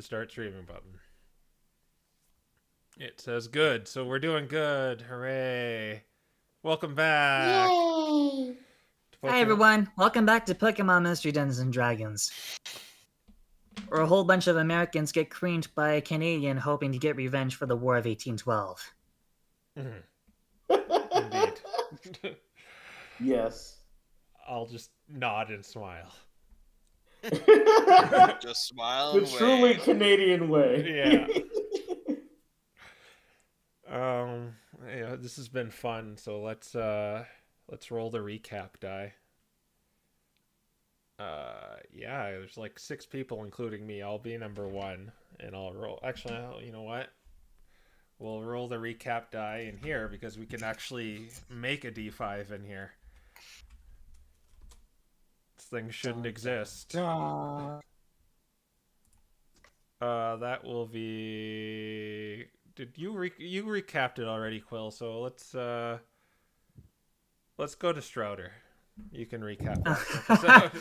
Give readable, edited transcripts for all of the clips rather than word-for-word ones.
start streaming button. It says good, so we're doing good. Hooray. Welcome back. Yay! Hi everyone, welcome back to Pokémon Mystery Dungeons & Dragons. Where a whole bunch of Americans get creamed by a Canadian hoping to get revenge for the War of 1812. Indeed. Yes. I'll just nod and smile. Just smile The and truly wave. Canadian way. Yeah, this has been fun, so let's roll the recap die. Yeah, there's like 6 people, including me. I'll be number 1, and I'll roll. Actually, you know what? We'll roll the recap die in here because we can actually make a D5 in here. This thing shouldn't exist. That will be. Did you you recapped it already, Quill? So let's go to Strouder. You can recap that.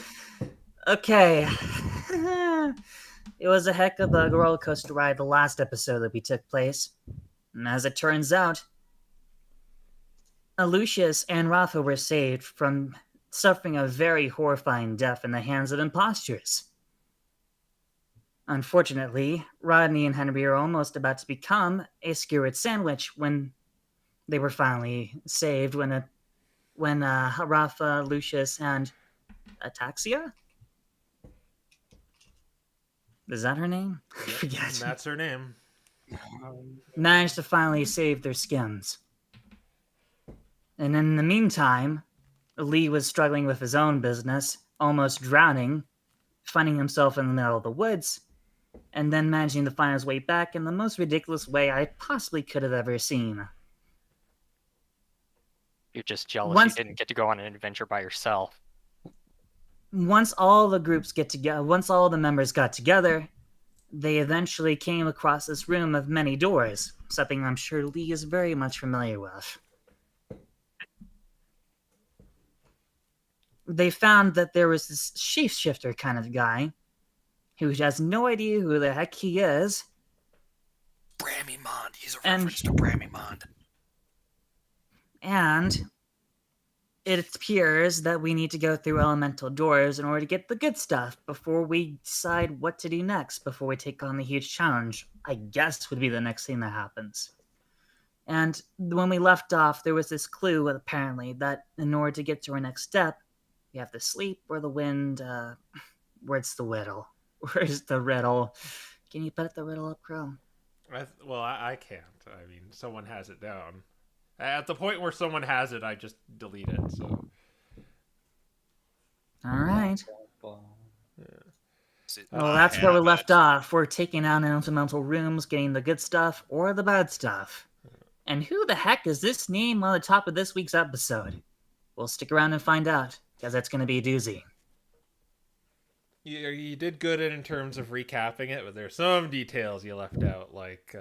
Okay. It was a heck of a roller coaster ride the last episode that we took place. And as it turns out, Lucius and Raffa were saved from suffering a very horrifying death in the hands of imposters. Unfortunately, Rodney and Henry are almost about to become a skewered sandwich when they were finally saved when Raffa, Lucius, and Ataxia? Is that her name? Yep, Forget. that's her name. Managed to finally save their skins. And in the meantime, Lee was struggling with his own business, almost drowning, finding himself in the middle of the woods, and then managing to find his way back in the most ridiculous way I possibly could have ever seen. You're just jealous you didn't get to go on an adventure by yourself. Once all the members got together, they eventually came across this room of many doors, something I'm sure Lee is very much familiar with. They found that there was this shapeshifter kind of guy who has no idea who the heck he is. Bramimond. He's a reference to Bramimond. And it appears that we need to go through elemental doors in order to get the good stuff before we decide what to do next, before we take on the huge challenge, I guess would be the next thing that happens. And when we left off, there was this clue, apparently, that in order to get to our next step, we have to sleep or the wind. Where's the riddle? Where's the riddle? Can you put the riddle up, Crow? I can't. I mean, someone has it down. At the point where someone has it, I just delete it. So. All right. Yeah. Well, that's where we left off. We're taking out elemental rooms, getting the good stuff or the bad stuff. And who the heck is this name on the top of this week's episode? We'll stick around and find out, because that's going to be a doozy. You did good in terms of recapping it, but there's some details you left out, like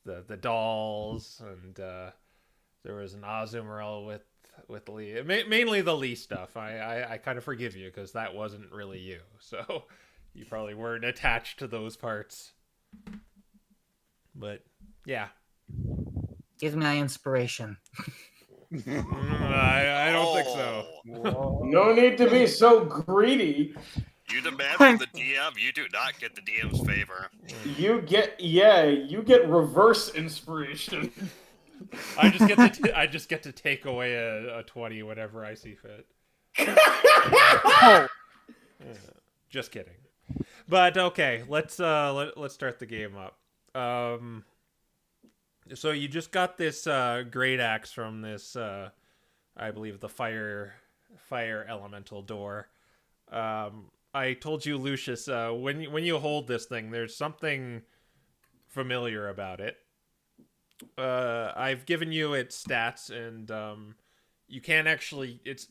the dolls, and there was an Azumarill with Lee. Mainly the Lee stuff. I kind of forgive you, because that wasn't really you. So you probably weren't attached to those parts. But, yeah. Give me my inspiration. I don't think so. No need to be so greedy. You demand from the DM, you do not get the DM's favor. You get reverse inspiration. I just get to take away a 20 whenever I see fit. Just kidding. But okay, let's start the game up. So you just got this great axe from this, I believe, the fire elemental door. I told you, Lucius, when you hold this thing, there's something familiar about it. I've given you its stats, and you can't actually. It's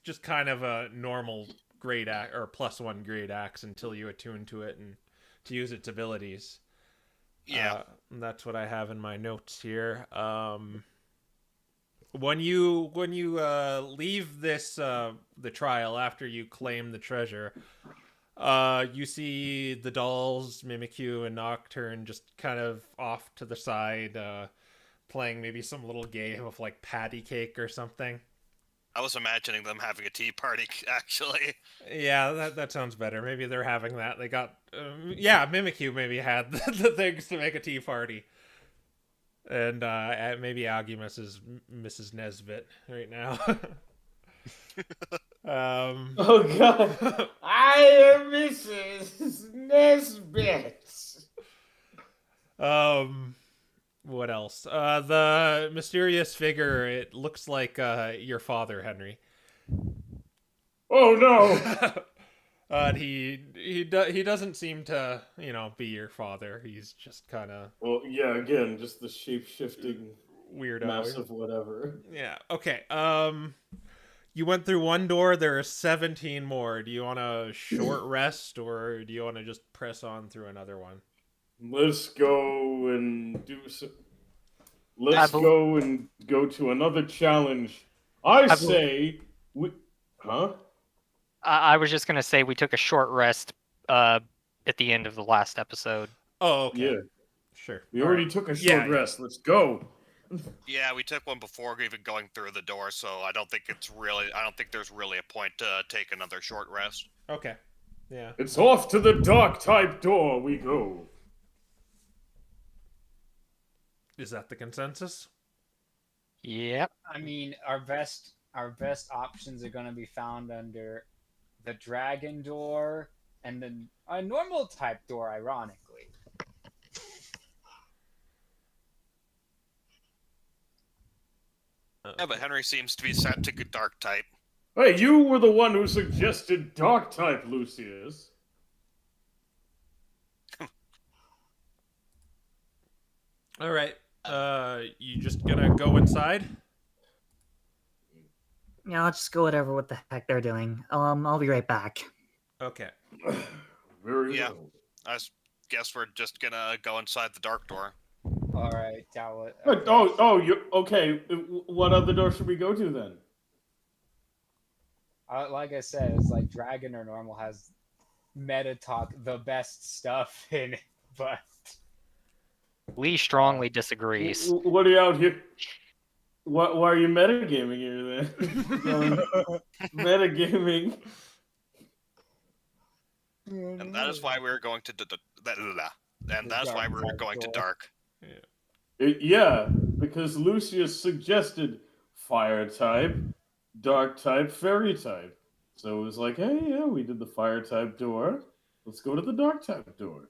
just kind of a normal great axe or +1 great axe until you attune to it and to use its abilities. Yeah, that's what I have in my notes here. When you leave this the trial after you claim the treasure, You see the dolls, Mimikyu and Nocturne, just kind of off to the side, playing maybe some little game of like patty cake or something. I was imagining them having a tea party, actually. Yeah, that sounds better. Maybe they're having that. They got, yeah, Mimikyu maybe had the things to make a tea party. And maybe Agimus is Mrs. Nesbit right now. Oh god, I am Mrs. Nesbit. What else? The mysterious figure. It looks like your father, Henry. Oh no. He doesn't seem to be your father. He's just kind of Well, yeah, again, just the shape-shifting weirdo. massive whatever. Yeah. Okay. You went through one door. There are 17 more. Do you want a short rest, or do you want to just press on through another one? Let's go and do some. Let's go and go to another challenge. I say we. Huh? I was just gonna say we took a short rest at the end of the last episode. Oh, okay. Yeah. Sure. We already took a short rest. Let's go. Yeah, we took one before even going through the door, so I don't think there's really a point to take another short rest. Okay. Yeah. It's off to the dark type door we go. Is that the consensus? Yep. I mean, our best options are going to be found under the dragon door and then a normal type door, ironically. Yeah, but Henry seems to be set to dark type. Hey, you were the one who suggested dark type, Lucius. All right. You just gonna go inside? Yeah, I'll just go whatever what the heck they're doing. I'll be right back. Okay. Very Yeah. well. I guess we're just gonna go inside the dark door. All right, Talbot. You okay? What other door should we go to then? Like I said, it's like dragon or normal has meta talk the best stuff in it, but Lee strongly disagrees. What are you out here? Why are you metagaming here then? Metagaming. And that is why we're going to dark. Yeah, because Lucius suggested fire type, dark type, fairy type. So it was like, hey, yeah, we did the fire type door. Let's go to the dark type door.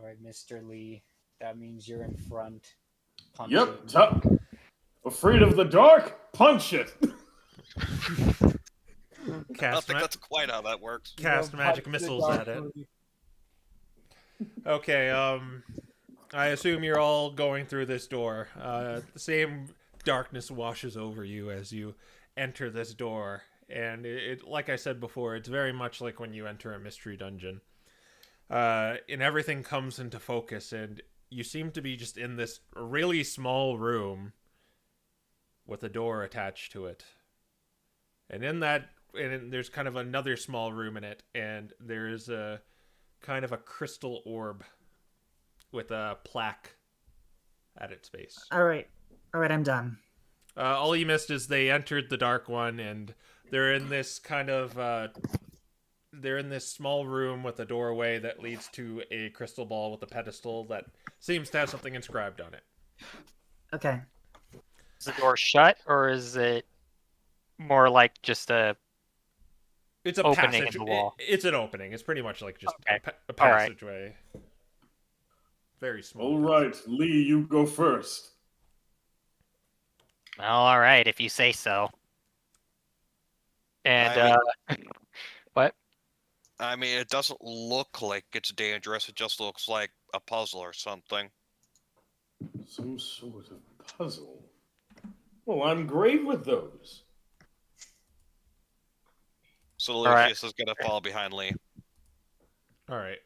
all right, Mr. Lee, that means you're in front. Punch Yep, it. afraid of the dark? Punch it! I don't think that's quite how that works. Cast magic missiles at it. Okay, I assume you're all going through this door. The same darkness washes over you as you enter this door. And it like I said before, it's very much like when you enter a mystery dungeon. And everything comes into focus, and you seem to be just in this really small room with a door attached to it. And in that, there's kind of another small room in it, and there's a kind of a crystal orb with a plaque at its base. All right, I'm done. All you missed is they entered the dark one, and they're in this kind of they're in this small room with a doorway that leads to a crystal ball with a pedestal that seems to have something inscribed on it. Okay. Is the door shut, or is it more like just a It's a opening passage. in the wall? It's an opening. It's pretty much like just Okay. a All right. passageway. Very small. All right, Lee, you go first. All right, if you say so. And what? I mean, it doesn't look like it's dangerous. It just looks like a puzzle or something. Some sort of puzzle. Well, I'm great with those. So All right. Lucius is gonna fall behind Lee. All right.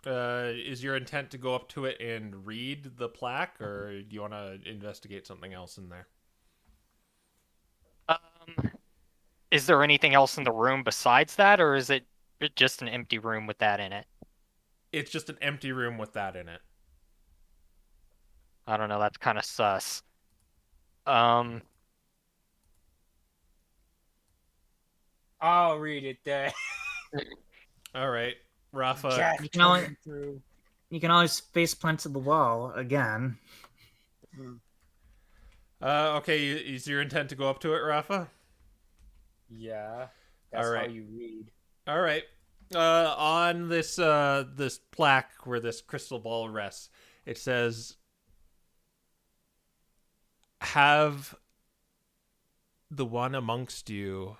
Is your intent to go up to it and read the plaque, or do you want to investigate something else in there? Is there anything else in the room besides that, or is it just an empty room with that in it? It's just an empty room with that in it. I don't know. That's kind of sus. Um, I'll read it there. All right, Raffa. Jack You can only- coming through. You can always face plant to the wall again. Okay, is your intent to go up to it, Raffa? Yeah, that's All right. how you read. All right. On this this plaque where this crystal ball rests, it says, "Have the one amongst you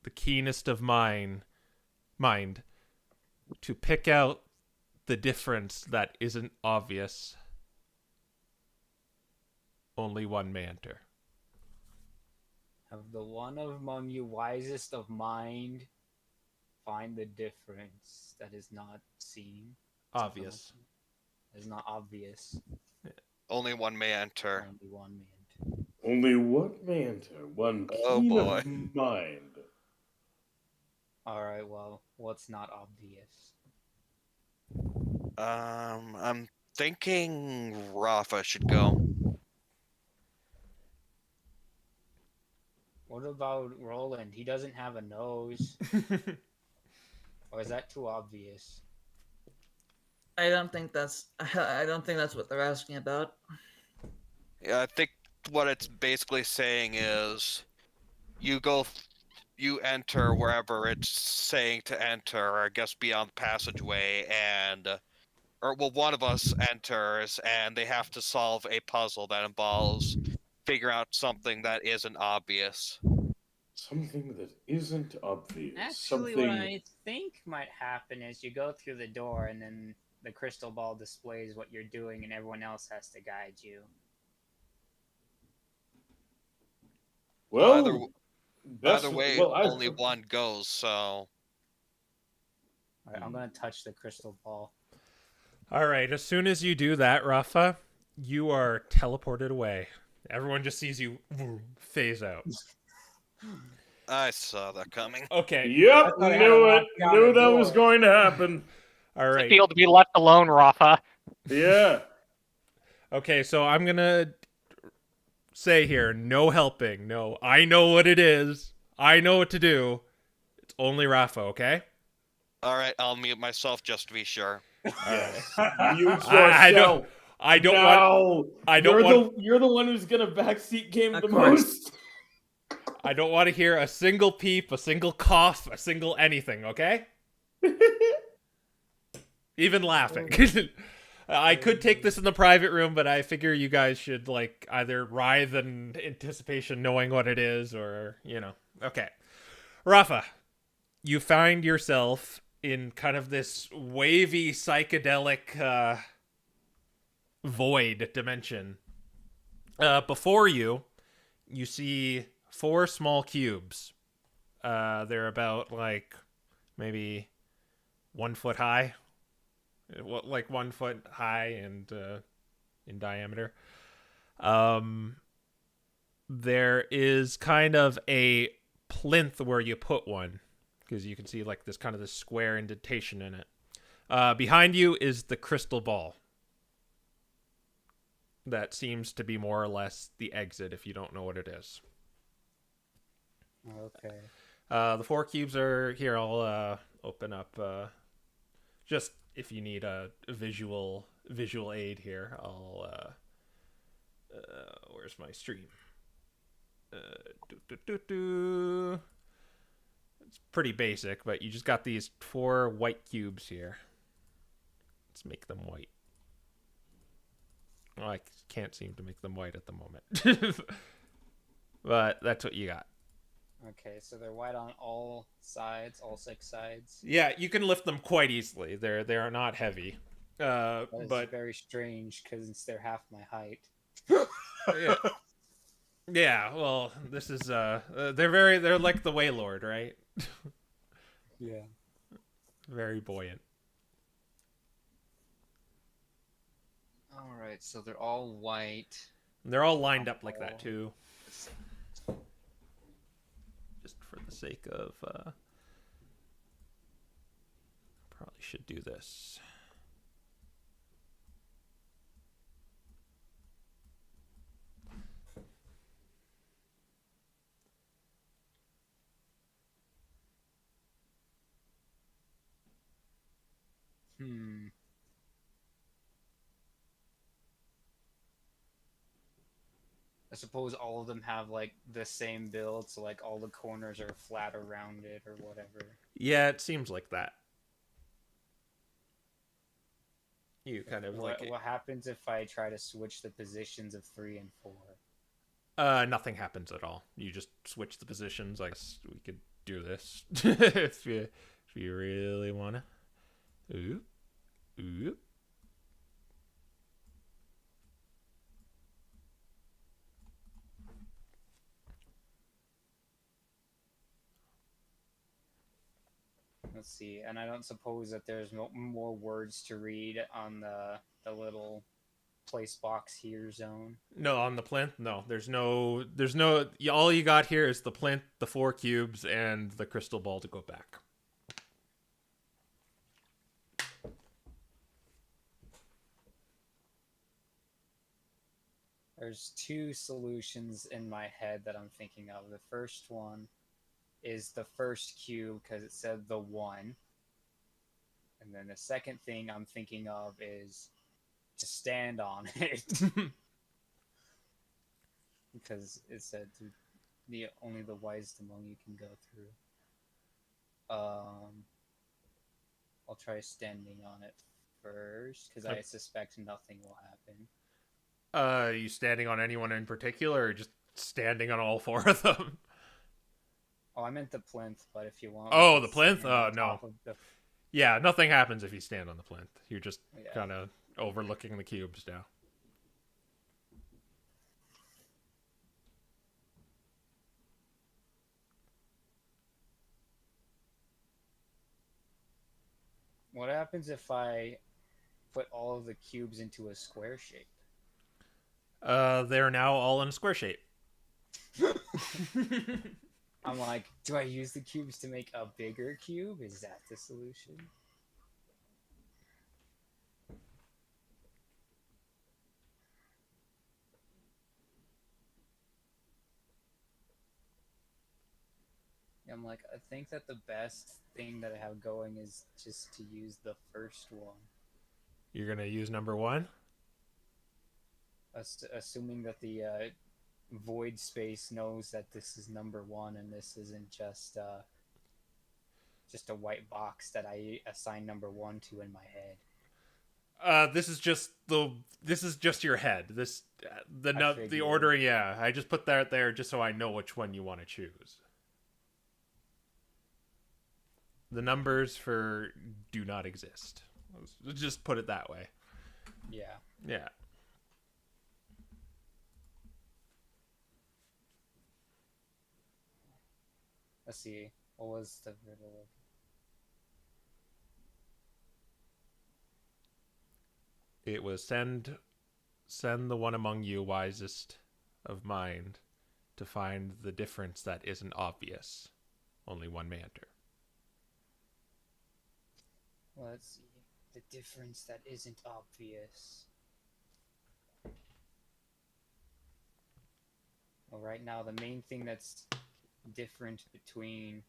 the keenest of mind to pick out the difference that isn't obvious. Only one may enter." Have the one among you wisest of mind find the difference that is not seen. Obvious. That is not obvious. Only one may enter. Only one may enter. Only one may enter. One Oh, keen boy. of mind. Alright, well, what's not obvious? I'm thinking Raffa should go. What about Roland? He doesn't have a nose. Or is that too obvious? I don't think that's what they're asking about. Yeah, I think what it's basically saying is you enter wherever it's saying to enter, I guess beyond the passageway, and one of us enters and they have to solve a puzzle that involves figure out something that isn't obvious. Something that isn't obvious. Actually, Something... what I think might happen is you go through the door and then the crystal ball displays what you're doing and everyone else has to guide you. Well, Either way, well, only one goes, so... Alright, I'm gonna touch the crystal ball. All right, as soon as you do that, Raffa, you are teleported away. Everyone just sees you phase out. I saw that coming. Okay. Yep, I had knew to it. knock down Knew a that was door. going to happen. All right. feel to be left alone, Rafa. Yeah. Okay, so I'm going to say here, no helping. No, I know what it is. I know what to do. It's only Raffa, okay? Alright, I'll mute myself just to be sure. Yes. Mute yourself. I don't want You're the one who's gonna backseat game Of the course. most. I don't want to hear a single peep, a single cough, a single anything, okay? Even laughing. I could take this in the private room, but I figure you guys should like either writhe in anticipation knowing what it is or, you know. Okay. Raffa, you find yourself in kind of this wavy psychedelic void dimension. Before you see 4 small cubes. They're about like maybe 1 foot high, like 1 foot high and in diameter. There is kind of a plinth where you put one, because you can see like this kind of this square indentation in it. Behind you is the crystal ball. That seems to be more or less the exit if you don't know what it is. Okay. The 4 cubes are here. I'll open up. Just if you need a visual aid here, I'll. Where's my stream? It's pretty basic, but you just got these 4 white cubes here. Let's make them white. Well, I can't seem to make them white at the moment. But that's what you got. Okay, so they're white on all sides, all 6 sides. Yeah, you can lift them quite easily. They are not heavy. That is But very strange because they're half my height. yeah. Yeah, well, this is they're like the Waylord, right? Yeah. Very buoyant. Alright, so they're all white. And they're all lined up like that too. Just for the sake of probably should do this. I suppose all of them have like the same build, so like all the corners are flat or rounded or whatever. Yeah, it seems like that. You kind of what, like what happens if I try to switch the positions of 3 and 4? nothing happens at all. You just switch the positions. I guess we could do this if you really wanna. Ooh. Ooh. Let's see, and I don't suppose that there's more words to read on the little place box here zone. No, on the plinth, no. There's no. All you got here is the plinth, the 4 cubes, and the crystal ball to go back. There's 2 solutions in my head that I'm thinking of. The first one is the first cube because it said the 1. And then the second thing I'm thinking of is to stand on it. Because it said only the wisest among you can go through. I'll try standing on it first because I suspect nothing will happen. Are you standing on anyone in particular, or just standing on all 4 of them? Oh, I meant the plinth, but if you want... Oh, the plinth? No. Yeah, nothing happens if you stand on the plinth. You're just kind of overlooking the cubes now. What happens if I put all of the cubes into a square shape? They're now all in a square shape. I'm like, do I use the cubes to make a bigger cube? Is that the solution? I'm like, I think that the best thing that I have going is just to use the first one. You're going to use number 1? Assuming that the void space knows that this is number 1 and this isn't just a white box that I assign number 1 to in my head. This is just your head. The ordering, yeah. I just put that there just so I know which one you want to choose. The numbers do not exist. Let's just put it that way. Yeah. Yeah. Let's see. What was the riddle? It was send the one among you wisest of mind to find the difference that isn't obvious. Only one may enter. Let's see. The difference that isn't obvious. Well, right now, the main thing that's different between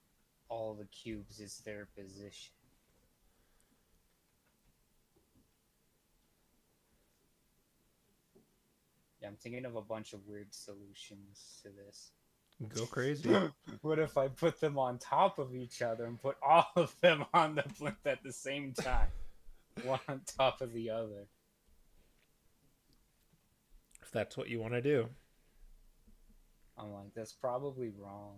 all the cubes is their position. Yeah, I'm thinking of a bunch of weird solutions to this. Go crazy. What if I put them on top of each other and put all of them on the plinth at the same time? One on top of the other. If that's what you want to do. I'm like, that's probably wrong.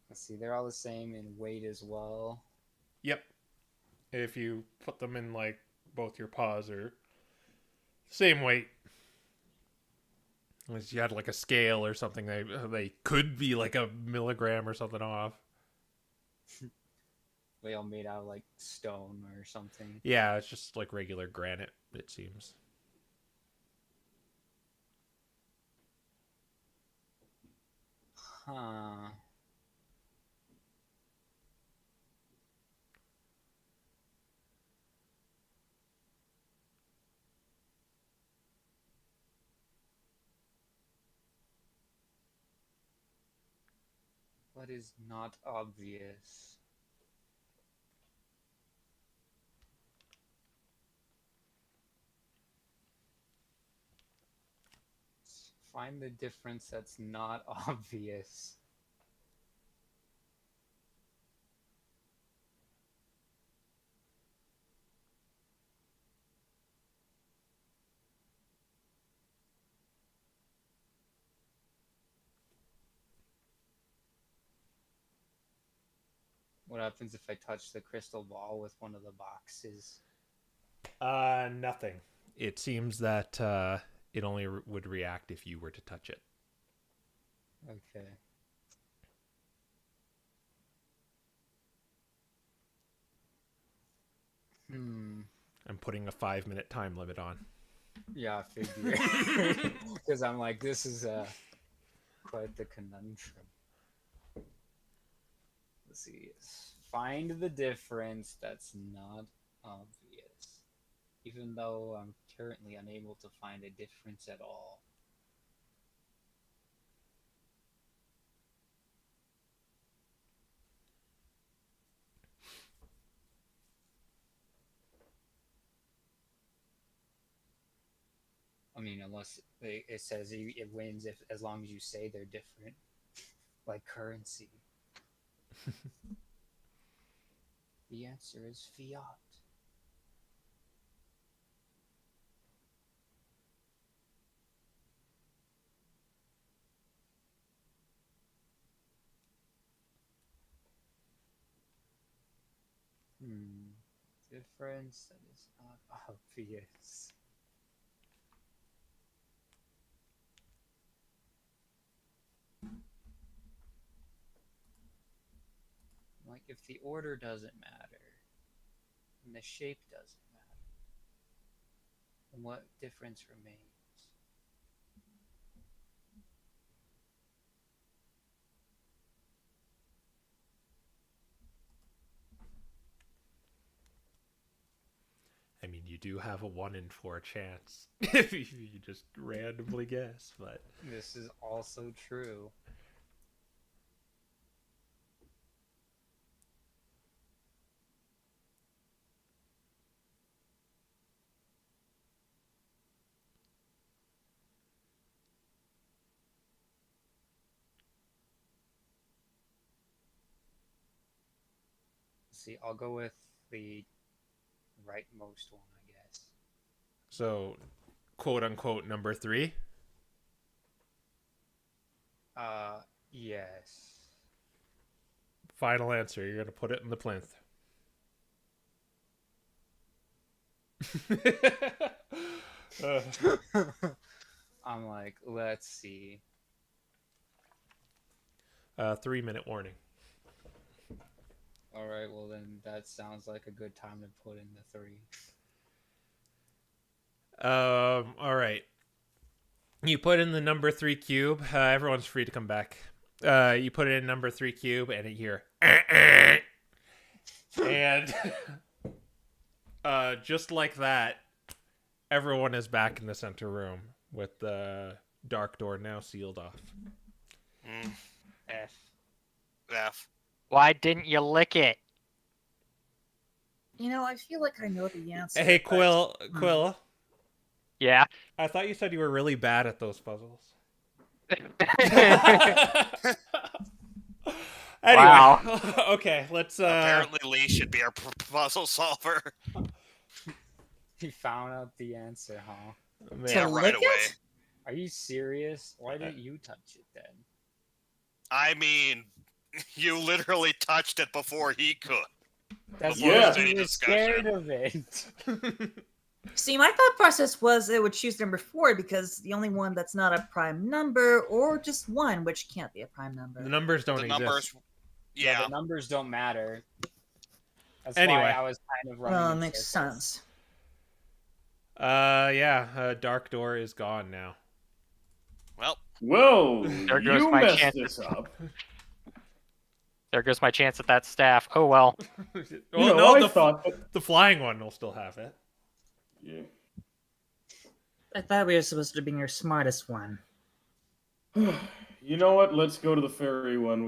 Let's see, they're all the same in weight as well. Yep. If you put them in like both your paws are same weight. Unless you had like a scale or something, they could be like a milligram or something off. They all made out of like stone or something. Yeah, it's just like regular granite, it seems. Huh. What is not obvious? Find the difference that's not obvious. What happens if I touch the crystal ball with one of the boxes? Nothing. It seems that it only would react if you were to touch it. Okay. I'm putting a 5-minute time limit on. Yeah, I figure. Because I'm like, this is quite the conundrum. Let's see. Find the difference that's not obvious. Even though I'm currently unable to find a difference at all. I mean, unless it says it wins if as long as you say they're different, like currency. The answer is fiat. Difference that is not obvious. Like, if the order doesn't matter, and the shape doesn't matter, then what difference remains? I mean, you do have a 1 in 4 chance if you just randomly guess, but... This is also true. See, I'll go with the rightmost one, I guess. So, quote-unquote number 3? Yes. Final answer. You're going to put it in the plinth. I'm like, let's see. 3-minute warning. Alright, well then that sounds like a good time to put in the 3. All right. You put in the number 3 cube. Everyone's free to come back. You put it in number 3 cube, and you hear, and just like that, everyone is back in the center room with the dark door now sealed off. F. Why didn't you lick it? You know, I feel like I know the answer. Hey, but- Quill. Yeah. I thought you said you were really bad at those puzzles. Anyway, Wow. Okay, let's. Apparently, Lee should be our puzzle solver. He found out the answer, huh? Yeah, To right lick away. it? Are you serious? Why didn't you touch it then? I mean, you literally touched it before he could. That's Before because there's he any was scared discussion. of it. See, my thought process was it would choose number 4 because the only one that's not a prime number, or just 1, which can't be a prime number. The numbers don't The exist. numbers, Yeah, Yeah. the numbers don't matter. That's Anyway. why I was kind of running in makes circles. sense. Dark door is gone now. Well, Well, There goes you my messed chance. this up. There goes my chance at that staff. Oh well. Well, no, I thought that... the flying one will still have it. Yeah. I thought we were supposed to be your smartest one. You know what? Let's go to the fairy one.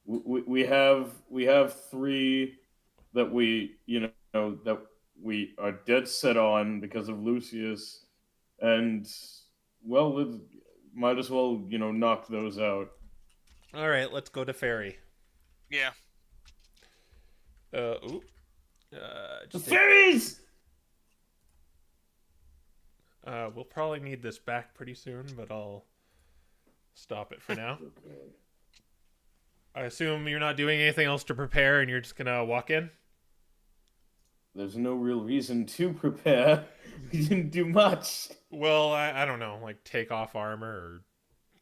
We have 3 that we that we are dead set on because of Lucius, and well, might as well knock those out. All right, let's go to fairy. yeah. The Just fairies. we'll probably need this back pretty soon, but I'll stop it for now. Okay. I assume you're not doing anything else to prepare, and you're just gonna walk in. There's no real reason to prepare. We didn't do much. Well, I don't know, like take off armor or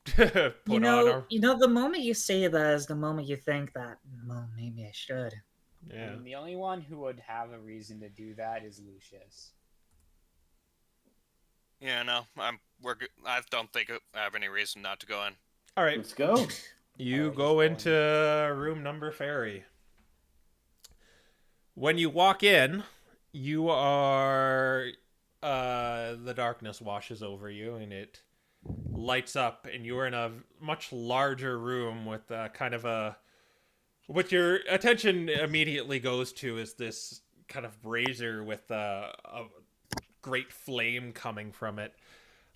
put on armor. The moment you say that is the moment you think that, well, maybe I should. Yeah. And the only one who would have a reason to do that is Lucius. Yeah, no, we're good. I don't think I have any reason not to go in. All right. Let's go. You Alright, go let's go into room number fairy. When you walk in, you are the darkness washes over you and it lights up, and you're in a much larger room with kind of a what your attention immediately goes to is this kind of brazier with a great flame coming from it.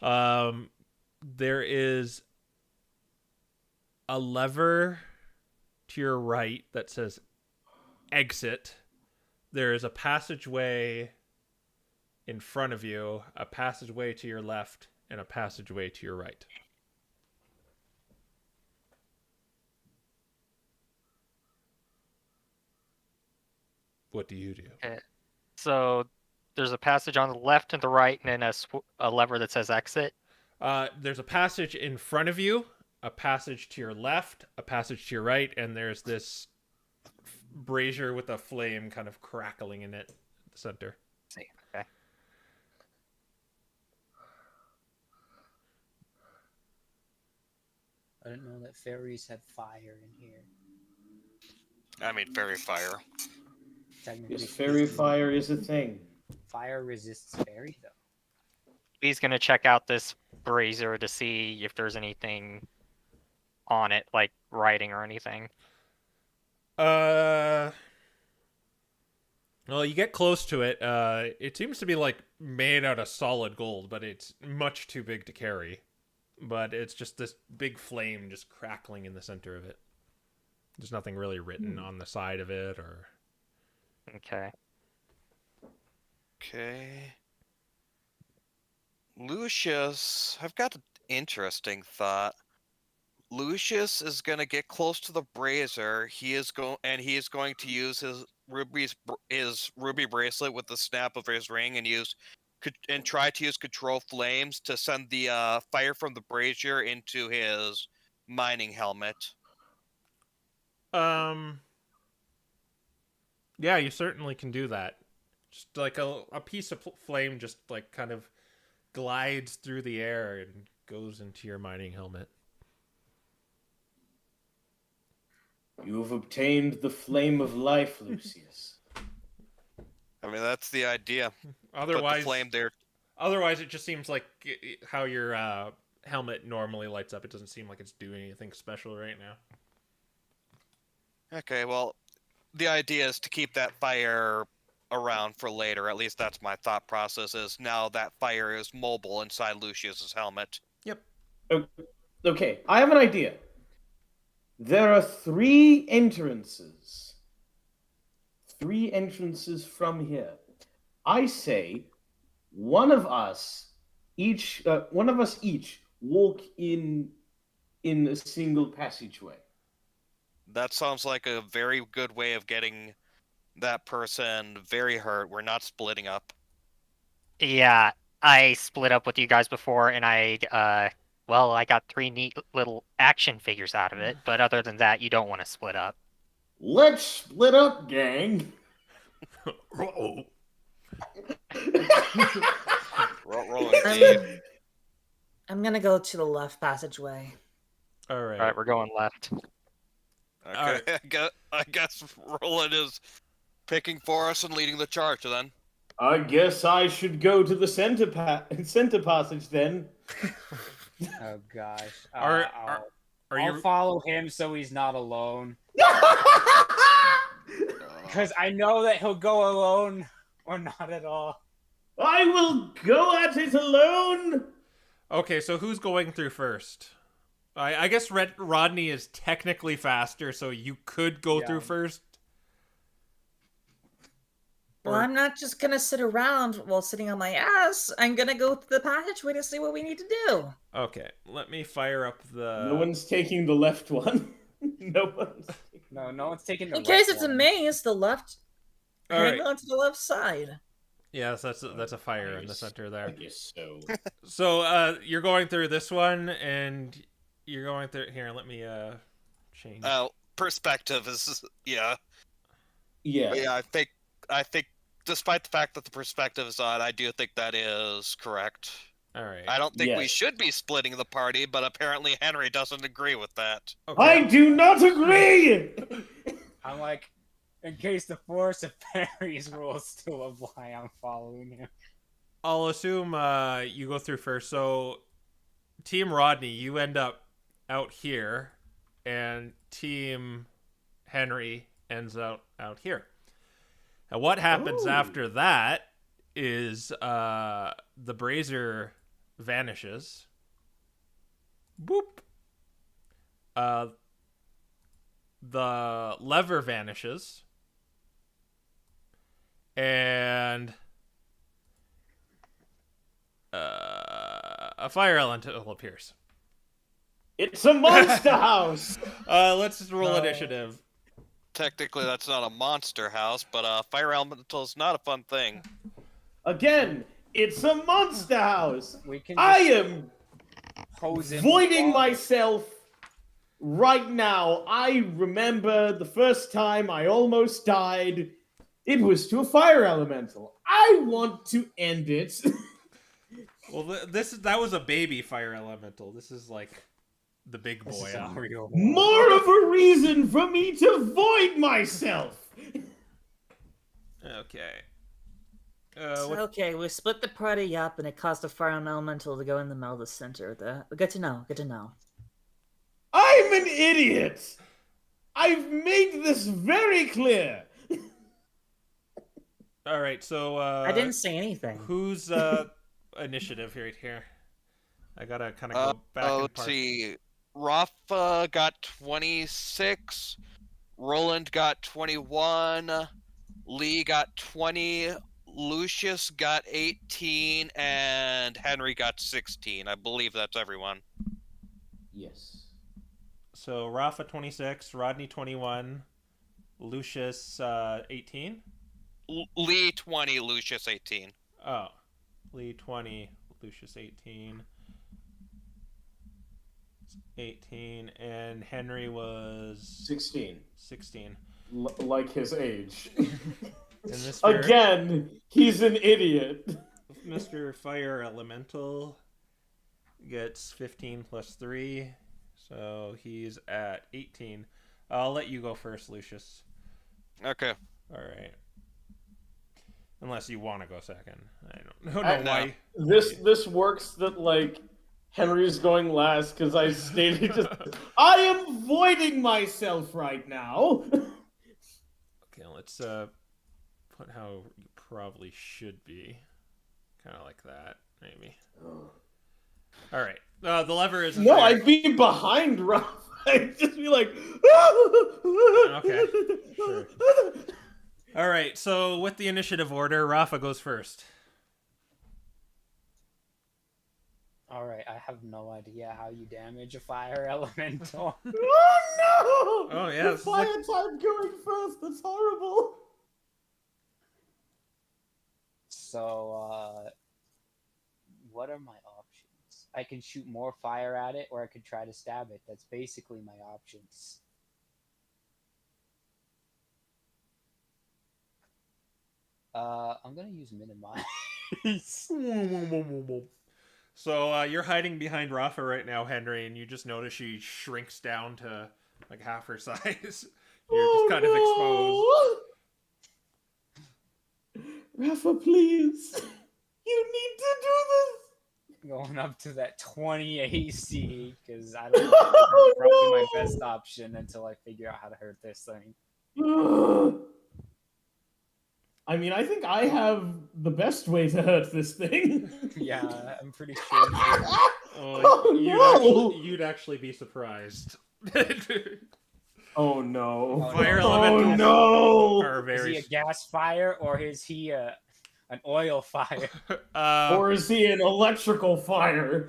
There is a lever to your right that says exit. There is a passageway in front of you, a passageway to your left, and a passageway to your right. What do you do? So there's a passage on the left and the right, and then a lever that says exit. There's a passage in front of you, a passage to your left, a passage to your right, and there's this brazier with a flame kind of crackling in it at the center. See, okay. I didn't know that fairies had fire in here. I mean, fairy fire. Technically, Yes, fairy fire is a thing. fire resists fairy, though. He's gonna check out this brazier to see if there's anything on it, like writing or anything. Well, you get close to it. It seems to be like made out of solid gold, but it's much too big to carry. But it's just this big flame just crackling in the center of it. There's nothing really written on the side of it or... Okay. Okay. Lucius, I've got an interesting thought. Lucius is going to get close to the brazier. He is going to use his ruby bracelet with the snap of his ring and try to use control flames to send the fire from the brazier into his mining helmet. Yeah, you certainly can do that. Just like a piece of flame just like kind of glides through the air and goes into your mining helmet. You have obtained the flame of life, Lucius. I mean, that's the idea. Otherwise, Put the flame there. Otherwise, it just seems like how your helmet normally lights up. It doesn't seem like it's doing anything special right now. Okay, well, the idea is to keep that fire around for later. At least that's my thought process, is now that fire is mobile inside Lucius's helmet. Yep. Okay, I have an idea. There are 3 entrances. 3 entrances from here. I say one of us each walk in a single passageway. That sounds like a very good way of getting that person very hurt. We're not splitting up. Yeah, I split up with you guys before, and I got 3 neat little action figures out of it. But other than that, you don't want to split up. Let's split up, gang. Uh-oh. Roll indeed. I'm gonna go to the left passageway. All right. All right, we're going left. Okay, Alright. I guess Roland is picking for us and leading the charge then. I guess I should go to the center passage then. Oh gosh. Are I'll you? follow him so he's not alone. Because I know that he'll go alone or not at all. I will go at it alone. Okay, so who's going through first? I guess Rodney is technically faster, so you could go Yeah. through first. Well, I'm not just gonna sit around while sitting on my ass. I'm gonna go to the passageway to see what we need to do. Okay, let me fire up the. No one's taking the left one. No one's. No one's taking the In case right it's a one. maze, the left. All Hang right. on to the left side. Yes, that's a fire in the center I there. guess so. So you're going through this one, and you're going through here. Let me change. Perspective is Yeah. yeah. I think despite the fact that the perspective is on, I do think that is correct. All right. I don't think we Yes. should be splitting the party, but apparently Henry doesn't agree with that. Okay. I do not agree. I'm like, in case the force of fairies rules still apply, I'm following him. I'll assume you go through first. So, Team Rodney, you end up out here, and Team Henry ends out here. And what happens Ooh. after that is the Bruiser vanishes. Boop. The lever vanishes. And a fire elemental appears. It's a monster house. Let's just roll No. initiative. Technically, that's not a monster house, but fire elemental is not a fun thing. Again, it's a monster house. We can I just am hose him voiding with water. myself right now. I remember the first time I almost died. It was to a fire elemental. I want to end it. Well, that was a baby fire elemental. This is like the big This boy. is a real More of a reason for me to void myself. Okay. Okay, we split the party up, and it caused the fire elemental to go in the middle of the center. Good to know. Good to know. I'm an idiot. I've made this very clear. All right. So I didn't say anything. who's initiative right here? I gotta kind of go back and Let's parse. see. Raffa got 26. Roland got 21. Lee got 20. Lucius got 18. And Henry got 16. I believe that's everyone. Yes. So Raffa 26, Rodney 21, Lucius 18. Lee 20, Lucius 18. Oh, Lee 20, Lucius 18. 18, and Henry was 16. 16. Like his age. And Mr. Again, he's an idiot. Mr. Fire Elemental gets 15 plus 3, so he's at 18. I'll let you go first, Lucius. Okay. All right. Unless you want to go second. I don't know No. why. This works that like Henry's going last because I stated just I am voiding myself right now. Okay, let's put how you probably should be. Kind of like that, maybe. All right. The lever is No, I'd be behind Rob. I'd just be like, Okay, sure. All right. So with the initiative order, Raffa goes first. Alright, I have no idea how you damage a fire elemental. Oh no! Oh, yeah, the this is fire like- type going first. That's horrible. So, what are my options? I can shoot more fire at it, or I could try to stab it. That's basically my options. I'm gonna use minimize. So you're hiding behind Raffa right now, Henry, and you just notice she shrinks down to like half her size. You're just kind of exposed. Raffa, please. You need to do Going up to that 20 AC because I don't know. Oh, That's probably my no. best option until I figure out how to hurt this thing. this. I mean, I think I have the best way to hurt this thing. Yeah, I'm pretty sure. You'd actually be surprised. Oh no! Fire no. elementals no! are Is very. he a gas fire or is he an oil fire? Or is he an electrical fire?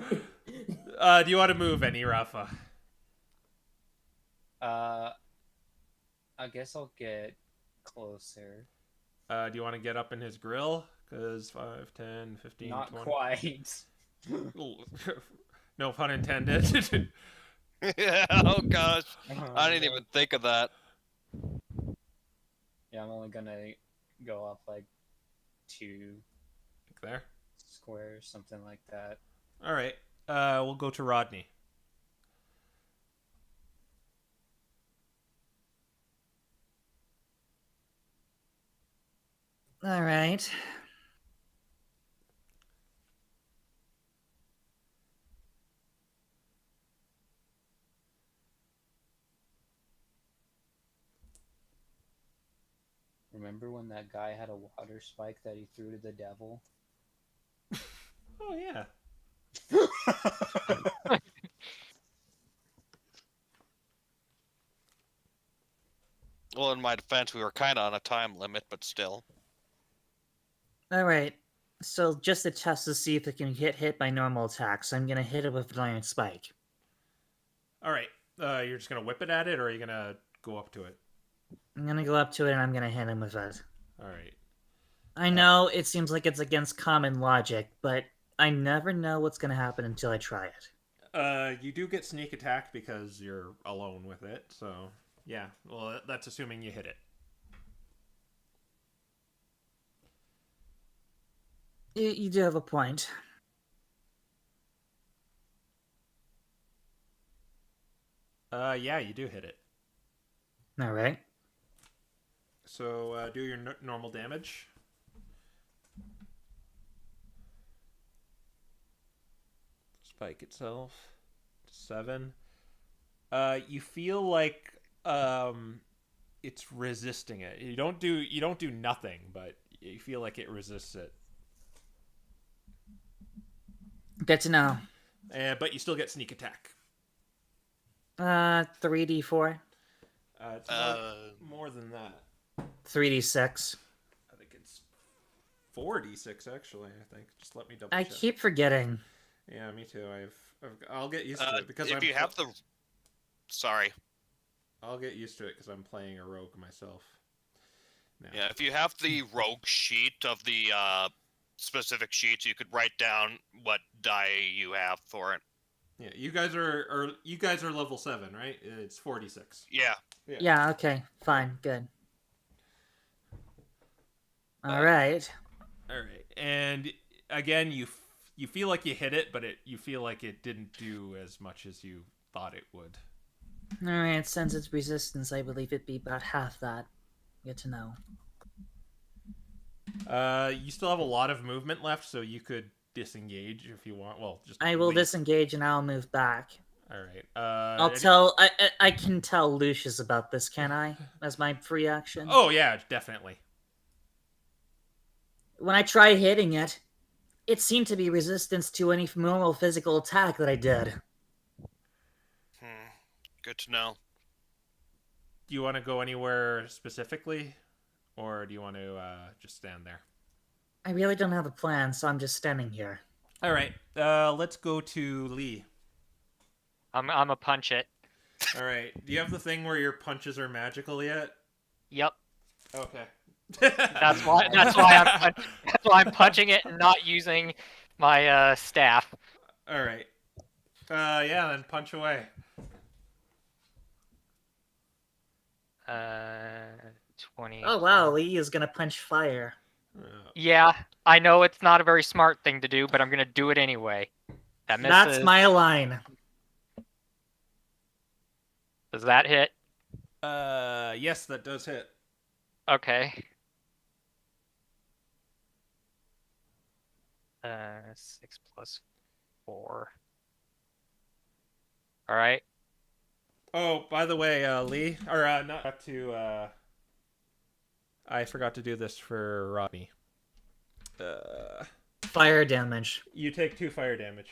Do you want to move any, Raffa? I guess I'll get closer. Do you want to get up in his grill? Because 5, 10, 15, Not 20. quite. No pun intended. Yeah, oh gosh. I didn't even think of that. Yeah, I'm only gonna go up like 2 There. squares, something like that. All right. We'll go to Rodney. All right. Remember when that guy had a water spike that he threw to the devil? Oh yeah. Well, in my defense, we were kind of on a time limit, but still. All right. So just to test to see if it can get hit by normal attacks, I'm gonna hit it with an iron spike. All right. You're just gonna whip it at it, or are you gonna go up to it? I'm gonna go up to it and I'm gonna hit him with it. All right. I know it seems like it's against common logic, but I never know what's gonna happen until I try it. You do get sneak attack because you're alone with it. So yeah. Well, that's assuming you hit it. You do have a point. Yeah, you do hit it. All right. So do your normal damage. Spike itself. 7. You feel like it's resisting it. You don't do nothing, but you feel like it resists it. Good to know. But you still get sneak attack. 3d4. It's more than that. 3d6. I think it's 4d6 actually. I think. Just let me double I check. keep forgetting. Yeah, me too. I'll get used to it because if you have the. Sorry. I'll get used to it because I'm playing a rogue myself. Now. Yeah, if you have the rogue sheet of the specific sheets, you could write down what die you have for it. Yeah, you guys are level 7, right? It's 46. Yeah. Yeah, okay. Fine. Good. All right. All right. And again, you feel like you hit it, but you feel like it didn't do as much as you thought it would. All right. Since its resistance, I believe it'd be about half that. Good to know. You still have a lot of movement left, so you could disengage if you want. Well, just I will leave. disengage and I'll move back. All right. I can tell Lucius about this, can I? As my free action. Oh yeah, definitely. When I tried hitting it, it seemed to be resistance to any normal physical attack that I did. Good to know. Do you want to go anywhere specifically, or do you want to just stand there? I really don't have a plan, so I'm just standing here. All right. Let's go to Lee. I'm a punch it. All right. Do you have the thing where your punches are magical yet? Yep. Okay. That's why I'm punching it and not using my staff. All right. Yeah, then punch away. 20. Oh wow, Lee is gonna punch fire. Yeah, I know it's not a very smart thing to do, but I'm gonna do it anyway. That misses. That's my line. Does that hit? Yes, that does hit. Okay. 6 plus 4. All right. Oh, by the way, Lee, or not to. I forgot to do this for Rodney. Fire damage. You take 2 fire damage.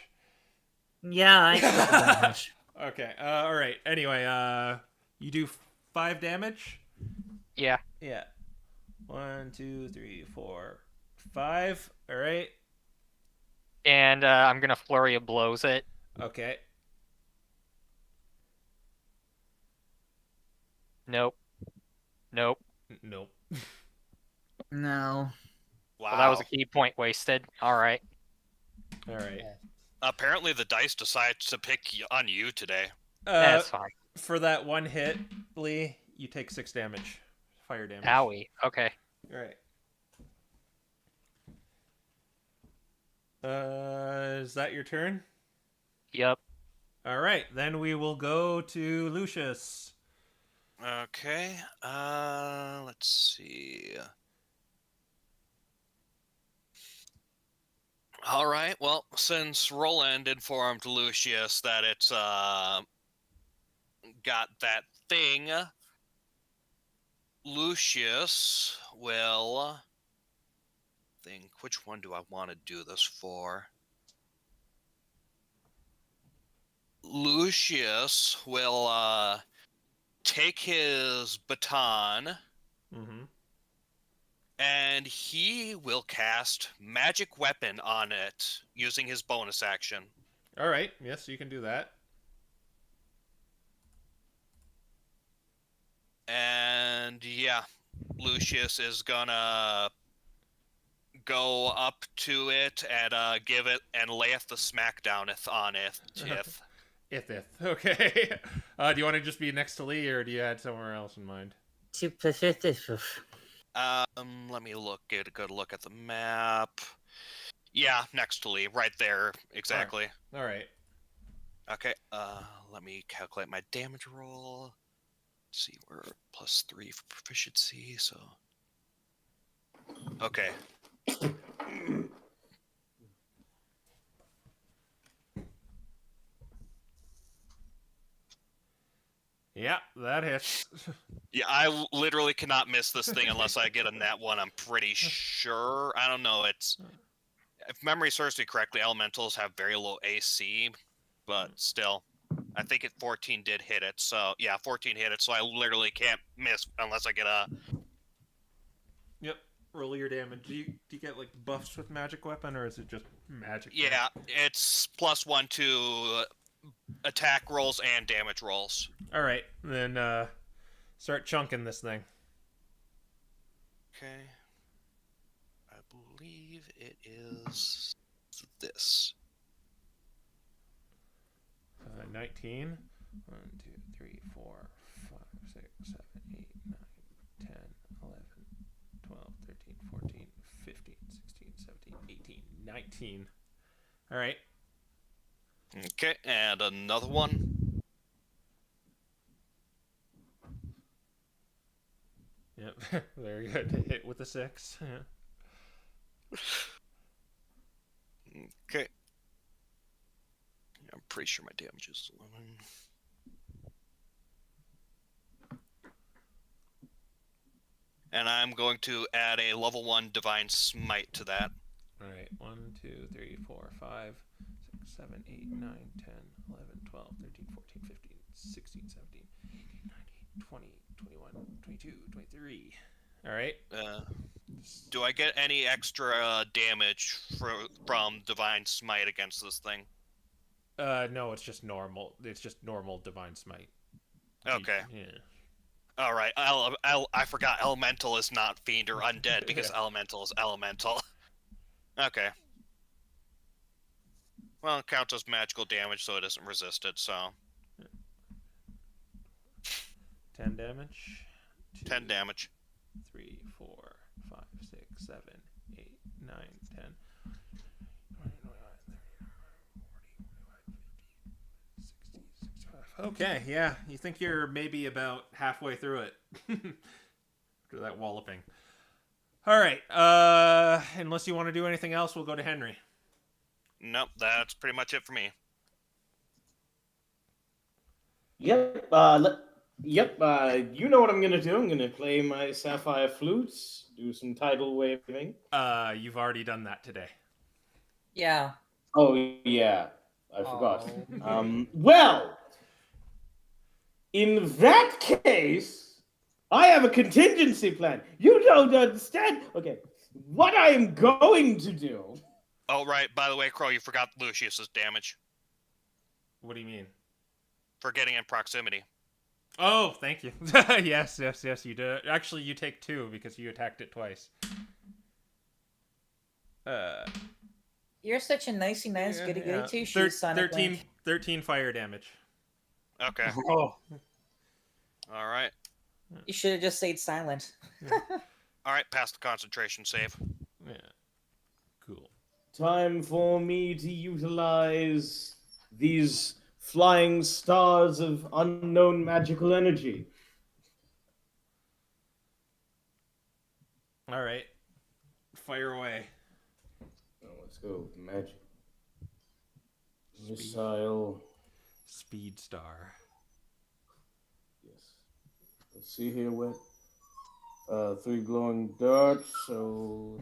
Yeah, I expected that much. Okay. All right. Anyway, you do 5 damage. Yeah. Yeah. 1, 2, 3, 4, 5. All right. And I'm gonna flurry of blows it. Okay. Nope. Nope. Nope. No. Wow. Well, that was a key point wasted. All right. All right. Apparently, the dice decides to pick on you today. That's fine. For that one hit, Lee, you take 6 damage. Fire damage. Owie. Okay. All right. Is that your turn? Yep. All right. Then we will go to Lucius. Okay. Let's see. All right. Well, since Roland informed Lucius that it's got that thing, Lucius will think, which one do I want to do this for? Lucius will take his baton Mm-hmm. and he will cast Magic Weapon on it using his bonus action. All right. Yes, you can do that. And yeah, Lucius is gonna go up to it and give it and layeth the smackdowneth on it. If. Okay. Do you want to just be next to Lee, or do you had somewhere else in mind? Let me get a good look at the map. Yeah, next to Lee, right there, exactly. All right. Okay, let me calculate my damage roll. Let's see, we're +3 for proficiency, so... Okay. Yeah, that hits. Yeah, I literally cannot miss this thing unless I get a nat 1, I'm pretty sure. I don't know, it's... If memory serves me correctly, elementals have very low AC, but still. I think 14 did hit it, so... Yeah, 14 hit it, so I literally can't miss unless I get a... Yep. Roll your damage. Do you get like buffs with magic weapon, or is it just magic? Yeah, it's +1 to attack rolls and damage rolls. All right, then start chunking this thing. Okay. I believe it is this. 19. 1, 2, 3, 4, 5, 6, 7, 8, 9, 10, 11, 12, 13, 14, 15, 16, 17, 18, 19. All right. Okay, and another one. Yep. Very good. Hit with a 6. Yeah. Okay. I'm pretty sure my damage is 11. And I'm going to add a level 1 Divine Smite to that. All right. 1, 2, 3, 4, 5, 6, 7, 8, 9, 10, 11, 12, 13, 14, 15, 16, 17, 18, 19, 20, 21, 22, 23. All right. Do I get any extra damage from Divine Smite against this thing? No, it's just normal. It's just normal divine smite. Okay. Yeah. All right. I forgot Elemental is not Fiend or Undead because Yeah. Elemental is Elemental. Okay. Well, it counts as magical damage, so it isn't resisted, so... 10 damage. 10 damage. 3, 4, 5, 6, 7, 9, 10. Okay, yeah. You think you're maybe about halfway through it. After that walloping. All right. Unless you want to do anything else, we'll go to Henry. Nope, that's pretty much it for me. Yep. Yep. You know what I'm gonna do? I'm gonna play my sapphire flutes, do some tidal waving. You've already done that today. Yeah. Oh yeah, I forgot. Oh. Well, in that case, I have a contingency plan. You don't understand. Okay, what I am going to do. Oh, right, by the way, Crow, you forgot Lucius's damage What do you mean? for getting in proximity. Oh, thank you. Yes, you did. Actually, you take 2 because you attacked it twice. You're such a nicey nice goody goody two shoes, Sonic 13 fire damage. Okay. Oh. All right. You should have just stayed silent. All right, pass the concentration save. Yeah. Cool. Time for me to utilize these flying stars of unknown magical energy. All right. Fire away. Oh, let's go. Magic. Missile. Speed star. Yes. Let's see here what. 3 glowing darts, so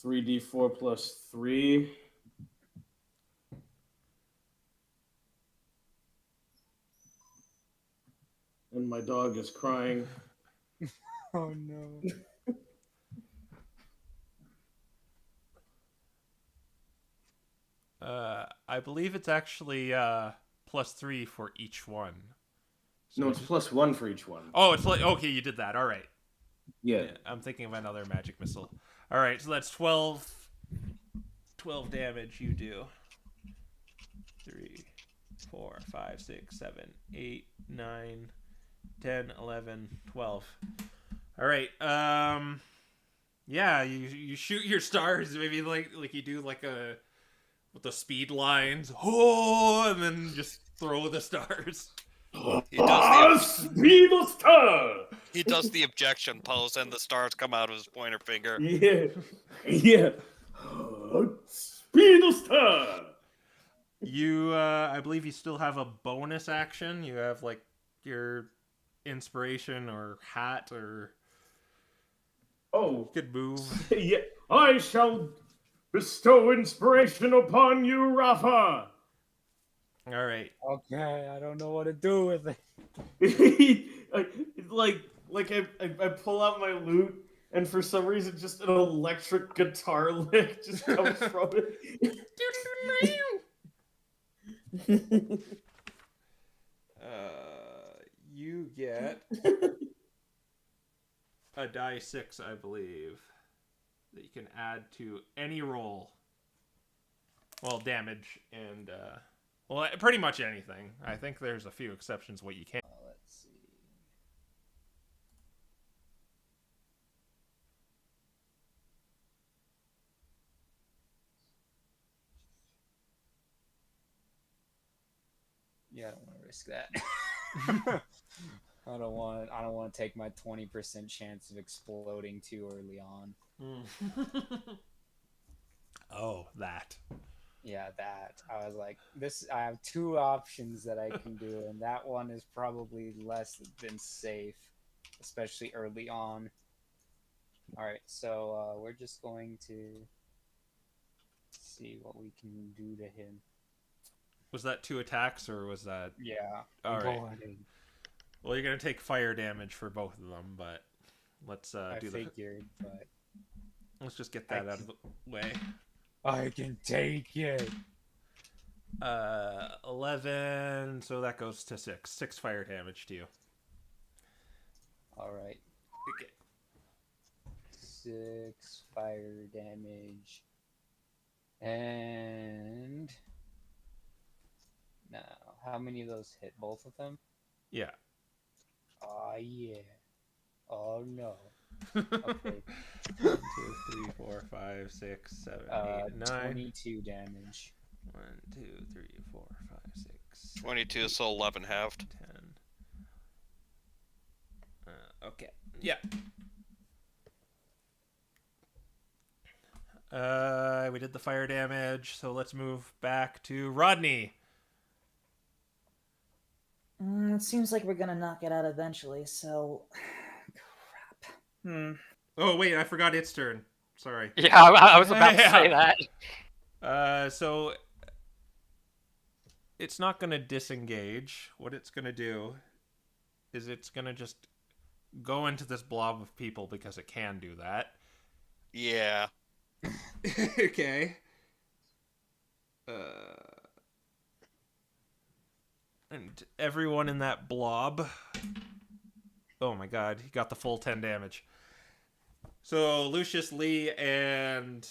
3d4 plus 3. And my dog is crying. Oh no. I believe it's actually plus 3 for each one. So No, it's plus 1 for each one. Oh, it's like okay, you did that. All right. Yeah. I'm thinking of another magic missile. All right, so that's 12 damage you do. 3, 4, 5, 6, 7, 8, 9, 10, 11, 12. All right. Yeah, you shoot your stars maybe like you do like a with the speed lines. Oh, and then just throw the stars. He does Speed of star! He does the objection pose, and the stars come out of his pointer finger. Yeah. Yeah. Speed of star! You, I believe you still have a bonus action. You have like your inspiration or hat or Oh, good move. yeah. I shall bestow inspiration upon you, Raffa. All right. Okay, I don't know what to do with it. I pull out my lute, and for some reason, just an electric guitar lick just comes from it. You get a die 6, I believe, that you can add to any roll. Well, damage and well, pretty much anything. I think there's a few exceptions what you can't. Let's see. Yeah, I don't want to risk that. I don't want to take my 20% chance of exploding too early on. Oh, that. Yeah, that. I was like, I have 2 options that I can do, and that one is probably less than safe, especially early on. Alright, so we're just going to see what we can do to him. Was that 2 attacks or was that? Yeah. All right. Go ahead. Well, you're gonna take fire damage for both of them, but let's I do figured, but let's just get that out of the way. I can take it. 11. So that goes to 6. 6 fire damage to you. All right. Okay. 6 fire damage. And now, how many of those hit? Both of them? Yeah. Oh yeah. Oh no. Okay. 1, 2, 4, 5, 6, 7, 8, 9. 22 damage. 1, 2, 3, 4, 5, 6. 22, so 11 halved. 10. Okay. Yeah. We did the fire damage, so let's move back to Rodney. It seems like we're gonna knock it out eventually, so... Crap. Oh, wait, I forgot its turn. Sorry. Yeah, I was about to say that. So it's not going to disengage. What it's going to do is it's going to just go into this blob of people because it can do that. Yeah. Okay. And everyone in that blob. Oh my god, he got the full 10 damage. So Lucius, Lee, and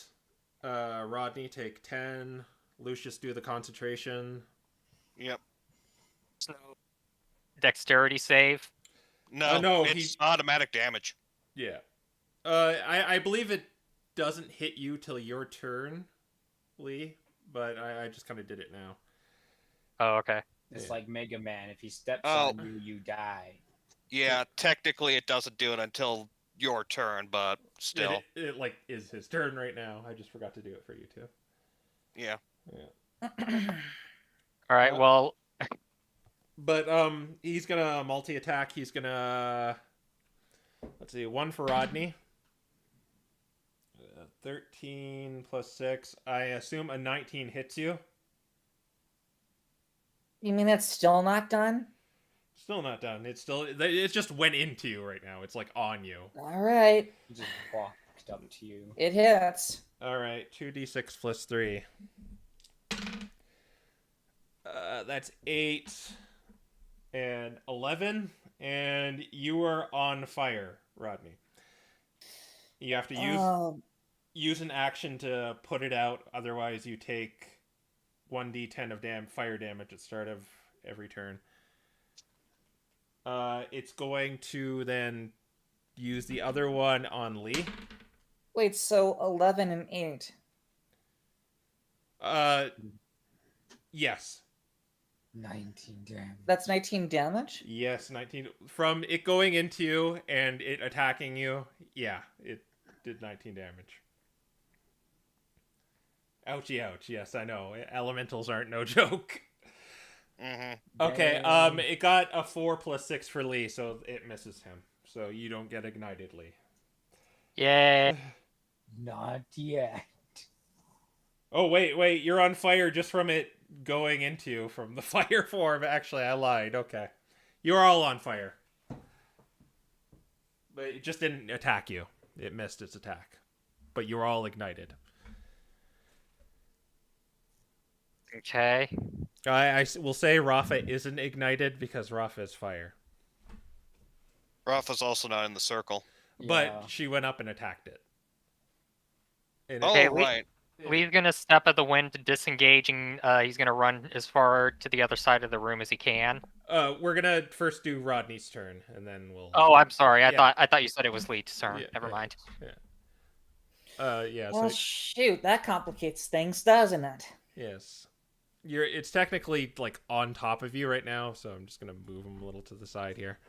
Rodney take 10. Lucius do the concentration. Yep. Dexterity save. No, no, it's automatic damage. Yeah. I believe it doesn't hit you till your turn, Lee, but I just kind of did it now. Oh, okay. It's Yeah. like Mega Man. If he steps Oh. on you, you die. Yeah, technically it doesn't do it until your turn, but still. It like is his turn right now. I just forgot to do it for you too. Yeah. All right. Well, But he's gonna multi-attack. He's gonna, let's see, 1 for Rodney. 13 plus 6. I assume a 19 hits you. You mean that's still not done? Still not done. It just went into you right now. It's like on you. All right, He just walked up to you. it hits. All right, 2d6 plus 3. That's 8 and 11, and you are on fire, Rodney. You have to use an action to put it out. Otherwise, you take 1d10 of fire damage at start of every turn. It's going to then use the other one on Lee. Wait, so 11 and 8. Yes. 19 damage. That's 19 damage? Yes, 19. From it going into you and it attacking you, yeah, it did 19 damage. Ouchie, ouch. Yes, I know. Elementals aren't no joke. Mm-hmm. Okay, Damn. it got a 4 plus 6 for Lee, so it misses him. So you don't get ignited, Lee. yeah. Not yet. Oh, wait, you're on fire just from it going into you from the fire form. Actually, I lied. Okay. You're all on fire. But it just didn't attack you. It missed its attack. But you're all ignited. Okay. I will say Raffa isn't ignited because Raffa is fire. Raffa's also not in the circle. But Yeah. she went up and attacked it. And Oh, Okay, right. Lee's gonna step at the wind to disengage, and he's gonna run as far to the other side of the room as he can. We're gonna first do Rodney's turn, and then we'll. Oh, I'm sorry. Yeah. I thought you said it was Lee's turn. Yeah, Never yeah. mind. Yeah. Well, So shoot, that complicates things, doesn't it? yes, it's technically like on top of you right now, so I'm just gonna move him a little to the side here.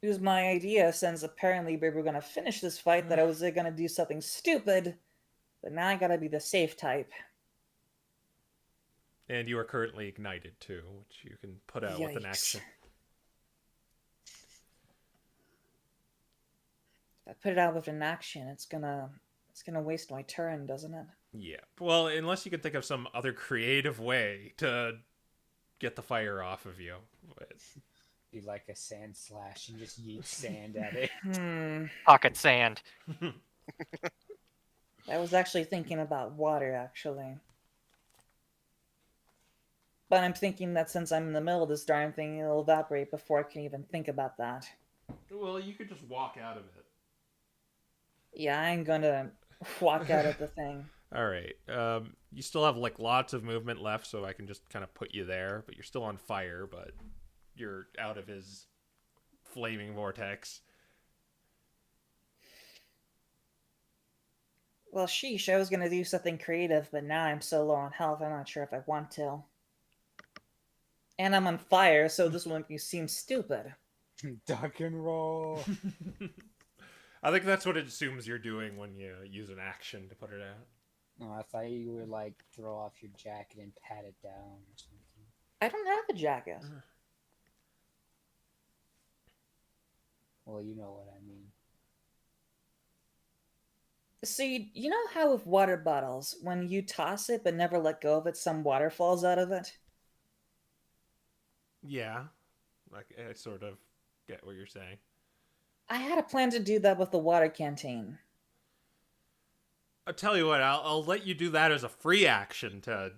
It was my idea, since apparently we were going to finish this fight, that I was going to do something stupid, but now I gotta be the safe type. And you are currently ignited too, which you can put out with an Yikes. action. If I put it out with an action, it's gonna waste my turn, doesn't it? Yeah. Well, unless you can think of some other creative way to get the fire off of you. But... Be like a sand slash and just yeet sand at it. Pocket sand. I was actually thinking about water, actually. But I'm thinking that since I'm in the middle of this darn thing, it'll evaporate before I can even think about that. Well, you could just walk out of it. Yeah, I'm gonna walk out of the thing. All right. You still have like lots of movement left, so I can just kind of put you there. But you're still on fire, but you're out of his flaming vortex. Well, sheesh, I was gonna do something creative, but now I'm so low on health, I'm not sure if I want to. And I'm on fire, so this will make me seem stupid. Duck and roll. I think that's what it assumes you're doing when you use an action to put it out. No, I thought you would like throw off your jacket and pat it down or something. I don't have a jacket. Well, you know what I mean. So you know how with water bottles, when you toss it but never let go of it, some water falls out of it? Yeah. Like, I sort of get what you're saying. I had a plan to do that with the water canteen. I'll tell you what, I'll let you do that as a free action to,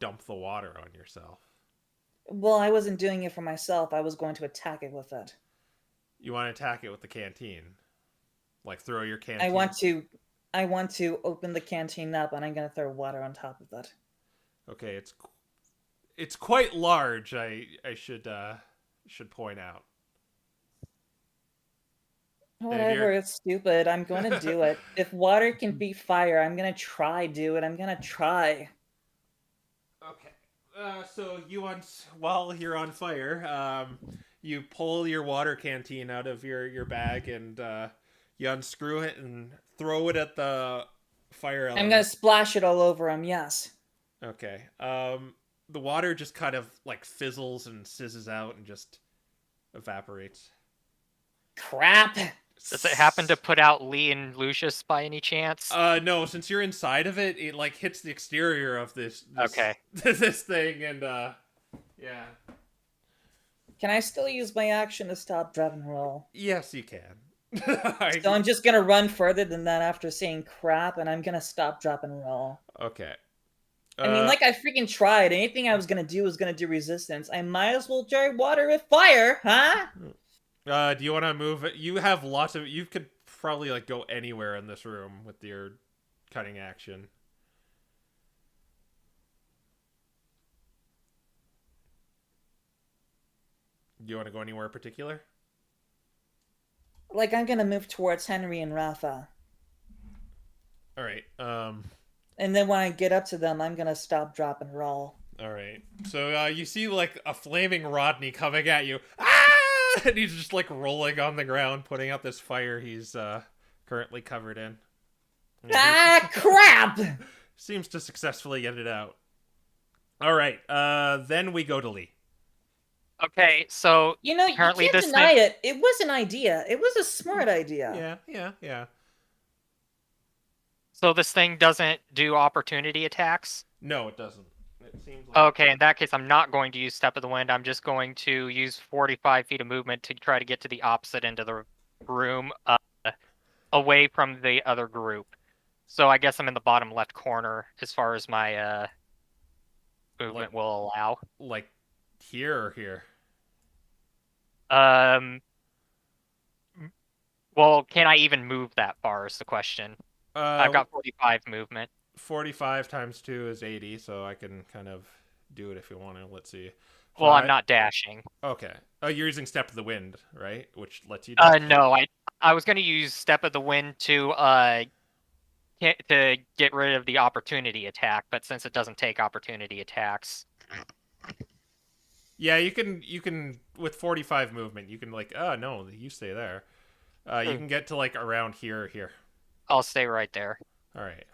dump the water on yourself. Well, I wasn't doing it for myself. I was going to attack it with it. You want to attack it with the canteen? Like, throw your canteen? I want to open the canteen up, and I'm going to throw water on top of it. Okay, it's quite large, I should point out. Whatever, it's stupid. I'm going to do it. If water can beat fire, I'm going to try, dude. I'm going to try. Okay. So while you're on fire, you pull your water canteen out of your bag and you unscrew it and throw it at the fire element. I'm going to splash it all over him, yes. Okay. The water just kind of like fizzles and sizzes out and just evaporates. Crap. Does it happen to put out Lee and Lucius by any chance? No, since you're inside of it, it like hits the exterior of this Okay. this thing and yeah. Can I still use my action to stop, drop, and roll? Yes, you can. So I'm just gonna run further than that after saying crap, and I'm gonna stop, drop, and roll. Okay. I mean, like I freaking tried. Anything I was gonna do was gonna do resistance. I might as well try water with fire, huh? Do you want to move it? You have lots of. You could probably like go anywhere in this room with your cutting action. Do you want to go anywhere particular? Like I'm gonna move towards Henry and Raffa. All right. And then when I get up to them, I'm gonna stop, drop, and roll. All right. So you see like a flaming Rodney coming at you. Ah! And he's just like rolling on the ground, putting out this fire he's currently covered in. Ah, crap! Seems to successfully get it out. All right. Then we go to Lee. Okay, so You know, you apparently can't this deny thing- it. It was an idea. It was a smart idea. Yeah. so this thing doesn't do opportunity attacks. No, it doesn't. It seems like Okay, in that case, I'm not going to use Step of the Wind. I'm just going to use 45 feet of movement to try to get to the opposite end of the room, away from the other group. So I guess I'm in the bottom left corner as far as my movement will allow. like here or here. Well, can I even move that far is the question. I've got 45 movement. 45 times 2 is 80, so I can kind of do it if you want to. Let's see. Well, I'm not dashing. Okay. Oh, you're using Step of the Wind, right? Which lets you No, I was going to use Step of the Wind to get rid of the opportunity attack, but since it doesn't take opportunity attacks. Yeah, you can with 45 movement, you can like, oh no, you stay there. You can get to like around here or here. I'll stay right there. All right.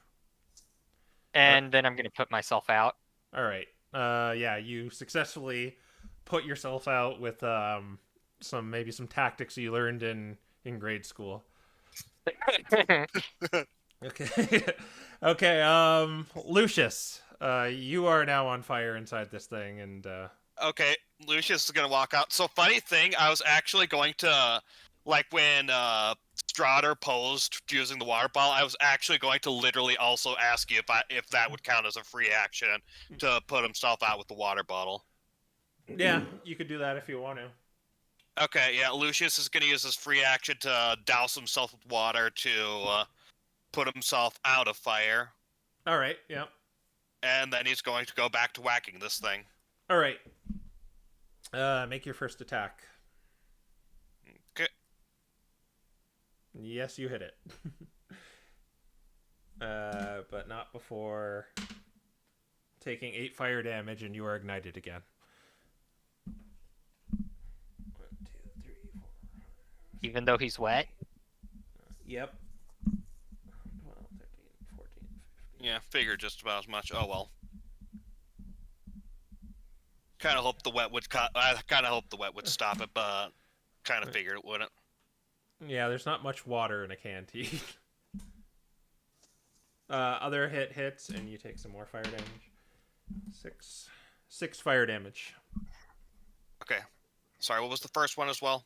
And then I'm going to put myself out. All right. Yeah, you successfully put yourself out with some tactics you learned in grade school. Okay. Okay, Lucius, you are now on fire inside this thing and Okay, Lucius is gonna walk out. So funny thing, I was actually going to, like when Strider posed using the water bottle, I was actually going to literally also ask you if that would count as a free action to put himself out with the water bottle. yeah, you could do that if you want to. Okay, yeah, Lucius is gonna use his free action to douse himself with water to put himself out of fire. All right, yeah. And then he's going to go back to whacking this thing. All right. Make your first attack. Okay. Yes, you hit it. but not before taking 8 fire damage, and you are ignited again. 1, 2, 3, 4. Even though he's wet? Yep. 12, 13, 14, 15. Yeah, figured just about as much. Oh well. Kind of hoped the wet would. I kind of hoped the wet would stop it, but kind of figured it wouldn't. Yeah, there's not much water in a canteen. Other hits, and you take some more fire damage. 6 fire damage. Okay. Sorry, what was the first one as well?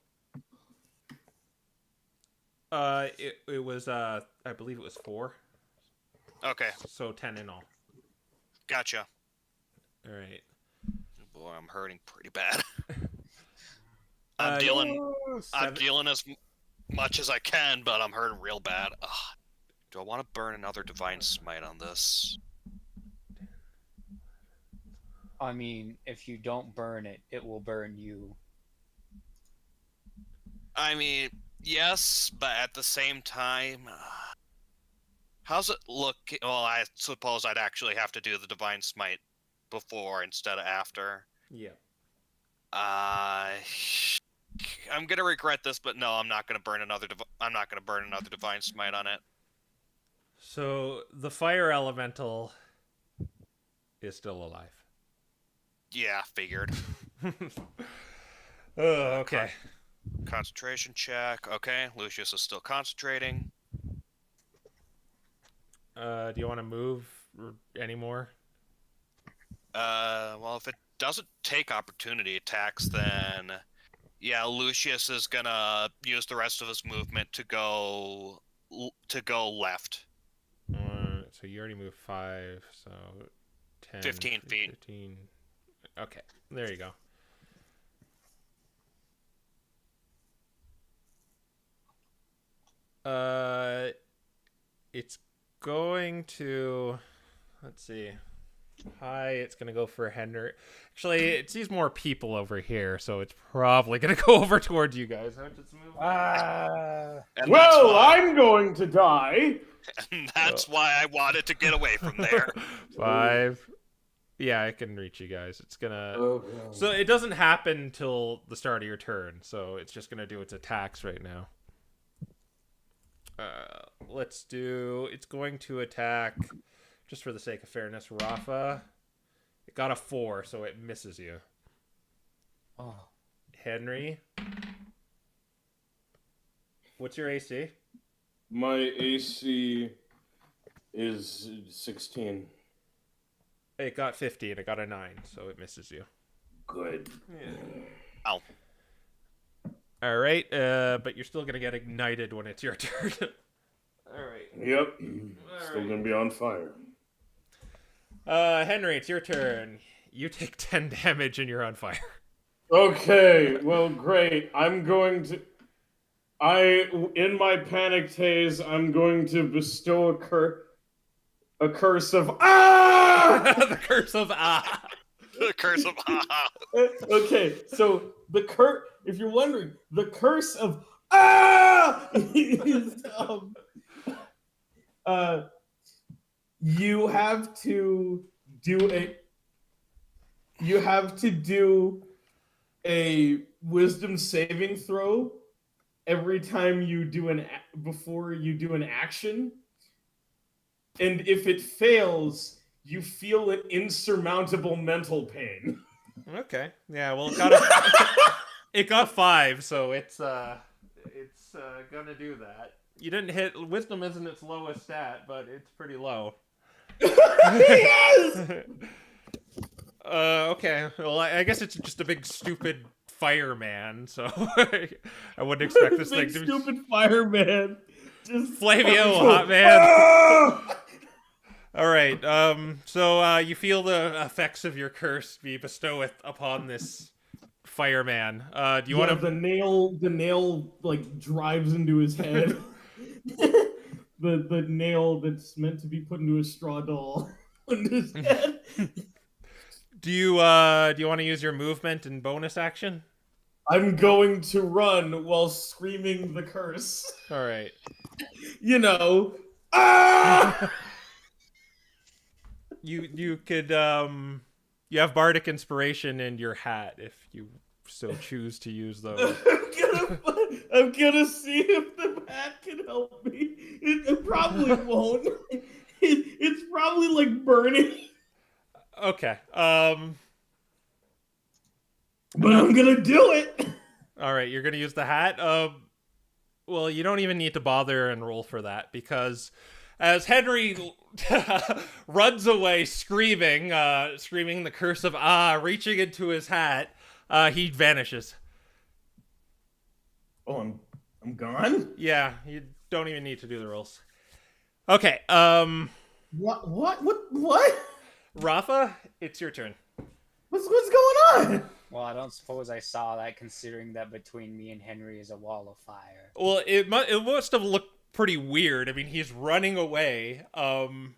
It was I believe it was 4. Okay, So 10 in all. gotcha. All right. Boy, I'm hurting pretty bad. Uh, I'm seven- dealing as much as I can, but I'm hurting real bad. Ugh. Do I want to burn another divine smite on this? I mean, if you don't burn it, it will burn you. I mean, yes, but at the same time, how's it look? Well, I suppose I'd actually have to do the divine smite before instead of after. Yeah. I'm gonna regret this, but no, I'm not gonna burn another. I'm not gonna burn another divine smite on it. So the fire elemental is still alive. Yeah, figured. Okay. Concentration check. Okay, Lucius is still concentrating. Do you want to move anymore? Well, if it doesn't take opportunity attacks, then yeah, Lucius is gonna use the rest of his movement to go left. So you already moved 5, so 10, 15 feet. 15. Okay, there you go. It's going to, let's see. Hi, it's going to go for Henry. Actually, it sees more people over here, so it's probably going to go over towards you guys. I'll just move. And Well, I'm going to die. And that's why I wanted to get away from there. 5. Yeah, I can reach you guys. It's gonna. Oh, So it doesn't happen until the start of your turn. So it's just gonna do its attacks right now. Let's do. It's going to attack, just for the sake of fairness, Raffa. It got a 4, so it misses you. Oh. Henry, what's your AC? My AC is 16. It got 50 and it got a 9, so it misses you. Good. Ow. All right, but you're still gonna get ignited when it's your turn. All right. Yep. All Still right. gonna be on fire. Henry, it's your turn. You take 10 damage and you're on fire. Okay, well, great. I'm going to... in my panicked haze, I'm going to bestow a curse of... Ah! The curse of Ah. The curse of Okay, so if you're wondering, the curse of Ah! is, you have to do a wisdom saving throw every time you do before you do an action, and if it fails, you feel an insurmountable mental pain. Okay. Yeah, well, it got 5, so it's gonna do that. You didn't hit. Wisdom isn't its lowest stat, but it's pretty low. Yes! Okay. Well, I guess it's just a big stupid fireman, so I wouldn't expect this thing Big to be stupid fireman. Just Flavio, hot man. Ah! All right. So you feel the effects of your curse be bestowed upon this fireman. Do you want to? The nail like drives into his head. the nail that's meant to be put into a straw doll into his head. Do you want to use your movement and bonus action? I'm going to run while screaming the curse. All right. You know. Ah! You could you have bardic inspiration in your hat if you so choose to use those. I'm gonna see if the hat can help me. It probably won't. It's probably like burning. Okay. But I'm gonna do it. All right, you're gonna use the hat. Well, you don't even need to bother and roll for that because as Henry runs away screaming the curse of reaching into his hat, he vanishes. Oh, I'm gone. Yeah, you don't even need to do the rolls. Okay. What? Raffa, it's your turn. What's going on? Well, I don't suppose I saw that, considering that between me and Henry is a wall of fire. Well, it must have looked pretty weird. I mean, he's running away, and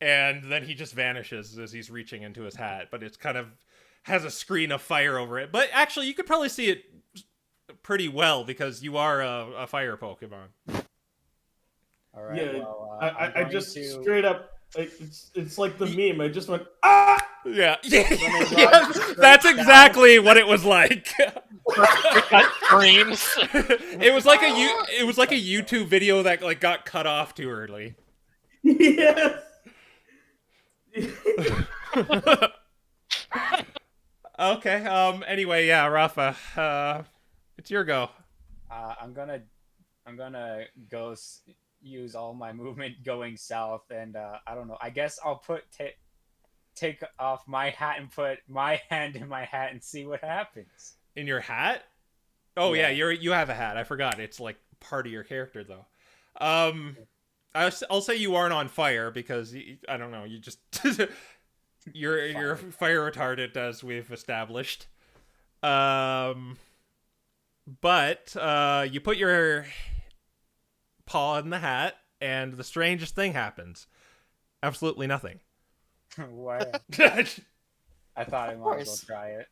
then he just vanishes as he's reaching into his hat. But it's kind of has a screen of fire over it. But actually, you could probably see it pretty well because you are a fire Pokemon. All right. Yeah, well, I I'm just going to... straight up. It's like the meme. I just went ah. Yeah, that's exactly what it was like. Screams. It was like a YouTube video that like got cut off too early. Yes. Okay. Anyway, yeah, Raffa. It's your go. I'm gonna go use all my movement going south, and I don't know. I guess I'll take off my hat and put my hand in my hat and see what happens. In your hat? Oh yeah, Yeah. you have a hat. I forgot. It's like part of your character though. I'll say you aren't on fire because I don't know. You just you're fire retardant as we've established. But you put your paw in the hat, and the strangest thing happens. Absolutely nothing. What? I thought I might as well try it.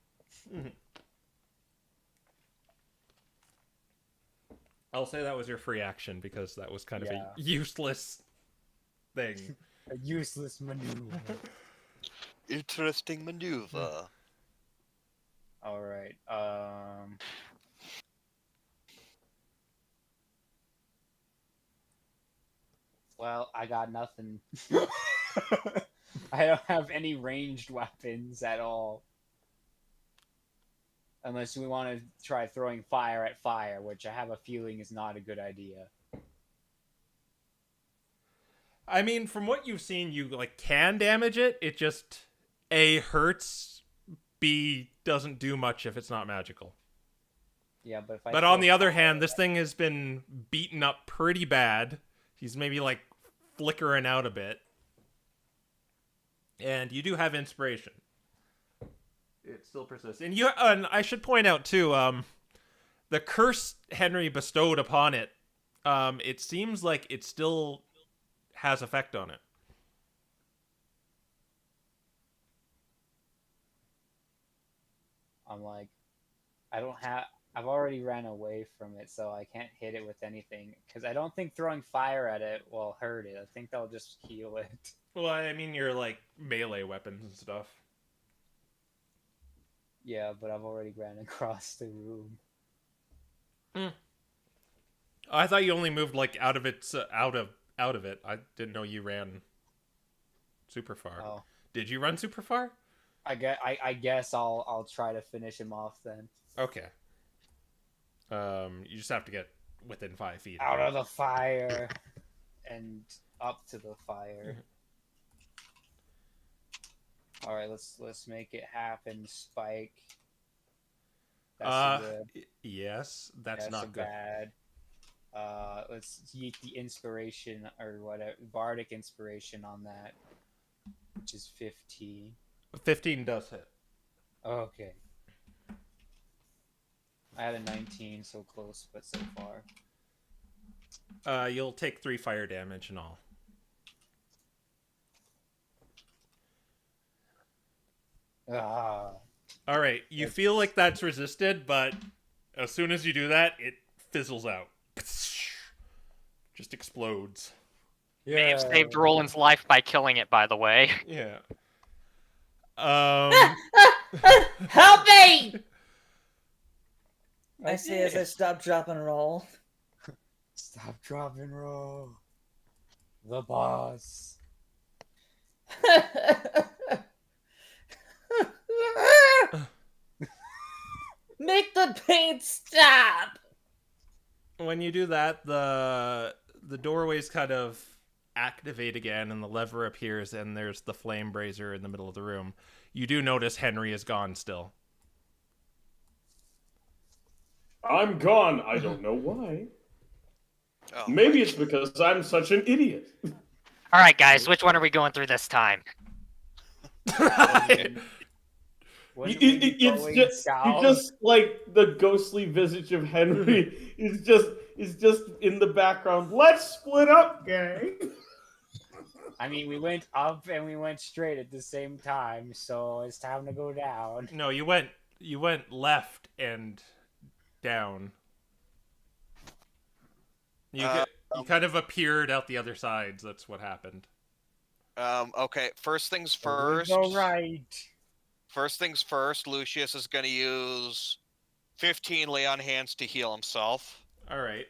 I'll say that was your free action because that was kind of Yeah. a useless thing. A useless maneuver. Interesting maneuver. All right. Well, I got nothing. I don't have any ranged weapons at all. Unless we want to try throwing fire at fire, which I have a feeling is not a good idea. I mean, from what you've seen, you like can damage it. It just A hurts, B doesn't do much if it's not magical. Yeah, but if I But on throw the other fire hand, at this thing has been beaten up pretty bad. He's maybe like flickering out a bit. And you do have inspiration. It still persists. And I should point out too, the curse Henry bestowed upon it, it seems like it still has effect on it. I'm like, I've already ran away from it, so I can't hit it with anything. Because I don't think throwing fire at it will hurt it. I think that'll just heal it. Well, I mean, your like melee weapons and stuff. Yeah, but I've already ran across the room. I thought you only moved like out of it. I didn't know you ran super far. Oh, Did you run super far? I guess I'll try to finish him off then. Okay. You just have to get within 5 feet. Out of the fire and up to the fire. All right, let's make it happen, Spike. That's a good. Yes, that's not a good. bad. Let's yeet the inspiration or whatever, bardic inspiration on that, which is 15. 15 does hit. Okay. I had a 19, so close, but so far. You'll take 3 fire damage and all. Ah. All right, you feel like that's resisted, but as soon as you do that, it fizzles out. Just explodes. May have saved Roland's life by killing it, by the way. Yeah. Help me! I say as I stop, drop, and roll. Stop, drop, and roll. The boss. Make the pain stop! When you do that, the doorways kind of activate again, and the lever appears, and there's the flame brazier in the middle of the room. You do notice Henry is gone still. I'm gone. I don't know why. Oh, Maybe it's because I'm such an idiot. All right, guys, which one are we going through this time? Wouldn't we be It's going just south? you just like the ghostly visage of Henry is just in the background. Let's split up, gang. I mean, we went up and we went straight at the same time, so it's time to go down. No, you went left and down. You kind of appeared out the other sides. That's what happened. Okay, first things We first. go right. First things first, Lucius is going to use 15 lay on hands to heal himself. All right.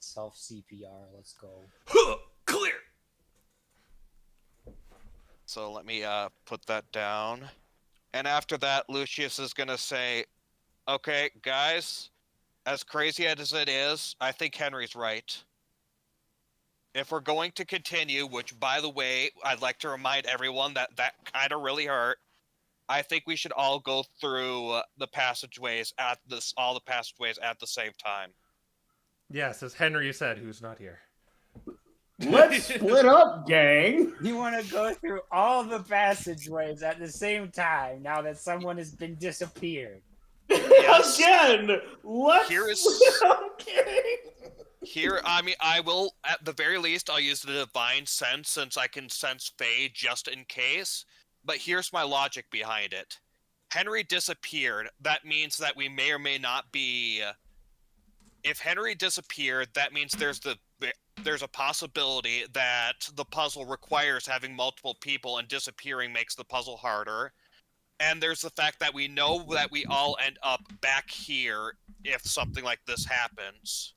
Self CPR. Let's go. Clear. So let me put that down. And after that, Lucius is going to say, okay, guys, as crazy as it is, I think Henry's right. If we're going to continue, which, by the way, I'd like to remind everyone that kind of really hurt, I think we should all go through the passageways all the passageways at the same time. Yes, as Henry said, who's not here. Let's split up, gang. You want to go through all the passageways at the same time now that someone has been disappeared. Yes. Again, let's Here is- split up, gang. Here, I mean, I will, at the very least, I'll use the Divine Sense since I can sense Fae just in case. But here's my logic behind it. Henry disappeared. That means that we may or may not be... If Henry disappeared, that means there's a possibility that the puzzle requires having multiple people, and disappearing makes the puzzle harder. And there's the fact that we know that we all end up back here if something like this happens.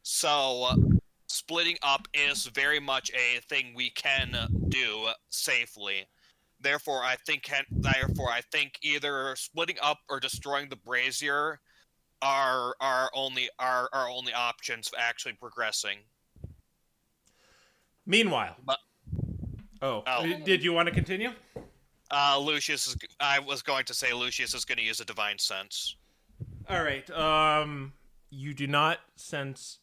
So, splitting up is very much a thing we can do safely. Therefore, I think either splitting up or destroying the brazier are our only options for actually progressing. Meanwhile. Oh. Did you want to continue? I was going to say Lucius is going to use a Divine Sense. All right. You do not sense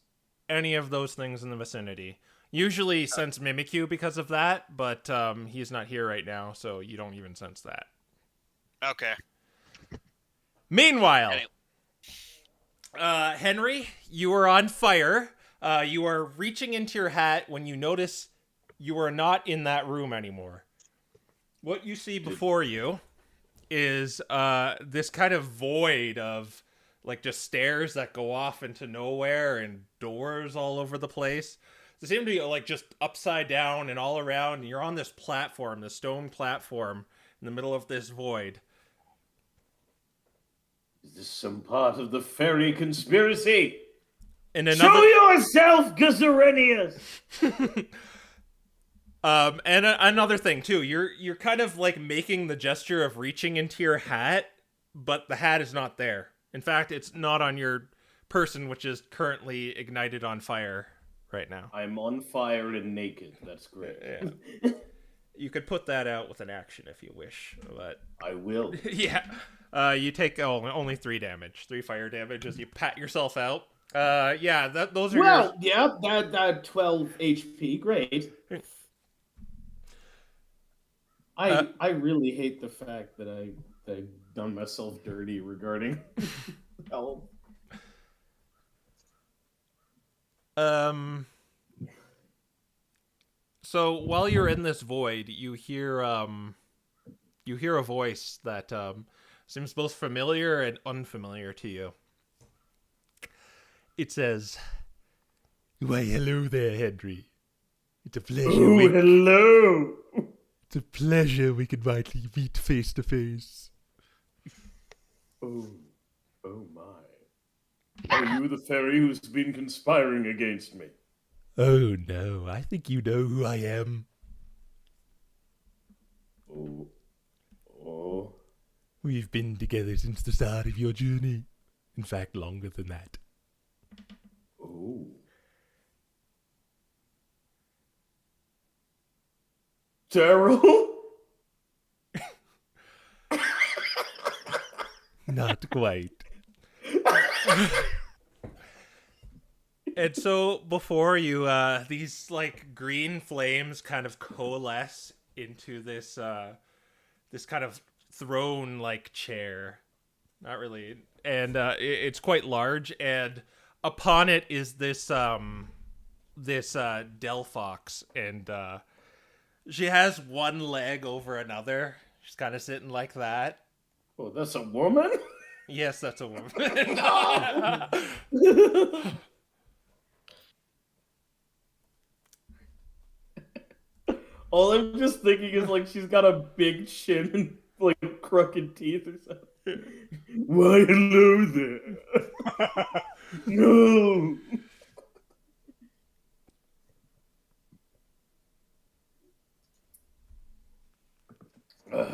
any of those things in the vicinity. Usually sense Mimikyu because of that, but he's not here right now, so you don't even sense that. Okay. Meanwhile, Henry, you are on fire. You are reaching into your hat when you notice you are not in that room anymore. What you see before you is this kind of void of like just stairs that go off into nowhere and doors all over the place. They seem to be like just upside down and all around. And you're on this platform, this stone platform in the middle of this void. Is this some part of the fairy conspiracy? And Show yourself, Gazarenius! And another thing too, you're kind of like making the gesture of reaching into your hat, but the hat is not there. In fact, it's not on your person, which is currently ignited on fire right now. I'm on fire and naked. That's great. Yeah. You could put that out with an action if you wish, but I will. yeah. You take only 3 damage, 3 fire damage as you pat yourself out. Yeah, those are Well, yeah, that 12 HP, great. I really hate the fact that I've done myself dirty regarding health. So while you're in this void, you hear a voice that seems both familiar and unfamiliar to you. It says, "Why, hello there, Henry. It's a pleasure. Oh, hello. It's a pleasure we could finally meet face to face. Oh, oh my. Are you the fairy who's been conspiring against me? Oh no, I think you know who I am. Oh, oh. We've been together since the start of your journey. In fact, longer than that. Oh. Daryl? Not quite. And so before you, these like green flames kind of coalesce into this, this kind of throne-like chair. Not really, and it's quite large. And upon it is this, this Delphox, and she has one leg over another. She's kind of sitting like that. Oh, that's a woman? Yes, that's a woman. All I'm just thinking is like she's got a big chin and like crooked teeth or something. Why, hello there. No.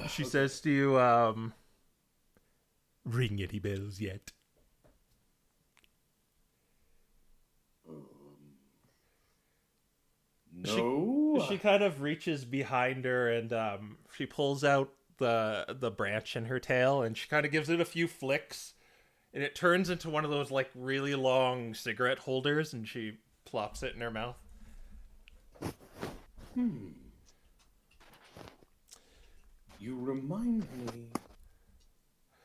She says to you, ring any bells yet? No. She kind of reaches behind her and she pulls out the branch in her tail and she kind of gives it a few flicks and it turns into one of those like really long cigarette holders and she plops it in her mouth. You remind me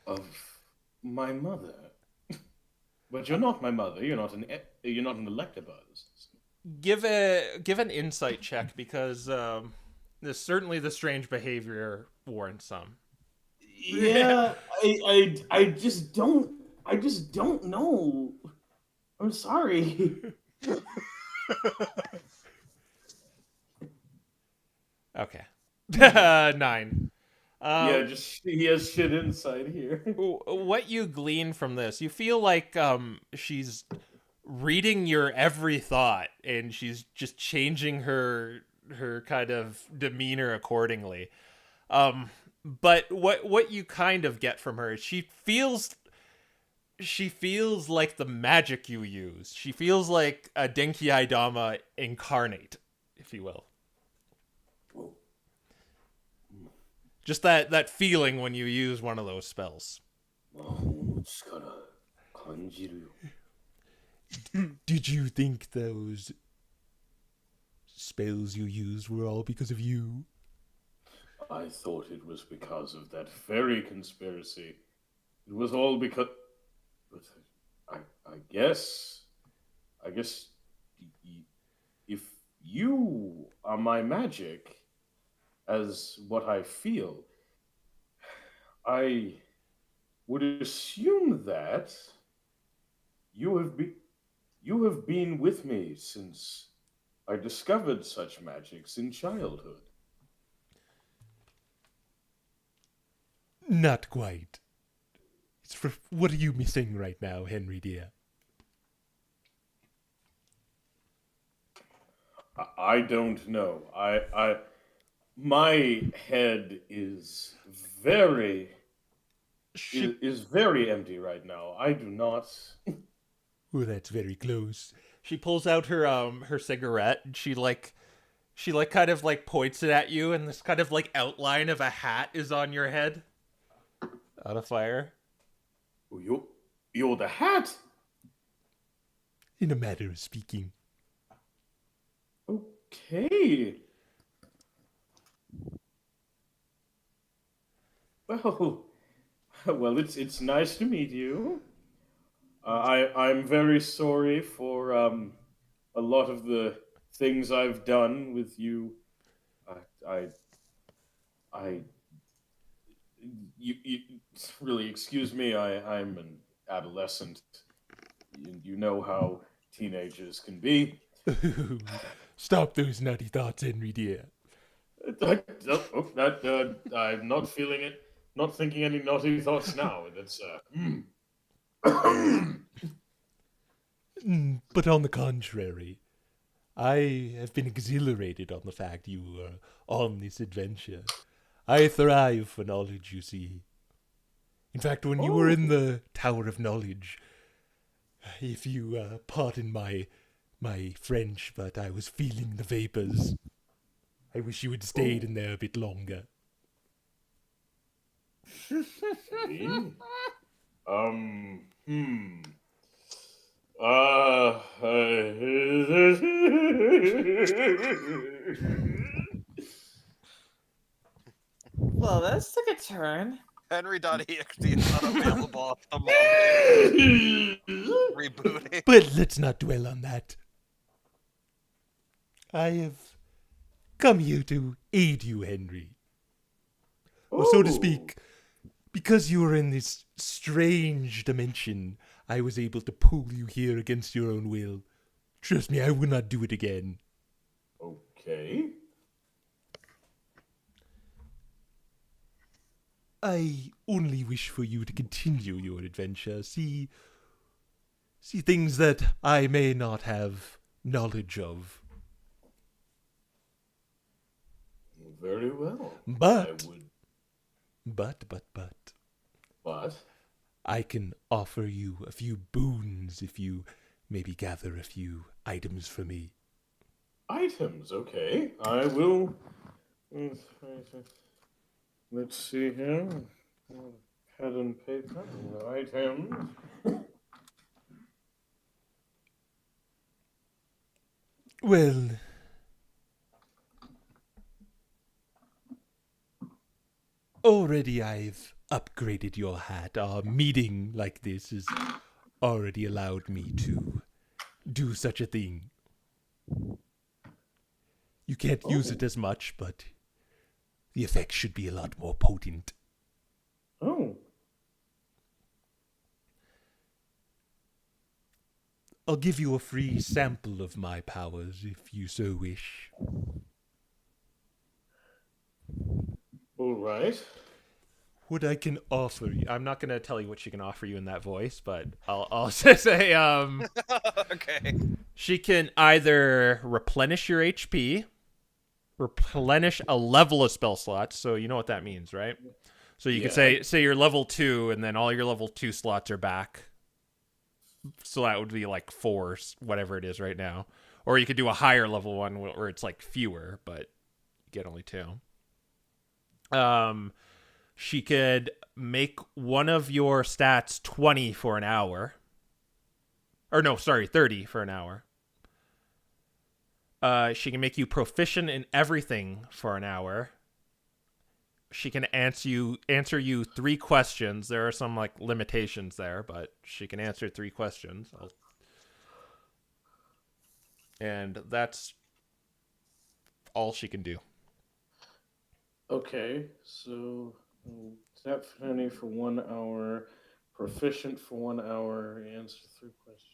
of my mother. But you're not my mother. You're not an Elekid Bard. Give an insight check because certainly the strange behavior warrants some. Yeah, I just don't know. I'm sorry. Okay. 9. Yeah, just he has shit inside here. What you glean from this, you feel like she's reading your every thought and she's just changing her kind of demeanor accordingly. But what you kind of get from her, she feels like the magic you use. She feels like a Denki Dama incarnate, if you will. Just that feeling when you use one of those spells. Did you think those spells you used were all because of you? I thought it was because of that fairy conspiracy. It was all because... But I guess if you are my magic, as what I feel, I would assume that you have been with me since I discovered such magics in childhood. Not quite. What are you missing right now, Henry dear? I don't know. My head is very empty right now. I do not. Oh, that's very close. She pulls out her cigarette and she kind of like points it at you and this kind of like outline of a hat is on your head. Out of fire. You're the hat? In a matter of speaking. Okay. Well, it's nice to meet you. I'm very sorry for a lot of the things I've done with you. You really excuse me. I'm an adolescent. You know how teenagers can be. Stop those nutty thoughts, Henry dear. I'm not feeling it. Not thinking any naughty thoughts now. That's But on the contrary, I have been exhilarated on the fact you were on this adventure. I thrive for knowledge, you see. In fact, when you were in the Tower of Knowledge, if you pardon my French, but I was feeling the vapors. I wish you had stayed in there a bit longer. Well, this took a turn. Henry.exe is not available at the moment. Rebooting. But let's not dwell on that. I have come here to aid you, Henry. Or so to speak, because you were in this strange dimension, I was able to pull you here against your own will. Trust me, I will not do it again. Okay. I only wish for you to continue your adventure, see things that I may not have knowledge of. Very well. But, I would. But, I can offer you a few boons if you maybe gather a few items for me. Items, okay. I will. Let's see here. Pen and paper. Items. Well, already I've upgraded your hat. Our meeting like this has already allowed me to do such a thing. You can't use it as much, but the effect should be a lot more potent. Oh. I'll give you a free sample of my powers if you so wish. All right. What I can offer you, I'm not going to tell you what she can offer you in that voice, but I'll say, Okay. she can either replenish your HP, replenish a level of spell slots, so you know what that means, right? So you could say you're level 2, and then all your level 2 slots are back. So that would be like 4, whatever it is right now. Or you could do a higher level one where it's like fewer, but you get only 2. She could make one of your stats 20 for an hour. Or no, sorry, 30 for an hour. She can make you proficient in everything for an hour. She can answer you 3 questions. There are some like limitations there, but she can answer 3 questions. And that's all she can do. Okay, so tap Fanny for 1 hour, proficient for 1 hour, answer 3 questions.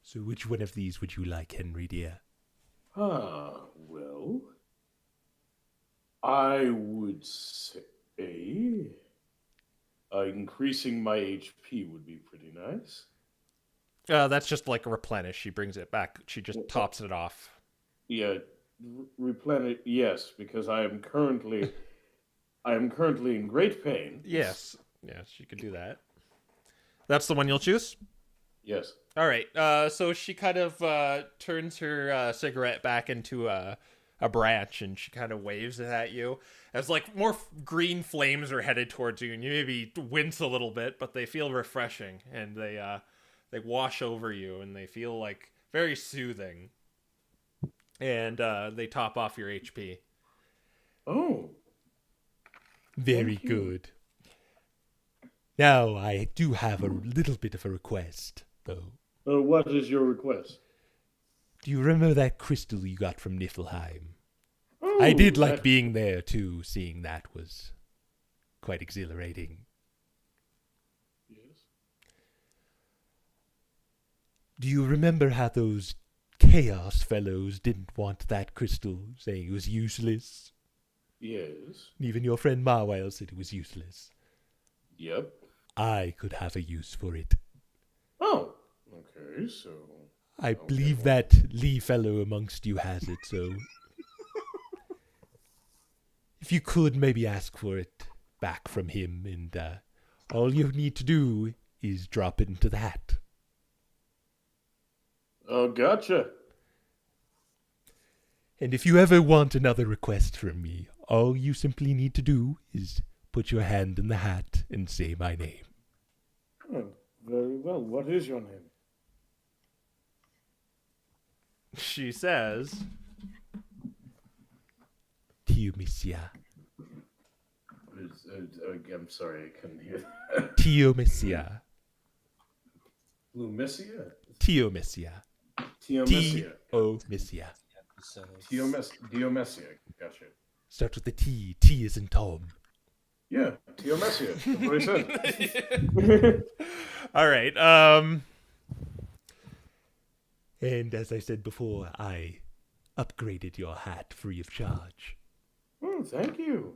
So which one of these would you like, Henry dear? Well, I would say increasing my HP would be pretty nice. That's just like a replenish. She brings it back. She just tops it off. Yeah, replenish. Yes, because I am currently in great pain. Yes, you could do that. That's the one you'll choose? Yes. All right. So she kind of turns her cigarette back into a branch, and she kind of waves it at you as like more green flames are headed towards you, and you maybe wince a little bit, but they feel refreshing, and they wash over you, and they feel like very soothing, and they top off your HP. Oh. Very good. Now I do have a little bit of a request, though. What is your request? Do you remember that crystal you got from Niflheim? Oh, I did like that- being there, too. Seeing that was quite exhilarating. Yes. Do you remember how those Chaos fellows didn't want that crystal, saying it was useless? Yes. Even your friend Marwell said it was useless. Yep. I could have a use for it. Oh. Okay, so... I Okay. believe that Lee fellow amongst you has it, so... if you could maybe ask for it back from him, and all you need to do is drop it into the hat. Oh, gotcha. And if you ever want another request from me, all you simply need to do is put your hand in the hat and say my name. Oh, very well. What is your name? She says, Teumessia. I'm sorry, I couldn't hear. Teumessia. Lucius? Teumessia. Teumessia. Teumessia. Teumessia. Gotcha. Starts with the T. T is in Tom. Yeah, Teumessia. That's what I said. all right, And as I said before, I upgraded your hat free of charge. Oh, thank you.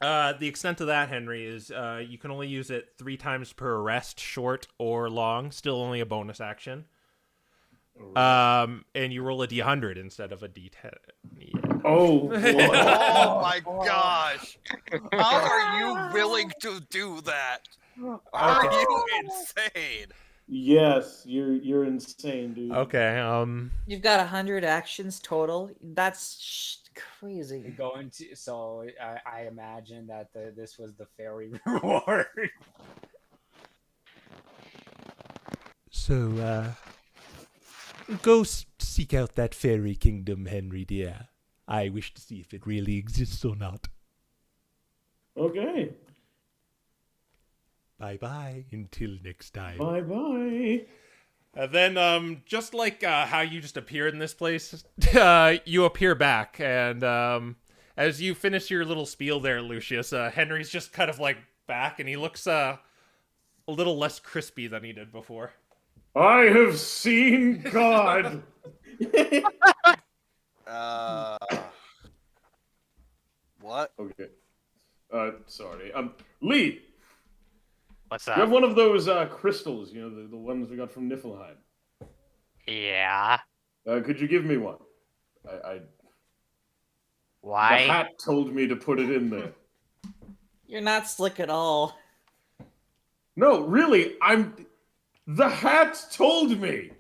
the extent of that, Henry, is you can only use it 3 times per arrest, short or long, still only a bonus action. And you roll a d100 instead of a d10. Yeah. Oh, boy. Oh my gosh! How are you willing to do that? Are you insane? Yes, you're insane, dude. Okay, You've got 100 actions total. That's crazy. Going to so I imagine that this was the fairy reward. So, go seek out that fairy kingdom, Henry dear. I wish to see if it really exists or not. Okay. Bye-bye, until next time. Bye-bye. and then just like how you just appeared in this place, you appear back, and as you finish your little spiel there, Lucius, Henry's just kind of like back, and he looks a little less crispy than he did before. I have seen God. What? Okay. Sorry. Lee, What's you have up? one of those crystals, you know, the ones we got from Niflheim. Yeah. Could you give me one? The Why? hat told me to put it in there. You're not slick at all. No, really, the hat told me.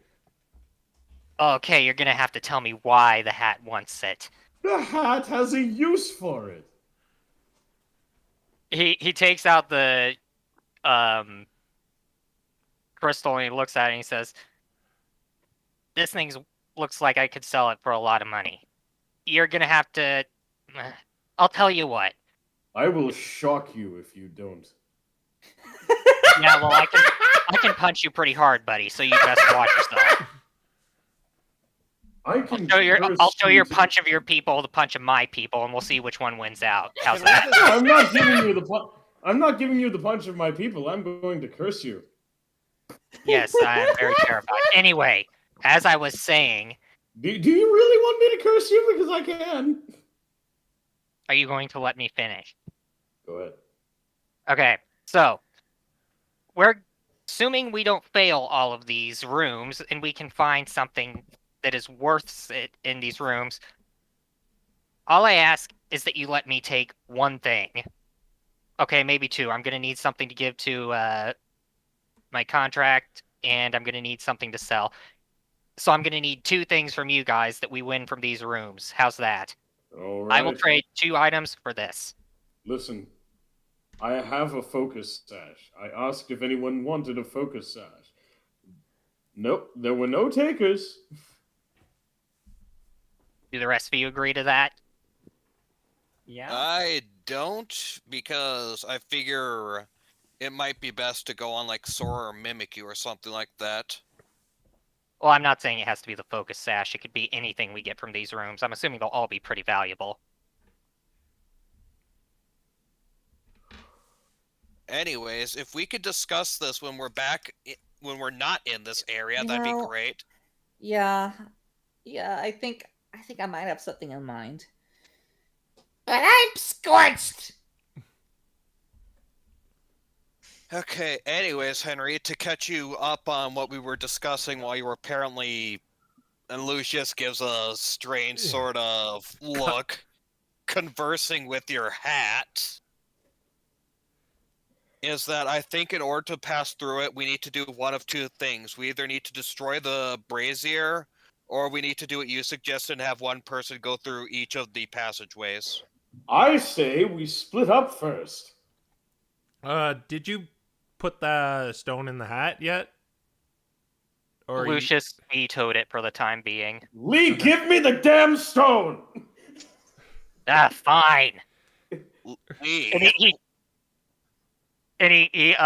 Okay, you're gonna have to tell me why the hat wants it. The hat has a use for it. He takes out the crystal and he looks at it and he says, "This thing looks like I could sell it for a lot of money. You're gonna have to. I'll tell you what. I will shock you if you don't. Yeah, well, I can punch you pretty hard, buddy. So you best watch yourself. I can I'll show your to- punch of your people, the punch of my people, and we'll see which one wins out. How's that? No, I'm not giving you the I'm not giving you the punch of my people. I'm going to curse you. Yes, I am very terrified. Anyway, as I was saying, Do you really want me to curse you? Because I can. are you going to let me finish? Go ahead. Okay, so we're assuming we don't fail all of these rooms and we can find something that is worth it in these rooms. All I ask is that you let me take one thing. Okay, maybe 2. I'm going to need something to give to my contract, and I'm going to need something to sell. So I'm going to need 2 things from you guys that we win from these rooms. How's that? All right. I will trade 2 items for this. Listen, I have a focus sash. I asked if anyone wanted a focus sash. Nope, there were no takers. Do the rest of you agree to that? Yeah. I don't, because I figure it might be best to go on like Sora or Mimikyu or something like that. Well, I'm not saying it has to be the focus sash. It could be anything we get from these rooms. I'm assuming they'll all be pretty valuable. Anyways, if we could discuss this when we're when we're not in this area, You that'd be know- great. Yeah. Yeah, I think I might have something in mind. But I'm scorched! Okay, anyways, Henry, to catch you up on what we were discussing while you were apparently... And Lucius gives a strange sort of look, conversing with your hat, is that I think in order to pass through it, we need to do one of two things. We either need to destroy the brazier, or we need to do what you suggested and have one person go through each of the passageways. I say we split up first. Did you put the stone in the hat yet? Or Lucius vetoed it for the time being. Lee, give me the damn stone! Ah, fine. Lee, And he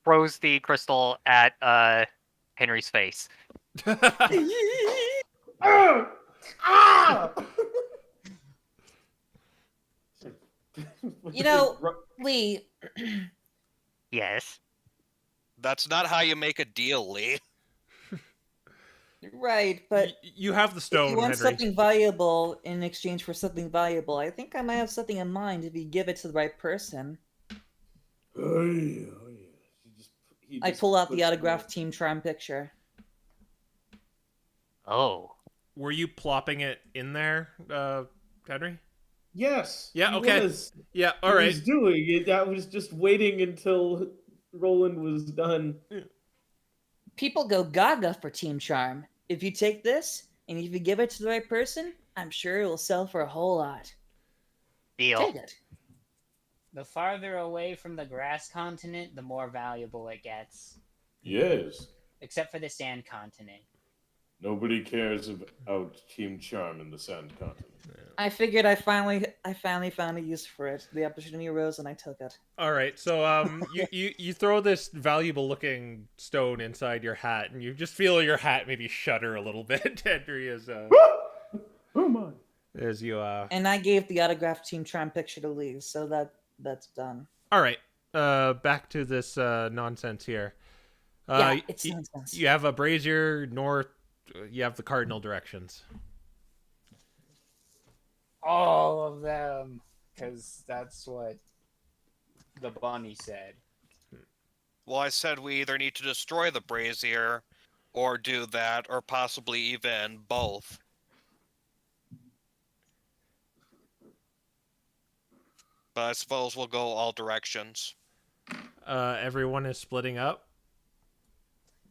throws the crystal at Henry's face. Ah! Ah! You know, Lee, Yes. that's not how you make a deal, Lee. right, but you have the if stone, you want Henry. something valuable in exchange for something valuable, I think I might have something in mind if you give it to the right person. Oh, yeah. I pull out the autographed Team Charm picture. Oh. Were you plopping it in there, Henry? Yes. Yeah, he okay. was. Yeah, all He right. was doing it. I was just waiting until Roland was done. People go gaga for Team Charm. If you take this, and if you give it to the right person, I'm sure it will sell for a whole lot. Deal. Take it. The farther away from the grass continent, the more valuable it gets. Yes. Except for the sand continent. Nobody cares about Team Charm in the Sand Continent. I figured I finally found a use for it. The opportunity arose and I took it. All right. So you throw this valuable looking stone inside your hat, and you just feel your hat maybe shudder a little bit, Henry, as Oh my. as you And I gave the autographed Team Charm picture to Lee, so that's done. All right. Back to this nonsense here. Yeah, it's nonsense. You have a brazier north. You have the cardinal directions. All of them. Because that's what the bunny said. Well, I said we either need to destroy the brazier, or do that, or possibly even both. But I suppose we'll go all directions. Everyone is splitting up.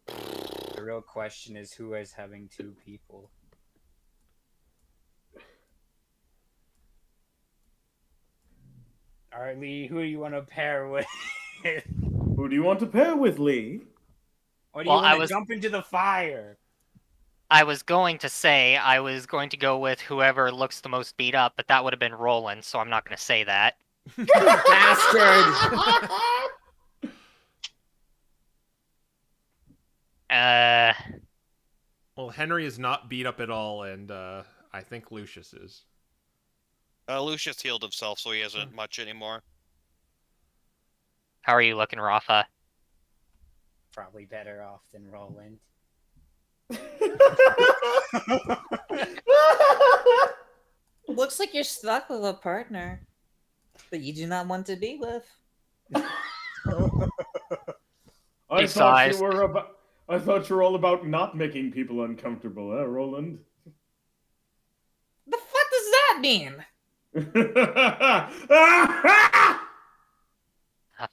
The real question is who is having two people. Alright, Lee, who do you want to pair with? Who do you want to pair with, Lee? Or do Well, you I want was- to jump into the fire? I was going to say I was going to go with whoever looks the most beat up, but that would have been Roland, so I'm not going to say that. Bastard! Well, Henry is not beat up at all, and I think Lucius is. Lucius healed himself, so he isn't much anymore. How are you looking, Raffa? Probably better off than Roland. Looks like you're stuck with a partner that you do not want to be with. I Big thought size. you were about. I thought you were all about not making people uncomfortable, Roland? The fuck does that mean?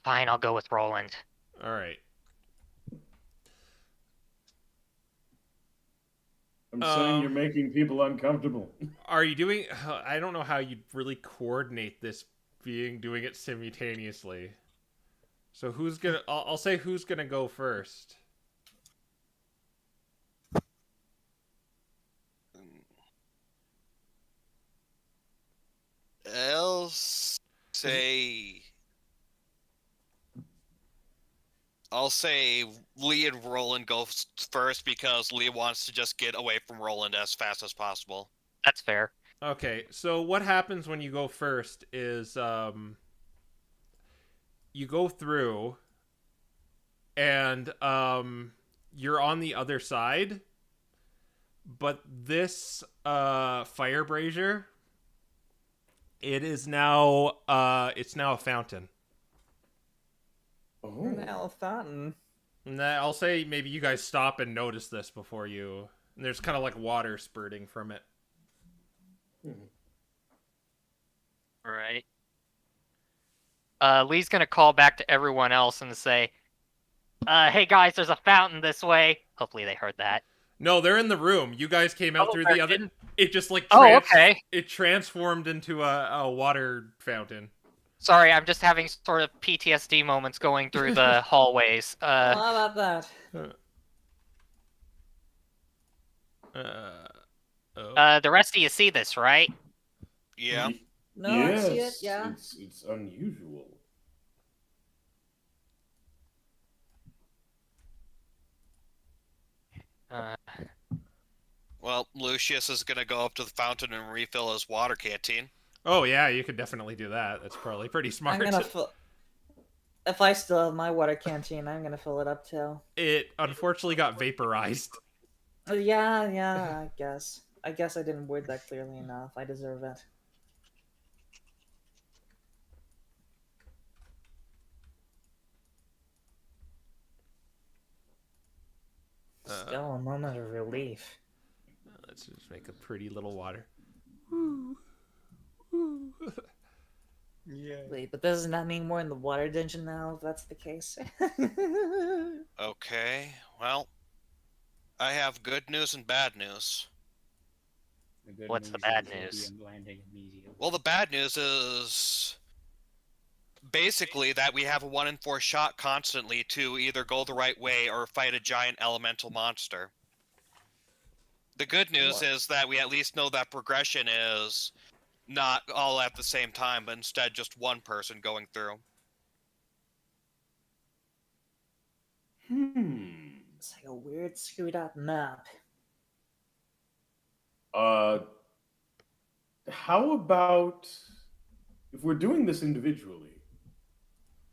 Fine, I'll go with Roland. All right. I'm saying you're making people uncomfortable. Are you doing? I don't know how you'd really coordinate this, doing it simultaneously. So who's gonna? I'll say who's gonna go first. I'll say I'll say Lee and Roland go first because Lee wants to just get away from Roland as fast as possible. That's fair. Okay, so what happens when you go first is you go through and you're on the other side, but this fire brazier, it's now a fountain. Oh. Now a fountain. And I'll say maybe you guys stop and notice this before you. And there's kind of like water spurting from it. Right. Lee's gonna call back to everyone else and say, hey guys, there's a fountain this way. Hopefully they heard that. No, they're in the room. You guys came out through the other. didn't- It just like okay. It transformed into a water fountain. Sorry, I'm just having sort of PTSD moments going through the hallways. How about that? The rest of you see this, right? Yeah. No, yes, I see it. Yeah. It's unusual. Well, Lucius is gonna go up to the fountain and refill his water canteen. Oh yeah, you could definitely do that. That's probably pretty smart. I'm gonna fill. If I still have my water canteen, I'm gonna fill it up too. It unfortunately got vaporized. Yeah, I guess. I guess I didn't word that clearly enough. I deserve it. Still a moment of relief. Let's just make a pretty little water. Yeah. Wait, but doesn't that mean we're in the water dungeon now, if that's the case? Okay, well, I have good news and bad news. What's the bad news? Well, the bad news is basically that we have a 1 in 4 shot constantly to either go the right way or fight a giant elemental monster. The good news is that we at least know that progression is not all at the same time, but instead just one person going through. It's like a weird, screwed up map. How about if we're doing this individually?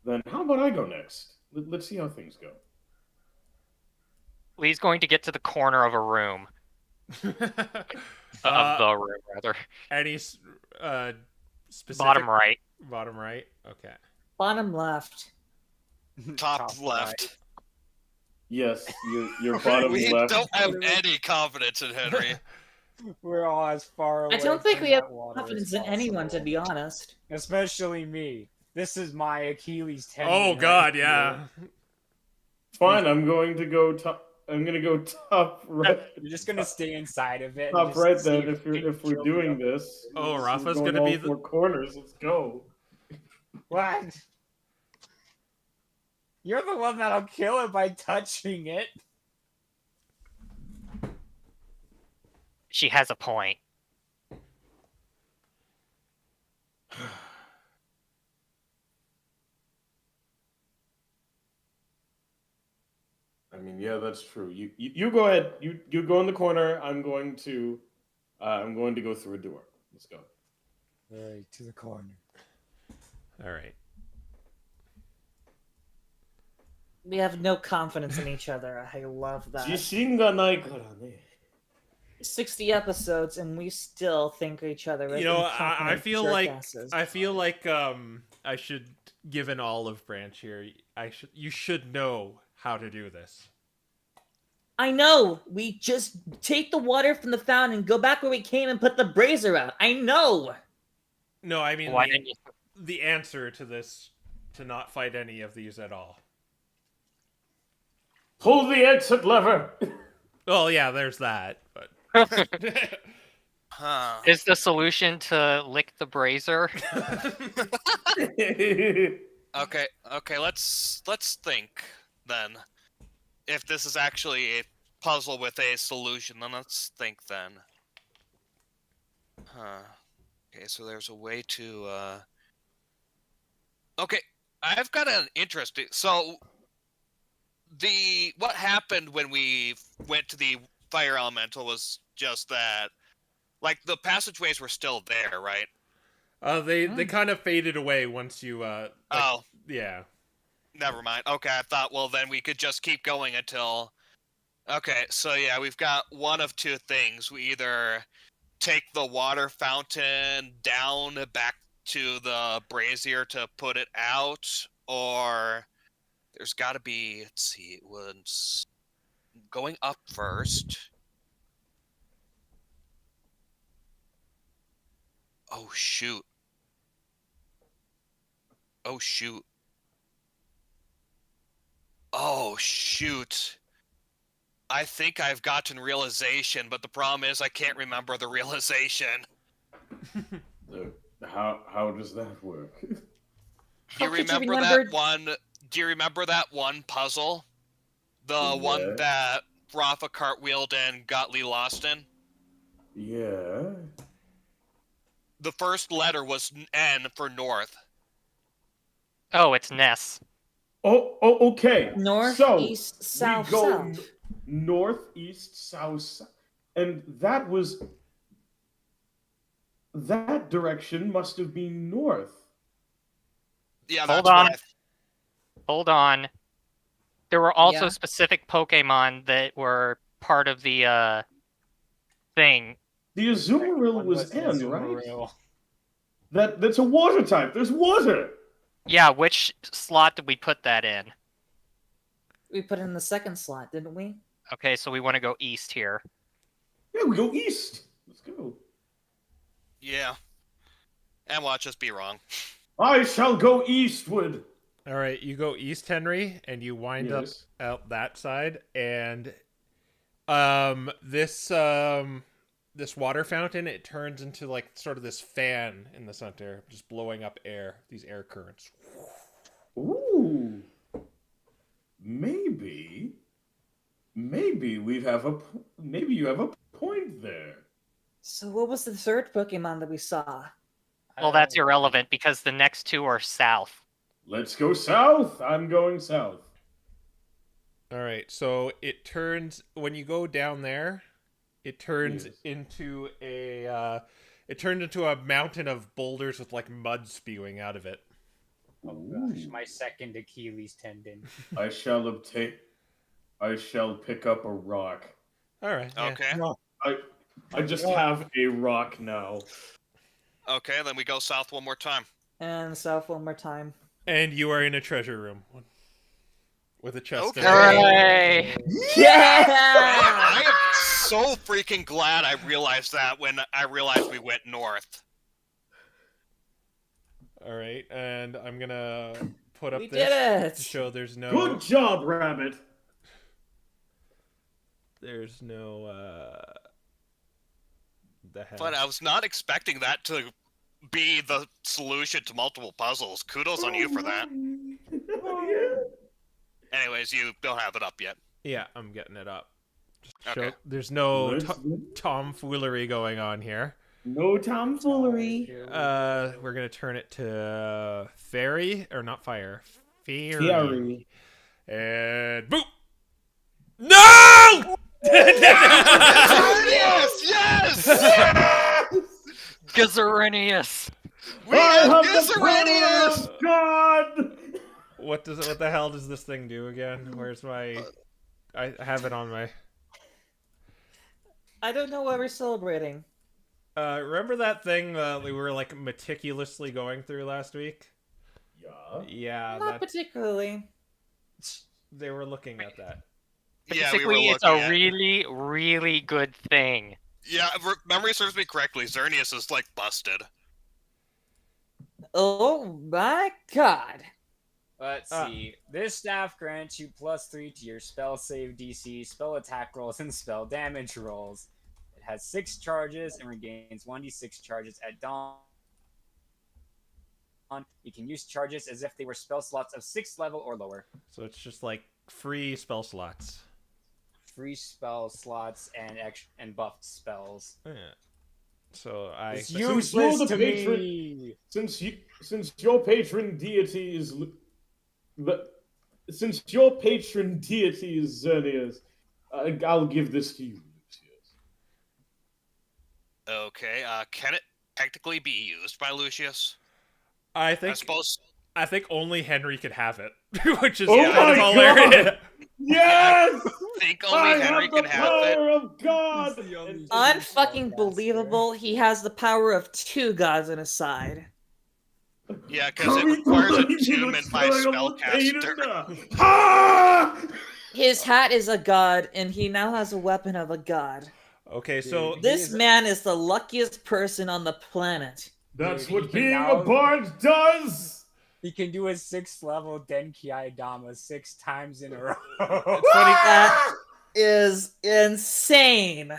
Then how about I go next? Let's see how things go. Lee's going to get to the corner of a room. Of the room, rather. Any specific? Bottom right. Bottom right. Okay. Bottom left. Top left. Yes, your bottom We left. don't have any confidence in Henry. We're all as far away. I don't think from we have that water confidence as in anyone, to possible. be honest. Especially me. This is my Achilles tendon. Oh right God, here. yeah. Fine, I'm going to go top. I'm gonna go top right. You're just gonna stay inside of it. and Top just right see then. if If you we're can doing kill me. this. Oh, we're Raffa's going gonna be all the- 4 corners. Let's go. What? You're the one that'll kill it by touching it. She has a point. I mean, yeah, that's true. You go ahead. You go in the corner. I'm going to go through a door. Let's go. Right to the corner. All right. We have no confidence in each other. I love that. 自信がないからね. 60 episodes and we still think of each other as You know, I incompetent feel like jerkasses. I should give an olive branch here. You should know how to do this. I know. We just take the water from the fountain, go back where we came, and put the brazier out. I know. No, I mean Why didn't you? the answer to this, to not fight any of these at all. Pull the exit lever. Well, yeah, there's that. But Huh. Is the solution to lick the brazier? Okay, let's think then. If this is actually a puzzle with a solution, then let's think then. Huh. Okay, so there's a way to Okay, I've got an interesting what happened when we went to the fire elemental was just that, like, the passageways were still there, right? They kind of faded away once you Oh, yeah. never mind. Okay, I thought, well, then we could just keep going until. Okay, so yeah, we've got one of two things. We either take the water fountain down back to the brazier to put it out, or there's got to be, let's see, it was going up first. Oh shoot. Oh shoot. Oh shoot. I think I've gotten realization, but the problem is I can't remember the realization. How does that work? Do you remember that one? Do you remember that one puzzle? The one that Raffa cartwheeled and got Lee lost in? Yeah. The first letter was N for north. Oh, it's Ness. Oh, okay. North, so east, south, we go south. North, east, south, and that direction must have been north. Yeah, Hold that's on. what Hold on. There were also Yeah. specific Pokemon that were part of the thing. The Azumarill One was the N, right? Azumarill. That's a water type. There's water. Yeah, which slot did we put that in? We put it in the second slot, didn't we? Okay, so we want to go east here. Yeah, we go east. Let's go. Yeah. And watch us be wrong. I shall go eastward. All right, you go east, Henry, and you wind up Yes. out that side, and this water fountain, it turns into like sort of this fan in the center, just blowing up air, these air currents. Ooh. Maybe you have a point there. So what was the third Pokemon that we saw? Well, that's irrelevant because the next two are south. Let's go south. I'm going south. All right, so it turns when you go down there, it turns Yes. into a mountain of boulders with like mud spewing out of it. Oh gosh, my second Achilles tendon. I shall pick up a rock. All right. Yeah. Okay. I just have a rock now. Okay, then we go south one more time. And south one more time. And you are in a treasure room with a chest. Okay. in it. Hooray! Yeah! I am so freaking glad I realized that when I realized we went north. All right, and I'm gonna put up We this did it! to show there's no Good job, Rabbit. there's no the head. But I was not expecting that to be the solution to multiple puzzles. Kudos on you for that. Anyways, you don't have it up yet. Yeah, I'm getting it up. Just to Okay. show there's no Let's- tomfoolery going on here. No tomfoolery. We're gonna turn it to fairy or not fire, fairy, Fairy. and boop. No! Yes! Yes! Gazarinius! We I have have the Gizarinius! power of God. What the hell does this thing do again? Where's my? I have it on my. I don't know why we're celebrating. Remember that thing we were like meticulously going through last week? Yeah. Yeah, Not particularly. they were looking at that. Yeah, we were Basically, it's looking a at. really, really good thing. Yeah, if memory serves me correctly, Xerneas is like busted. Oh my god. Let's see. This staff grants you +3 to your spell save DC, spell attack rolls, and spell damage rolls. It has 6 charges and regains 1d6 charges at dawn. You can use charges as if they were spell slots of 6th level or lower. So it's just like free spell slots. Free spell slots and buffed spells. Yeah. So I. It's you're useless the to patron- me. Since your patron deity is since your patron deity is Xerneas, I'll give this to you, Lucius. Okay, can it technically be used by Lucius? I I think suppose. I think only Henry could have it, which is Oh kind of my hilarious. God! Yes! I think I only Henry have the can have it. power of God! He's the only And- true Unfucking spellcaster. believable. He has the power of 2 gods on his side. Yeah, because it requires attunement by spellcaster. His hat is a god, and he now has a weapon of a god. Okay, so Dude, This is- man is the luckiest person on the planet. That's Dude, what he can being now- a bard does! He can do a 6th level Denki Dama 6 times in a row. it's funny. That is insane.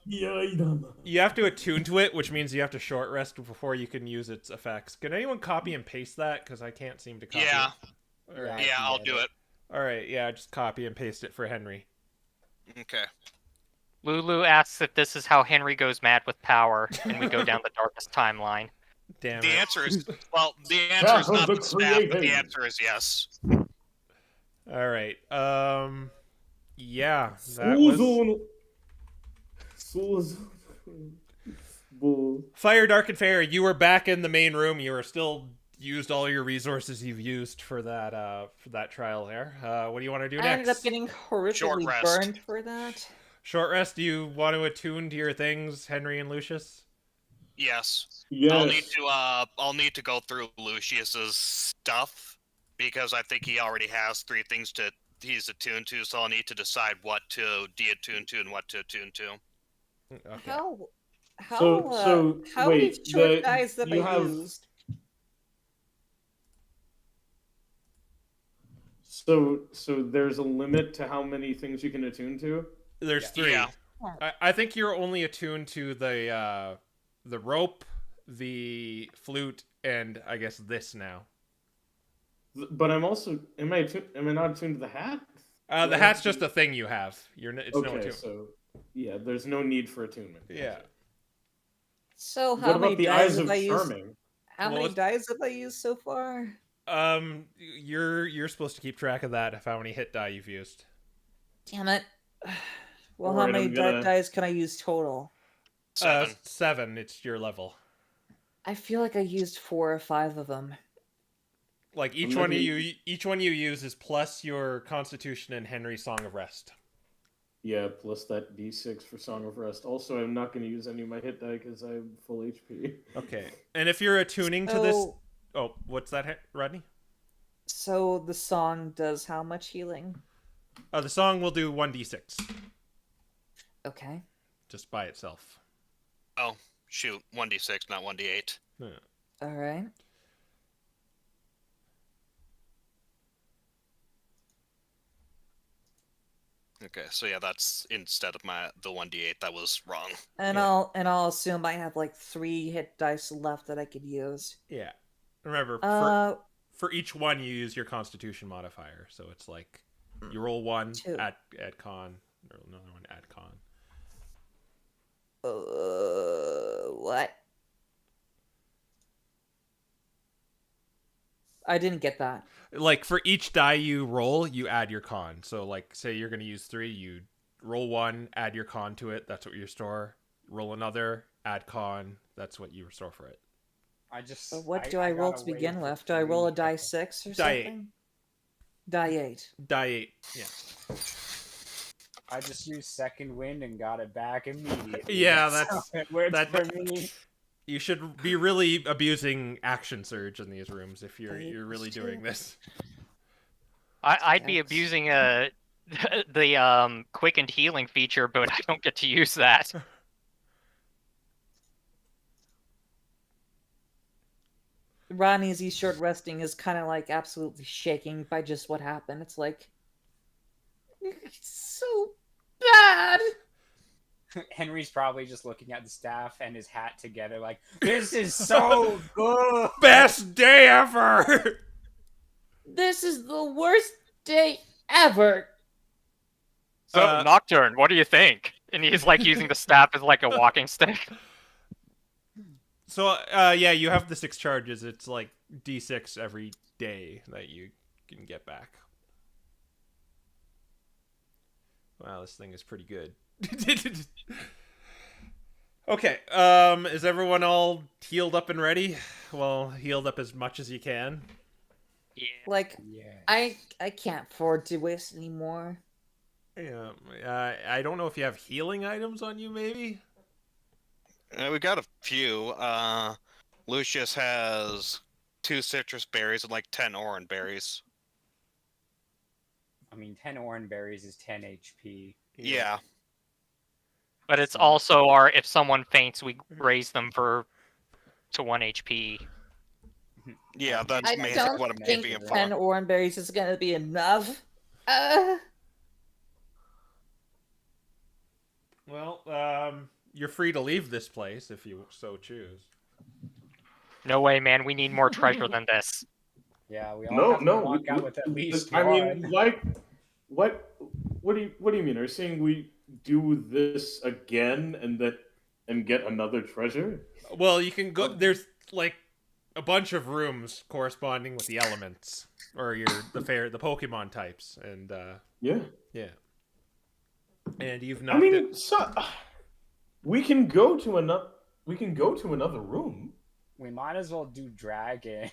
You have to attune to it, which means you have to short rest before you can use its effects. Can anyone copy and paste that? Because I can't seem to copy Yeah. it. All right. I Yeah, can I'll get do it. it. All right, yeah, just copy and paste it for Henry. Okay. Lulu asks if this is how Henry goes mad with power, and we go down the darkest timeline. Damn The it. answer is the answer is Wrath of not the the staff, but the Creator. answer is yes. All right. Yeah, that was Fire, Dark, and Fair. You were back in the main room. You were still used all your resources you've used for that trial there. What do you want to do I next? ended up getting horrifically rest. burned for that. Short rest. Do you want to attune to your things, Henry and Lucius? Yes. Yes. I'll need to go through Lucius's stuff because I think he already has 3 things he's attuned to, so I'll need to decide what to de-attune to and what to attune to. Okay. How many wait, short dice have you I have- used? So there's a limit to how many things you can attune to? There's Yeah. 3. Yeah. I think you're only attuned to the rope, the flute, and I guess this now. But I'm also am I not attuned to the hat? The hat's just a thing you have. It's no Okay, attune. so yeah, there's no need for attunement. Yeah. So What how about many the dice eyes have of I used? charming? How Well, many it's- dice have I used so far? You're supposed to keep track of that, of how many hit die you've used. Damn it. Well, how Alright, many I'm gonna- dice can I use total? 7. 7. It's your level. I feel like I used 4 or 5 of them. Like each one you use is plus your Constitution and Henry's Song of Rest. Yeah, plus that D6 for Song of Rest. Also, I'm not going to use any of my hit die because I have full HP. Okay. And if you're attuning to this, So, oh, what's that, Rodney? so the song does how much healing? The song will do 1d6 Okay. just by itself. Oh, shoot. 1d6, not 1d8. All right. Okay, so yeah, that's instead of the 1d8 that was wrong. And Yeah. I'll assume I have like 3 hit dice left that I could use. Yeah. Remember, for each one you use your Constitution modifier, so it's like you roll 1, 2. add con, or another one, add con. What? I didn't get that. Like for each die you roll, you add your con. So like say you're gonna use 3, you roll 1, add your con to it, that's what you restore. Roll another, add con, that's what you restore for it. I just. So what do I roll gotta to wait begin for with? Do I roll a 3. die 6 or Die 8. something? Die 8. Die 8, yeah. I just used second wind and got it back immediately. Yeah, That's that's- how it works that- for me. You should be really abusing action surge in these rooms if you're Eight really plus doing 2. this. I'd be Yikes. abusing the quickened healing feature, but I don't get to use that. Ronnie's he's short resting is kind of like absolutely shaking by just what happened. It's like it's so bad. Henry's probably just looking at the staff and his hat together, like, this is so good. Best day ever! This is the worst day ever. So Nocturne, what do you think? And he's like using the staff as like a walking stick. So, yeah, you have the 6 charges. It's like D6 every day that you can get back. Wow, this thing is pretty good. Okay, is everyone all healed up and ready? Well, healed up as much as you can. Yeah. Like, Yeah. I can't afford to waste any more. Yeah, I don't know if you have healing items on you, maybe? We got a few. Lucius has 2 citrus berries and like 10 orange berries. I mean, 10 orange berries is 10 HP. Yeah. But it's also if someone faints, we raise them to 1 HP. Yeah, that's I mainly don't what I'm think keeping it 10 for. orange berries is gonna be enough. Well, you're free to leave this place if you so choose. No way, man. We need more treasure than this. Yeah, we all have to walk out with at least one. I mean, like, what do you mean? Are you saying we do this again and get another treasure? Well, you can go. There's like a bunch of rooms corresponding with the elements or the Pokemon types, and Yeah. And you've I knocked mean, it. we can go to another room. We might as well do dragon.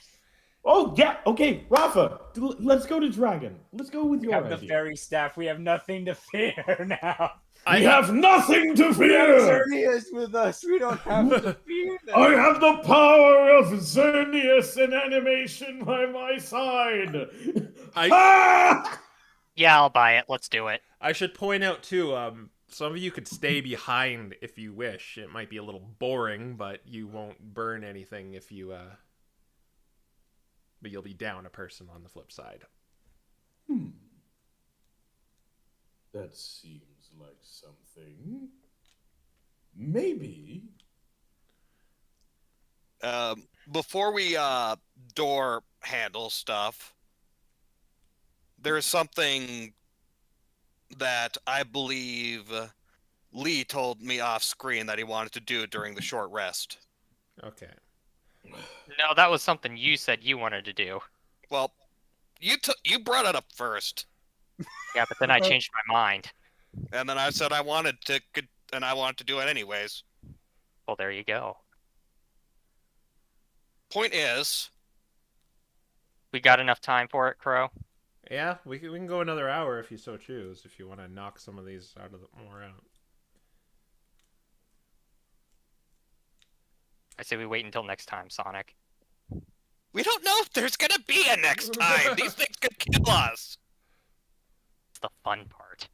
Oh yeah, okay, Raffa, let's go to Dragon. Let's go with We your have the idea. fairy staff. We have nothing to fear now. We have nothing to fear. Xerneas with us. We don't have to fear them. I have the power of Xerneas and animation by my side. Yeah, I'll buy it. Let's do it. I should point out too. Some of you could stay behind if you wish. It might be a little boring, but you won't burn anything if you. But you'll be down a person on the flip side. That seems like something. Maybe. Before we door handle stuff, there's something that I believe Lee told me off screen that he wanted to do during the short rest. Okay. No, that was something you said you wanted to do. Well, you brought it up first, Yeah, but then I changed my mind. and then I said I wanted to do it anyways. Well, there you go. Point is, We got enough time for it, Crow? Yeah, we can go another hour if you so choose. If you want to knock some of these more out. I say we wait until next time, Sonic. we don't know if there's gonna be a next time. These things could kill us. It's the fun part.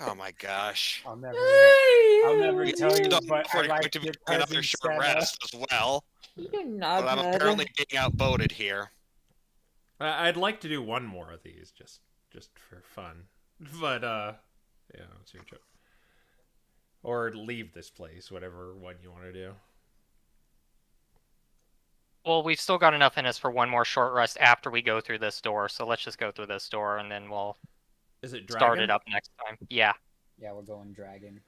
Oh my gosh. I'll never tell you, Don't but I forget like to be your another presence, short Santa. rest as well. You're not But I'm bad. apparently being outvoted here. I'd like to do one more of these just for fun, but yeah, it's your choice. Or leave this place, whatever one you want to do. Well, we've still got enough in us for one more short rest after we go through this door, so let's just go through this door and then we'll Is it Dragon? start it up next time. Yeah. Yeah, we're going dragon.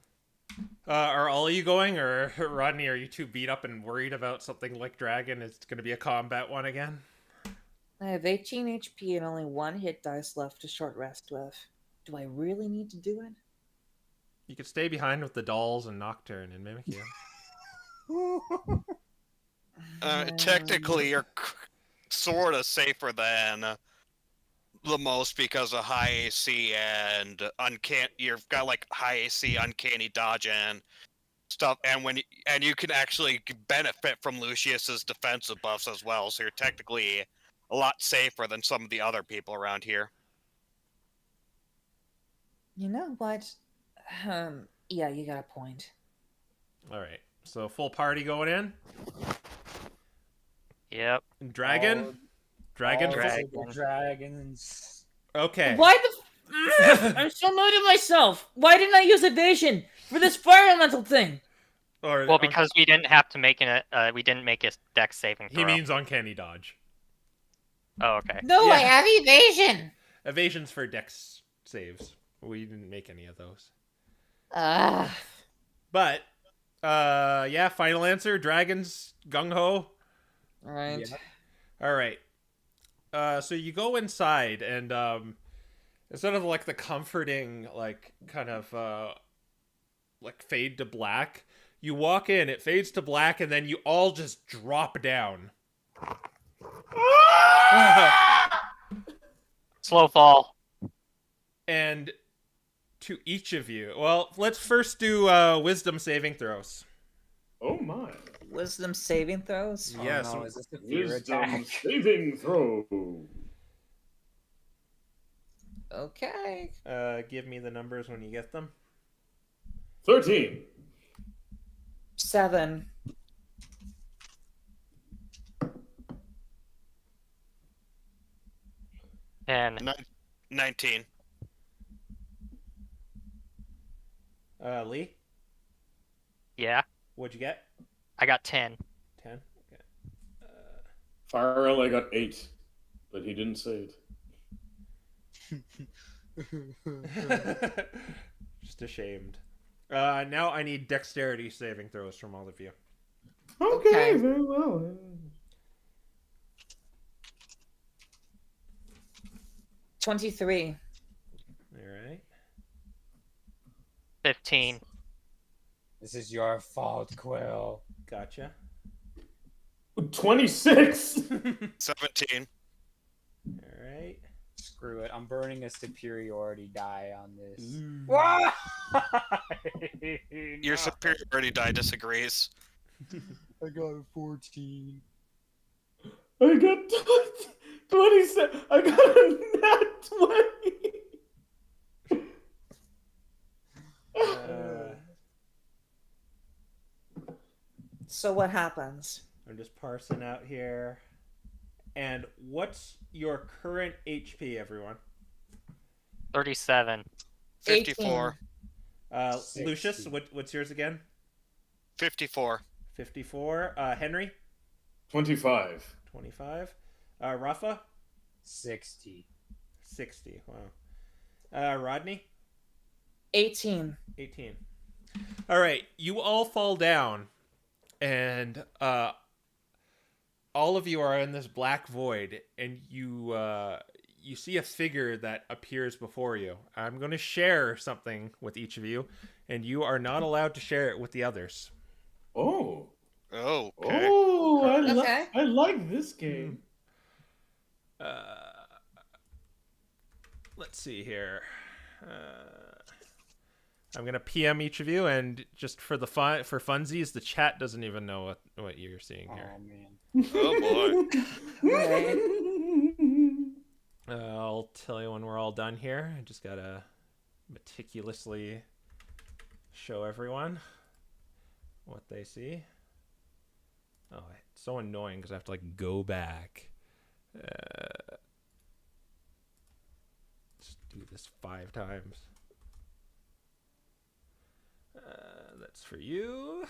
Are all of you going, or Rodney, are you too beat up and worried about something like Dragon? It's going to be a combat one again? I have 18 HP and only 1 hit dice left to short rest with. Do I really need to do it? You could stay behind with the dolls and Nocturne and Mimikyu. Technically, you're sort of safer than the most because of high AC and uncanny. You've got like high AC, uncanny dodge and stuff, and you can actually benefit from Lucius's defensive buffs as well. So you're technically a lot safer than some of the other people around here. You know what? Yeah, you got a point. All right, so full party going in. Yep. Dragon. Dragon. Dragons. Okay. Why the? I'm so mad at myself. Why didn't I use evasion for this fire elemental thing? Or Well, because we didn't have to make we didn't make a dex saving throw. he means uncanny dodge. Oh, okay. No, Yeah. I have evasion. Evasion's for dex saves. We didn't make any of those. But yeah, final answer. Dragons gung ho. All right. Yeah. All right. So you go inside, and instead of like the comforting, like kind of like fade to black, you walk in, it fades to black, and then you all just drop down. Slow fall. And to each of you, well, let's first do wisdom saving throws. Oh my. Wisdom saving throws? Yes. Oh no, is this a fear Wisdom attack? saving throw. Okay. Give me the numbers when you get them. 13. 7. 10. 19. Lee, Yeah. what'd you get? I got 10. 10. Okay. Farrell, I got 8, but he didn't say Uh... Just ashamed. Now I need dexterity saving throws from all of you. Okay, Okay. very well. 23. All right. 15. This is your fault, Quill. Gotcha. 26. 17. All right. Screw it. I'm burning a superiority die on this. Ooh. Your superiority die disagrees. I got a 14. I got 27. I got a nat 20. So what happens? I'm just parsing out here. And what's your current HP, everyone? 37. 54. 18. Lucius, 60. what's yours again? 54. 54. Henry? 25. 25. Raffa? 60. 60. Wow. Rodney? 18. 18. All right. You all fall down, and all of you are in this black void, and you see a figure that appears before you. I'm going to share something with each of you, and you are not allowed to share it with the others. Oh. Oh, okay. Oh, Okay. I like this game. Let's see here. I'm gonna PM each of you, and just for the for funsies, the chat doesn't even know what you're seeing here. Oh man. Oh boy. Alright. I'll tell you when we're all done here. I just gotta meticulously show everyone what they see. Oh, it's so annoying because I have to like go back. Just do this 5 times. That's for you.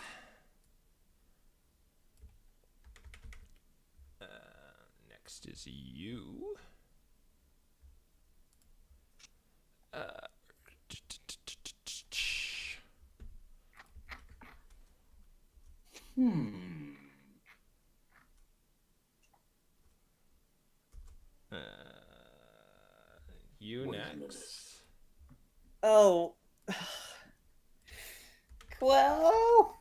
Next is you. You Wait a minute. next. Oh. Quill?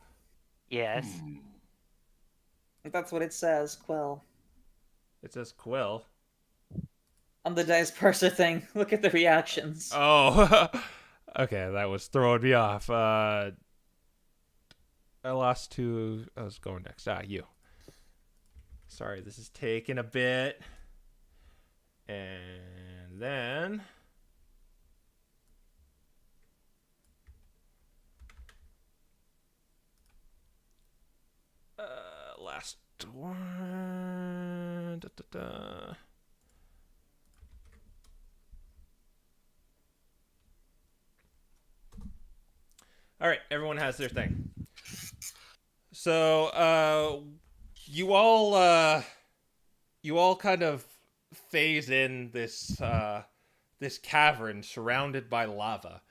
Yes. That's what it says, Quill. It says Quill. On the dice parser thing. Look at the reactions. Oh, okay, that was throwing me off. I lost 2. I was going next. You. Sorry, this is taking a bit. And then... last one. All right, everyone has their thing. So, you all kind of phase in this this cavern surrounded by lava.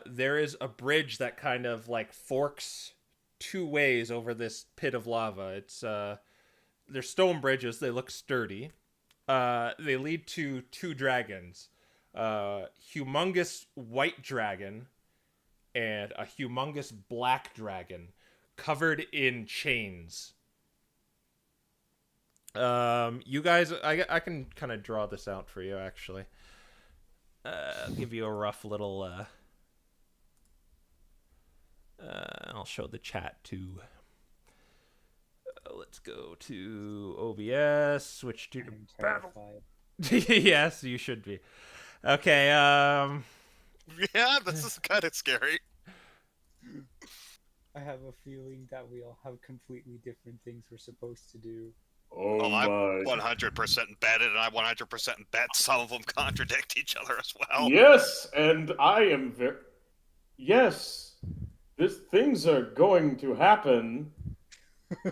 There is a bridge that kind of like forks 2 ways over this pit of lava. It's they're stone bridges. They look sturdy. They lead to 2 dragons. Humongous white dragon and a humongous black dragon covered in chains. You guys, I can kind of draw this out for you, actually. I'll give you a rough little, I'll show the chat too. Let's go to OBS, switch to I'm battle. terrified. Yes, you should be. Okay, Yeah, this is kind of scary. I have a feeling that we all have completely different things we're supposed to do. Oh Well, I'm my. 100% betted, and I 100% bet some of them contradict each other as well. Yes, and I am very. Yes, things are going to happen.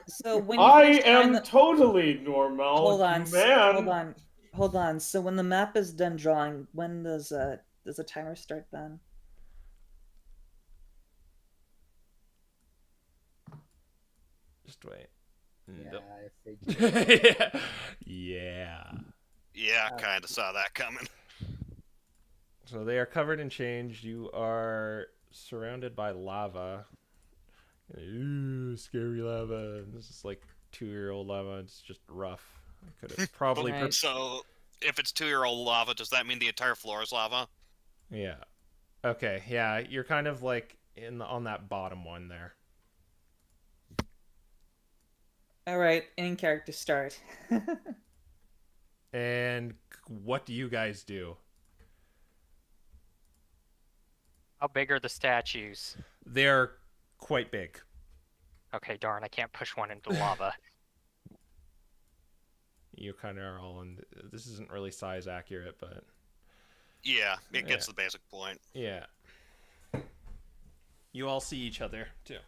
So when you I finish drawing am the- totally normal. hold on, man. hold on. So when the map is done drawing, when does a timer start then? just wait. Yeah, I figured. Yeah. Yeah, kind of saw that coming. So they are covered in chains. You are surrounded by lava. Ooh, scary lava. This is like 2-year-old lava. It's just rough. I could have probably Right. So, if it's 2-year-old lava, does that mean the entire floor is lava? Yeah. Okay. Yeah, you're kind of like on that bottom one there. All right, in character start. And what do you guys do? How big are the statues? They're quite big. Okay, darn, I can't push one into lava. You kind of are all in. This isn't really size accurate, but Yeah, it gets the basic point. yeah. You all see each other too.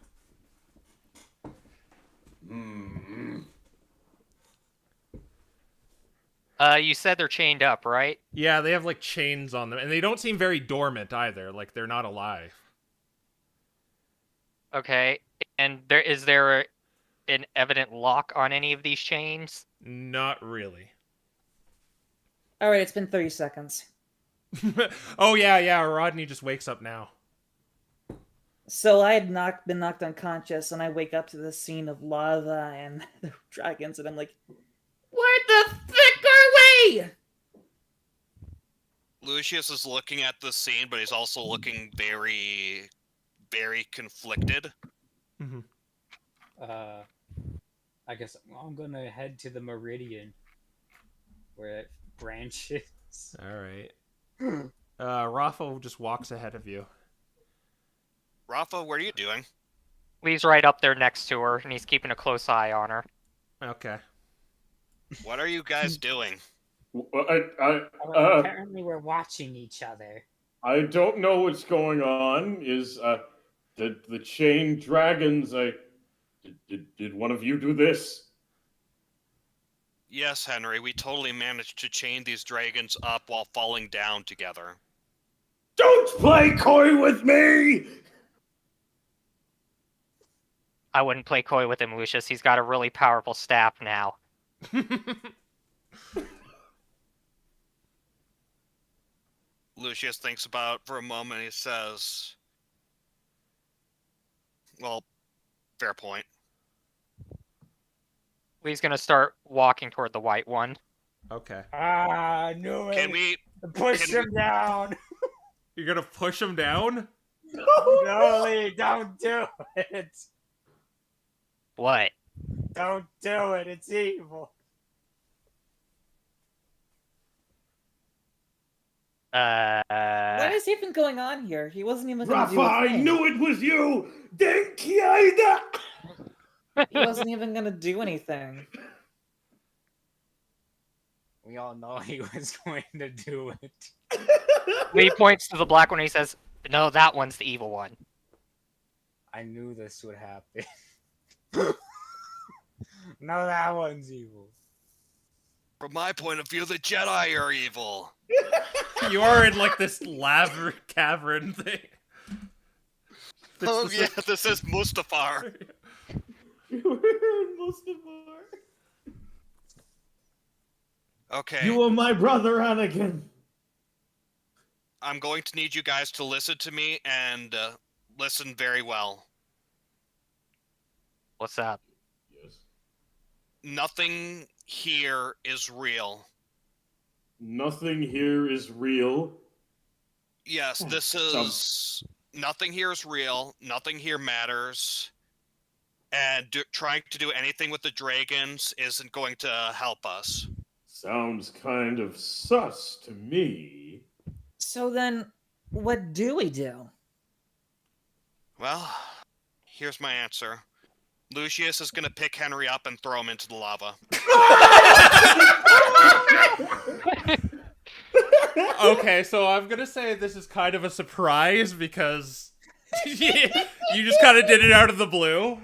You said they're chained up, right? Yeah, they have like chains on them, and they don't seem very dormant either. Like they're not alive. Okay, and is there an evident lock on any of these chains? Not really. All right, it's been 30 seconds. Oh yeah. Rodney just wakes up now. So I had been knocked unconscious, and I wake up to the scene of lava and the dragons, and I'm like, "Where the frick are we?" Lucius is looking at the scene, but he's also looking very, very conflicted. Mm-hmm. I guess I'm gonna head to the meridian where it branches. All right. Raffa just walks ahead of you. Raffa, what are you doing? Lee's right up there next to her, and he's keeping a close eye on her. Okay. What are you guys doing? Apparently, we're watching each other. I don't know what's going on. Is the chain dragons? Did one of you do this? Yes, Henry, we totally managed to chain these dragons up while falling down together. Don't play coy with me! I wouldn't play coy with him, Lucius. He's got a really powerful staff now. Lucius thinks about it for a moment. He says, well, fair point. Lee's gonna start walking toward the white one. Okay. Ah, no! Can we... Push can him down? You're gonna push him down? No, Lee, don't do it! What? Don't do it, it's evil. What is even going on here? He wasn't even going to do Raffa, a I thing. knew it was you! Denkiaida! He wasn't even going to do anything. We all know he was going to do it. Lee points to the black one and he says, "No, that one's the evil one." I knew this would happen. No, that one's evil. From my point of view, the Jedi are evil. You are in like this lava cavern thing. Oh yeah, this is Mustafar. Mustafar. Okay. You were my brother, Anakin. I'm going to need you guys to listen to me and listen very well. What's that? Yes. Nothing here is real. Nothing here is real. Yes, this is... Nothing here is real. Nothing here matters. And trying to do anything with the dragons isn't going to help us. Sounds kind of sus to me. So then, what do we do? Well, here's my answer. Lucius is going to pick Henry up and throw him into the lava. Okay, so I'm gonna say this is kind of a surprise because you just kind of did it out of the blue.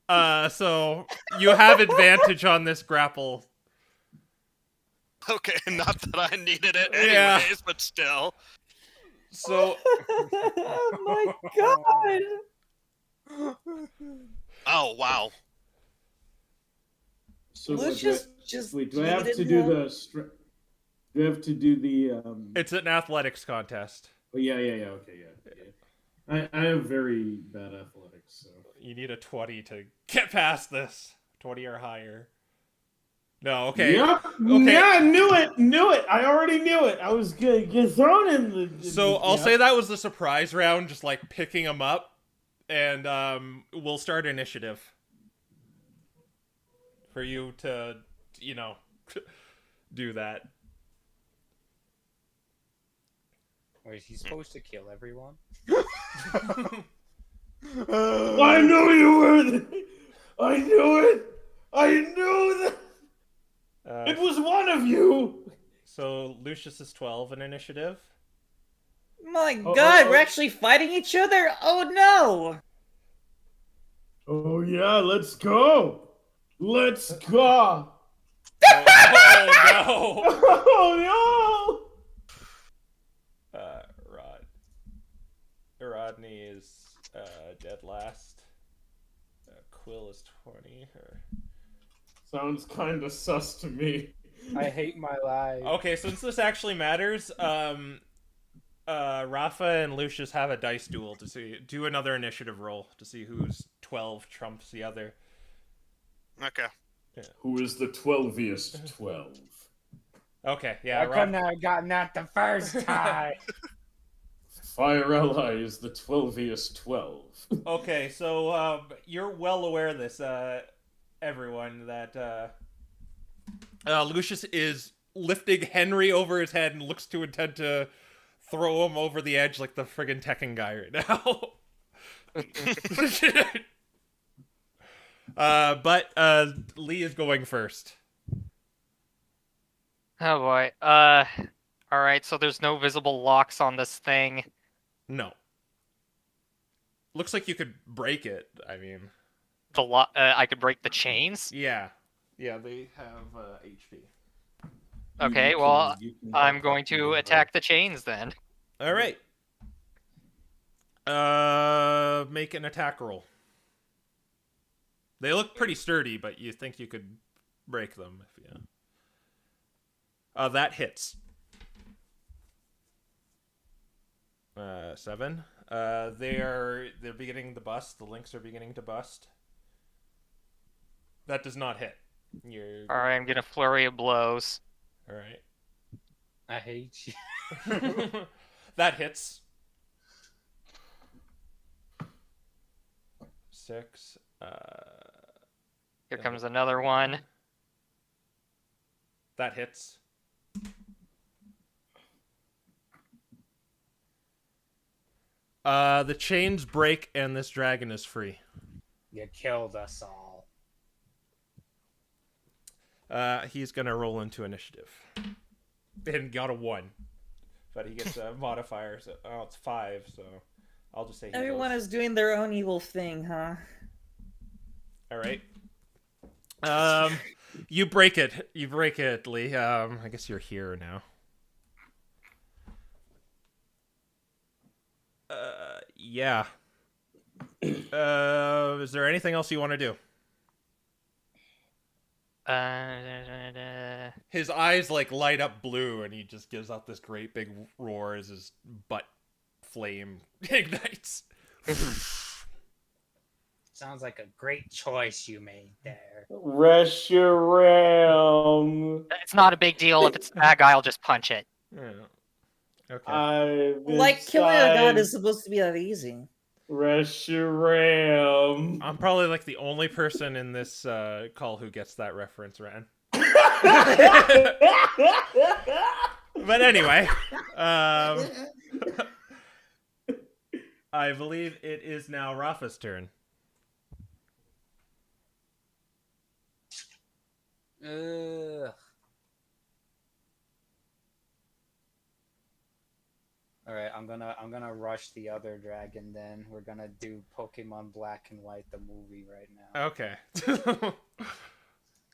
So you have advantage on this grapple. Okay, not that I needed it anyways, Yeah. but still. So Oh my god! Oh, wow. So Lucius just wait, do I have to tweeted do him. the... Do I have to do the... it's an athletics contest. Oh, yeah, okay, yeah. I have very bad athletics, so... You need a 20 to get past this. 20 or higher. No, okay. Yep. Okay. Yeah, knew it. I already knew it. I was gonna get thrown in the... So I'll say that was the surprise round, just like picking them up, and we'll start initiative for you to, do that. Wait, he's supposed to kill everyone? I knew you were... I knew it. I knew that. It was one of you. So Lucius is 12 in initiative. My god, oh. we're actually fighting each other? Oh no! Oh, yeah, let's go. Let's go. Oh no! Oh, Rodney is dead last. Quill is 20. no. Sounds kind of sus to me. I hate my life. Okay, since this actually matters, Raffa and Lucius have a dice duel to do another initiative roll to see who's 12 trumps the other. Okay. Who is the 12iest 12? Okay, yeah. I couldn't have gotten that the first time. Fire Ally is the 12iest 12. Okay, so you're well aware of this, everyone, that Lucius is lifting Henry over his head and looks to intend to throw him over the edge like the friggin' Tekken guy right now. But Lee is going first. Oh boy. Alright, so there's no visible locks on this thing. No. Looks like you could break it. I mean, I could break the chains? yeah, they have HP. Okay, well, I'm going to attack the chains then. All right. Make an attack roll. They look pretty sturdy, but you think you could break them if you. That hits. 7. They're beginning to bust. The links are beginning to bust. That does not hit. Alright, I'm gonna flurry of blows. All right. I hate you. That hits. 6. Here comes another one. That hits. The chains break and this dragon is free. You killed us all. He's gonna roll into initiative. And got a 1. But he gets a modifier, so it's 5, so I'll just say he Everyone goes. is doing their own evil thing, huh? Alright. You break it. You break it, Lee. I guess you're here now. Yeah. Is there anything else you want to do? his eyes like light up blue, and he just gives out this great big roar as his butt flame ignites. Sounds like a great choice you made there. Reshiram. It's not a big deal. If it's a bad guy, I'll just punch it. Yeah. Okay. Like killing a god is supposed to be that easy. Reshiram. I'm probably like the only person in this call who gets that reference, Ren. But anyway, I believe it is now Raffa's turn. Ugh. All right, I'm gonna rush the other dragon. Then we're gonna do Pokemon Black and White, the movie, right now. Okay.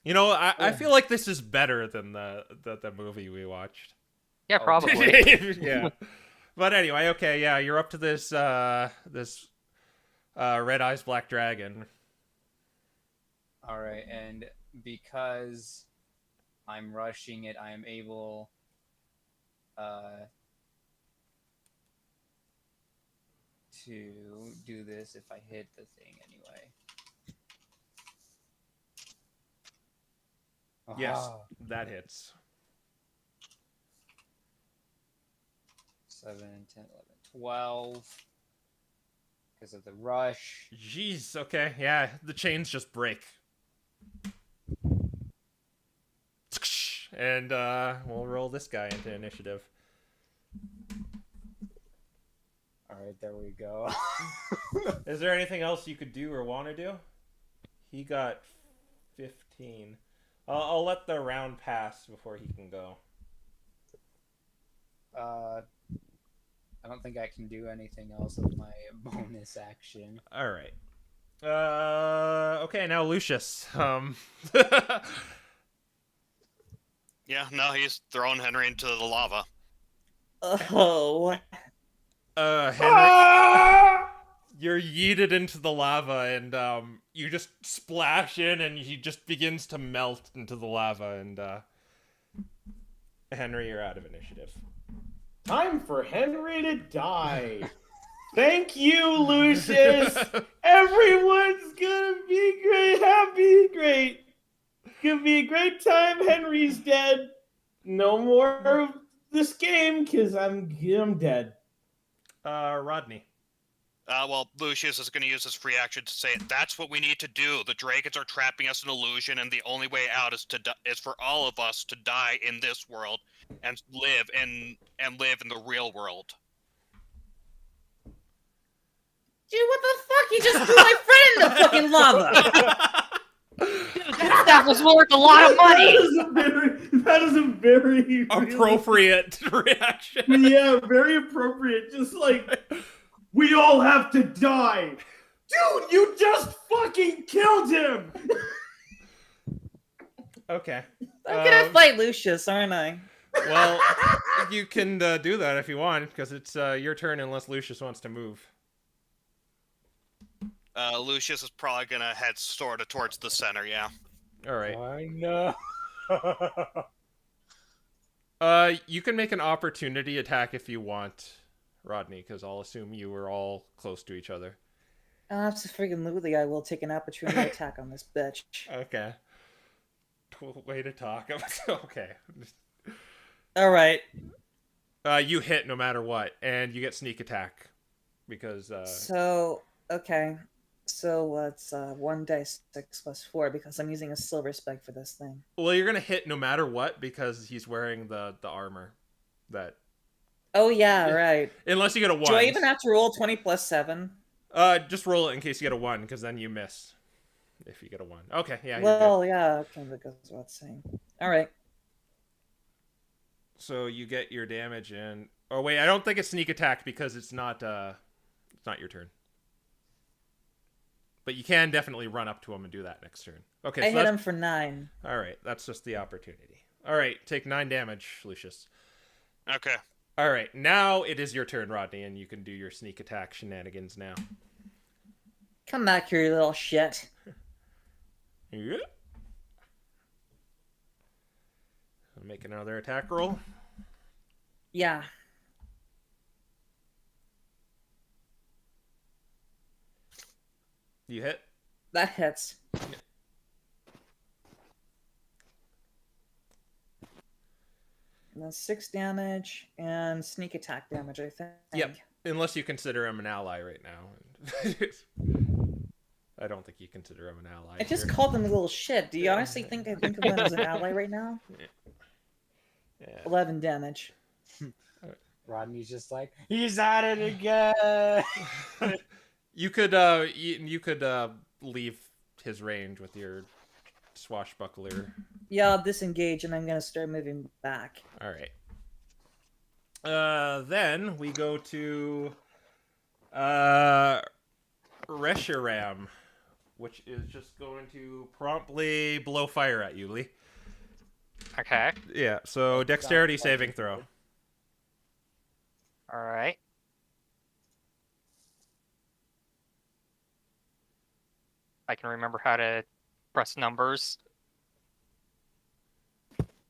You know, I feel like this is better than the movie we watched. Yeah, probably. Yeah. But anyway, okay, yeah, you're up to this Red Eyes Black Dragon. All right, and because I'm rushing it, I am able to do this if I hit the thing anyway. Yes, Aha. that hits. 7, 10, 11, 12. Because of the rush. Jeez, okay, yeah, the chains just break. And we'll roll this guy into initiative. Alright, there we go. Is there anything else you could do or want to do? He got 15. I'll let the round pass before he can go. I don't think I can do anything else with my bonus action. All right. Okay, now Lucius. Yeah, no, he's throwing Henry into the lava. Oh. Henry, you're yeeted into the lava, and you just splash in, and he just begins to melt into the lava, and Henry, you're out of initiative. Time for Henry to die. Thank you, Lucius. Everyone's gonna be great, happy, great. Gonna be a great time. Henry's dead. No more of this game, cause I'm dead. Rodney. Well, Lucius is going to use his free action to say, "That's what we need to do. The dragons are trapping us in illusion, and the only way out is is for all of us to die in this world and live in the real world." Dude, what the fuck? You just threw my friend in the fucking lava! That was worth a lot of money. That is a very Appropriate reaction. Yeah, very appropriate. Just like, we all have to die. Dude, you just fucking killed him! Okay. I'm gonna fight Lucius, aren't I? Well, you can do that if you want, because it's your turn unless Lucius wants to move. Lucius is probably going to head sort of towards the center, yeah. All right. I know. You can make an opportunity attack if you want, Rodney, because I'll assume you were all close to each other. I'll have to freaking literally, I will take an opportunity attack on this bitch. Okay. Way to talk. Okay. Alright. You hit no matter what, and you get sneak attack, because... So, okay. So it's 1d6 plus 4 because I'm using a silver spec for this thing. Well, you're gonna hit no matter what because he's wearing the armor. That. Oh yeah, right. Unless you get a 1. Do I even have to roll 20 plus 7? Just roll it in case you get a 1, because then you miss. If you get a 1. Okay, yeah. Well, yeah, okay, that goes without saying. Alright. So you get your damage in. Oh wait, I don't think it's sneak attack because it's not your turn. But you can definitely run up to him and do that next turn. Okay, I hit him for 9. All right, that's just the opportunity. All right, take 9 damage, Lucius. Okay. All right, now it is your turn, Rodney, and you can do your sneak attack shenanigans now. Come back here, you little shit. Yeah. Want to make another attack roll? Yeah. You hit? That hits. And that's 6 damage and sneak attack damage, I think. Yep. Unless you consider him an ally right now. I don't think you consider him an ally. I just here. called him a little shit. Do you honestly think I think of him as an ally right now? Yeah. 11 damage. Rodney's just like, he's at it again. You could leave his range with your swashbuckler. Yeah, I'll disengage and I'm gonna start moving back. All right. Then we go to Reshiram, which is just going to promptly blow fire at you, Lee. Okay. Yeah. So dexterity saving throw. All right. I can remember how to press numbers.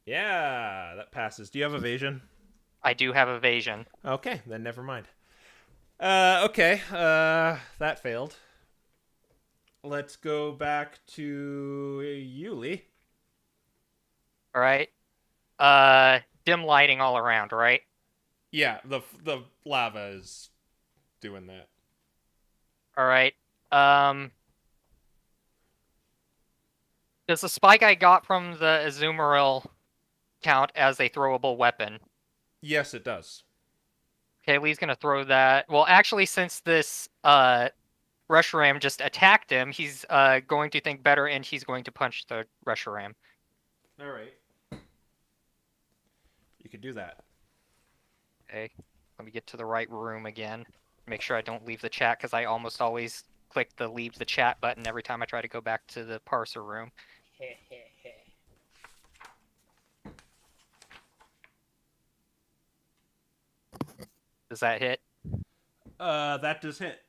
Yeah, that passes. Do you have evasion? I do have evasion. Okay, then never mind. Okay, that failed. Let's go back to Yuli. All right. Dim lighting all around, right? Yeah, the lava is doing that. All right. Does the spike I got from the Azumarill count as a throwable weapon? Yes, it does. Okay, Lee's gonna throw that. Well, actually, since this Reshiram just attacked him, he's going to think better, and he's going to punch the Reshiram. All right. You could do that. Okay, let me get to the right room again. Make sure I don't leave the chat, because I almost always click the leave the chat button every time I try to go back to the parser room. Does that hit? That does hit.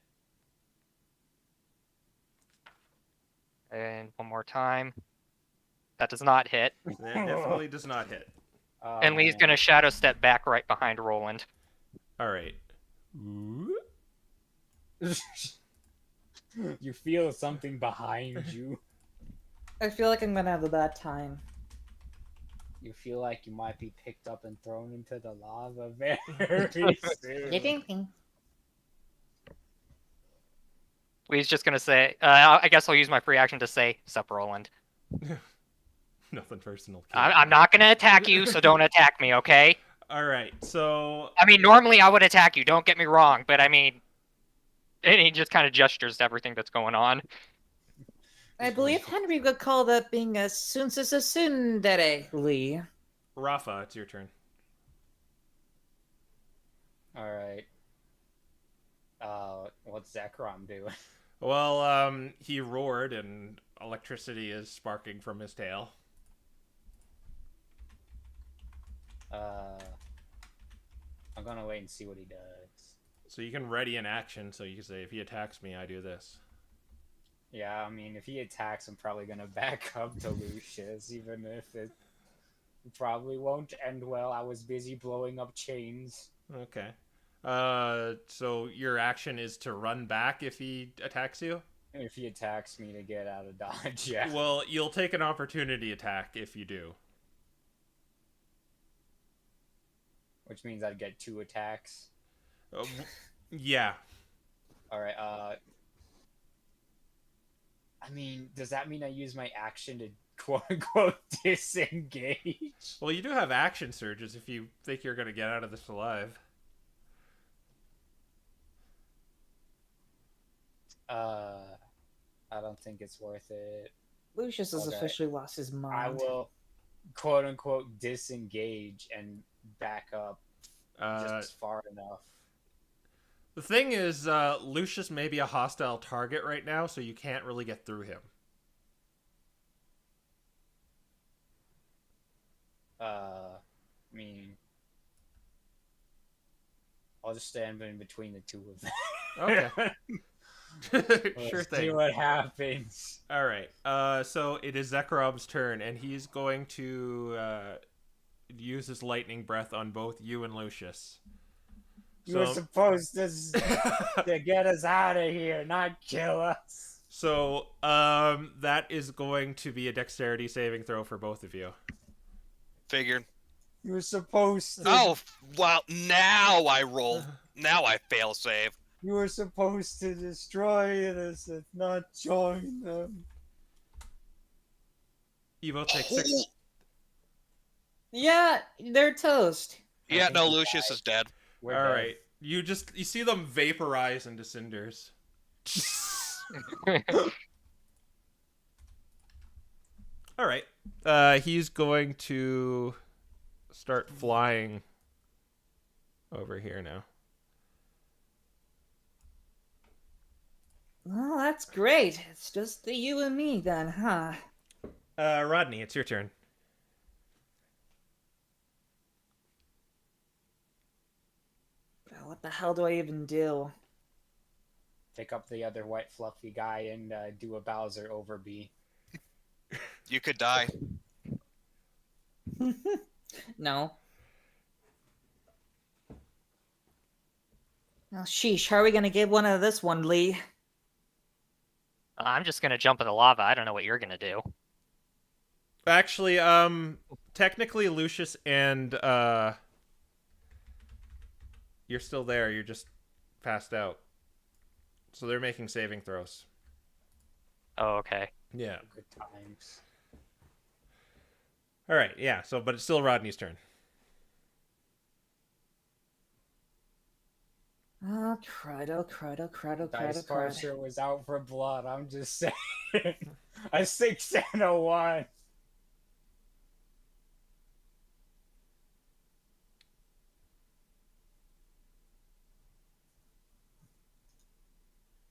And one more time. That does not hit. That definitely does not hit. And Lee's gonna shadow step back right behind Roland. All right. You feel something behind you. I feel like I'm gonna have a bad time. You feel like you might be picked up and thrown into the lava very soon. Lee's just gonna say, I guess I'll use my free action to say, "Sup, Roland." Nothing personal. I'm not gonna attack you, so don't attack me, okay? All right. So I mean, normally I would attack you. Don't get me wrong, but I mean, and he just kind of gestures to everything that's going on. I believe Henry would call that being a tsundere, Lee. Raffa, it's your turn. Alright. What's Zekrom doing? Well, he roared and electricity is sparking from his tail. I'm gonna wait and see what he does. So you can ready an action, so you can say, if he attacks me, I do this. Yeah, I mean, if he attacks, I'm probably gonna back up to Lucius, even if it probably won't end well. I was busy blowing up chains. Okay. So your action is to run back if he attacks you? If he attacks me to get out of dodge, yeah. Well, you'll take an opportunity attack if you do. Which means I'd get 2 attacks. Yeah. Alright, I mean, does that mean I use my action to quote-unquote disengage? Well, you do have action surges if you think you're going to get out of this alive. I don't think it's worth it. Lucius has Okay. officially lost his mind. I will quote-unquote disengage and back up just far enough. The thing is, Lucius may be a hostile target right now, so you can't really get through him. I mean, I'll just stand in between the two of them. Okay. Sure Let's thing. see what happens. All right. So it is Zekrob's turn, and he's going to uses lightning breath on both you and Lucius. You were supposed to get us out of here, not kill us. So, that is going to be a dexterity saving throw for both of you. Figured. You were supposed to. Oh, well, now I roll. Now I fail save. You were supposed to destroy us and not join them. You both take 6. Yeah, they're toast. Yeah, no, Lucius is dead. We're All dead. right. You see them vaporize into cinders. All right. He's going to start flying over here now. Well, that's great. It's just the you and me then, huh? Rodney, it's your turn. What the hell do I even do? Pick up the other white fluffy guy and do a Bowser over B. You could die. No. Well, sheesh, how are we gonna get one of this one, Lee? I'm just gonna jump in the lava. I don't know what you're gonna do. Actually, technically Lucius and you're still there. You're just passed out. So they're making saving throws. Oh, okay. Yeah. Good times. All right. Yeah. So, but it's still Rodney's turn. Oh, crud, oh, crud, oh, crud, oh, crud, Dice oh, crud. Parser was out for blood, I'm just saying. A 6 and a 1.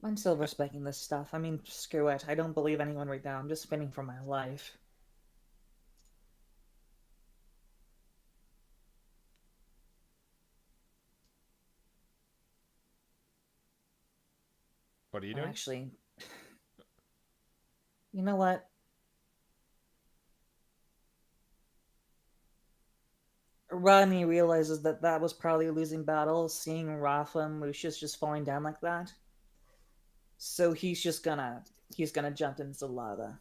I'm silver specking this stuff. I mean, screw it. I don't believe anyone right now. I'm just spinning for my life. What are you doing? Actually, you know what? Rodney realizes that that was probably a losing battle, seeing Raffa and Lucius just falling down like that. So he's gonna jump into the lava.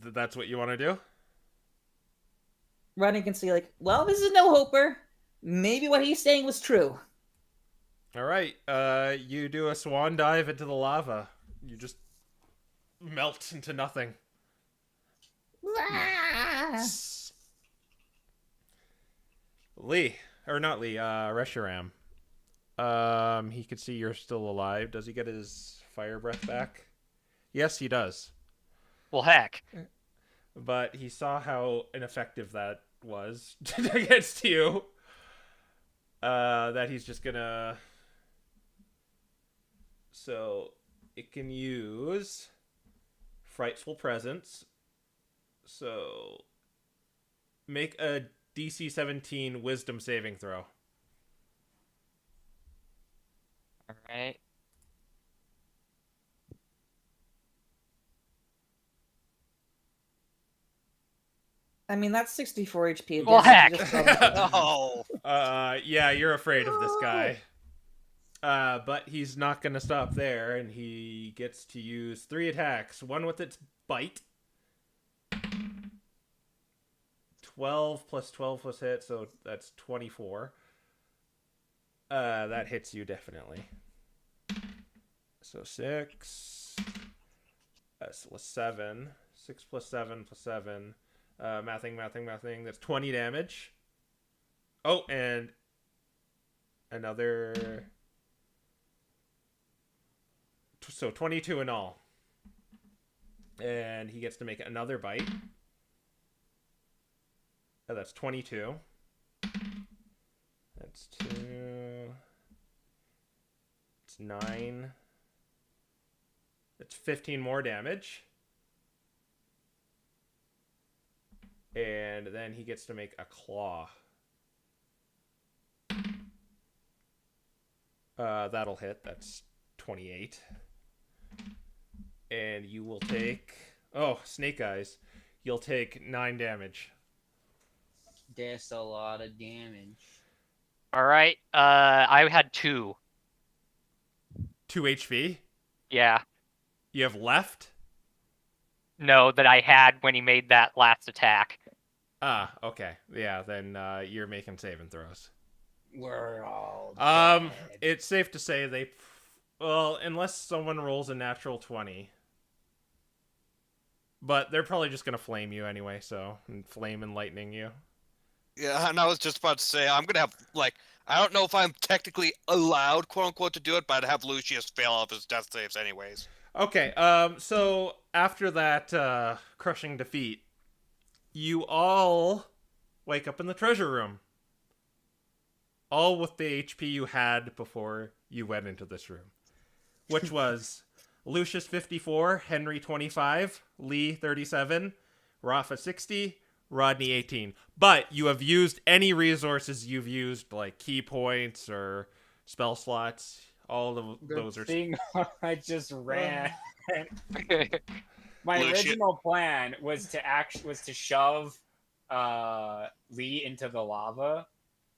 That's what you want to do? Rodney can see like, well, this is no hoper. Maybe what he's saying was true. All right. You do a swan dive into the lava. You just melt into nothing. Lee, or not Lee, Reshiram. He could see you're still alive. Does he get his fire breath back? Yes, he does. Well, heck. But he saw how ineffective that was against you. That he's just gonna... So, it can use Frightful Presence. So, make a DC 17 Wisdom saving throw. Alright. I mean, that's 64 HP. Well, heck. Oh. Yeah, you're afraid of this guy. But he's not going to stop there, and he gets to use 3 attacks. One with its bite. 12 plus 12 plus hit, so that's 24. That hits you definitely. So 6. So 7. 6 plus 7 plus 7. Mathing. That's 20 damage. Oh, and another... So 22 in all. And he gets to make another bite. Oh, that's 22. That's 2. It's 9. That's 15 more damage. And then he gets to make a claw. That'll hit. That's 28. And you will take... Oh, snake eyes. You'll take 9 damage. That's a lot of damage. All right. I had 2. 2 HP? Yeah. You have left? No, that I had when he made that last attack. Ah, okay. Yeah, then you're making saving throws. We're all Um, dead. it's safe to say they... Well, unless someone rolls a natural 20. But they're probably just gonna flame you anyway, so... Flame and lightning you. Yeah, and I was just about to say, I'm gonna have, like, I don't know if I'm technically allowed, quote-unquote, to do it, but I'd have Lucius fail off his death saves anyways. Okay, so after that crushing defeat, you all wake up in the treasure room. All with the HP you had before you went into this room. Which was Lucius 54, Henry 25, Lee 37, Raffa 60, Rodney 18. But you have used any resources you've used, like key points or spell slots. All of those are... thing I just ran. My Lucius- original plan was to shove Lee into the lava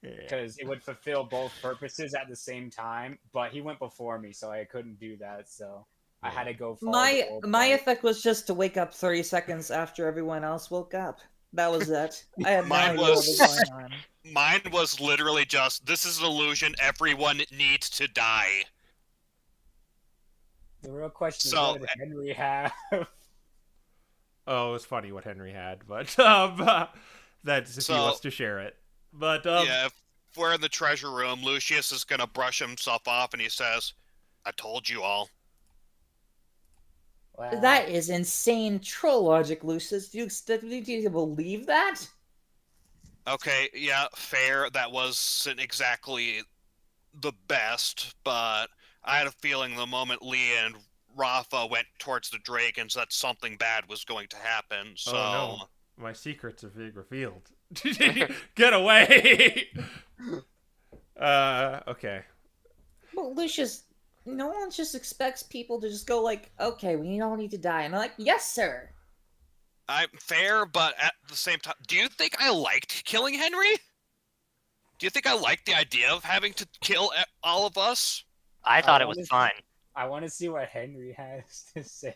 because it would fulfill both purposes at the same time. But he went before me, so I couldn't do that. So I had to go. My effect was just to wake up 30 seconds after everyone else woke up. That was it. I had no Mine idea what was- was going on. Mine was literally just, this is an illusion, everyone needs to die. The real question is, So- what did Henry have? Oh, it was funny what Henry had, but that's if he So- wants to share it. But Yeah, if we're in the treasure room, Lucius is gonna brush himself off and he says, I told you all. Wow. That is insane troll logic, Lucius. Do you expect me to believe that? Okay, yeah, fair, that wasn't exactly the best, but I had a feeling the moment Lee and Raffa went towards the dragons that something bad was going to happen, so... Oh no, my secrets are being revealed. Get away! Okay. Well, Lucius, no one just expects people to just go like, okay, we all need to die. And I'm like, yes, sir. I'm fair, but at the same time, do you think I liked killing Henry? Do you think I liked the idea of having to kill all of us? I thought it was fun. I want to see what Henry has to say.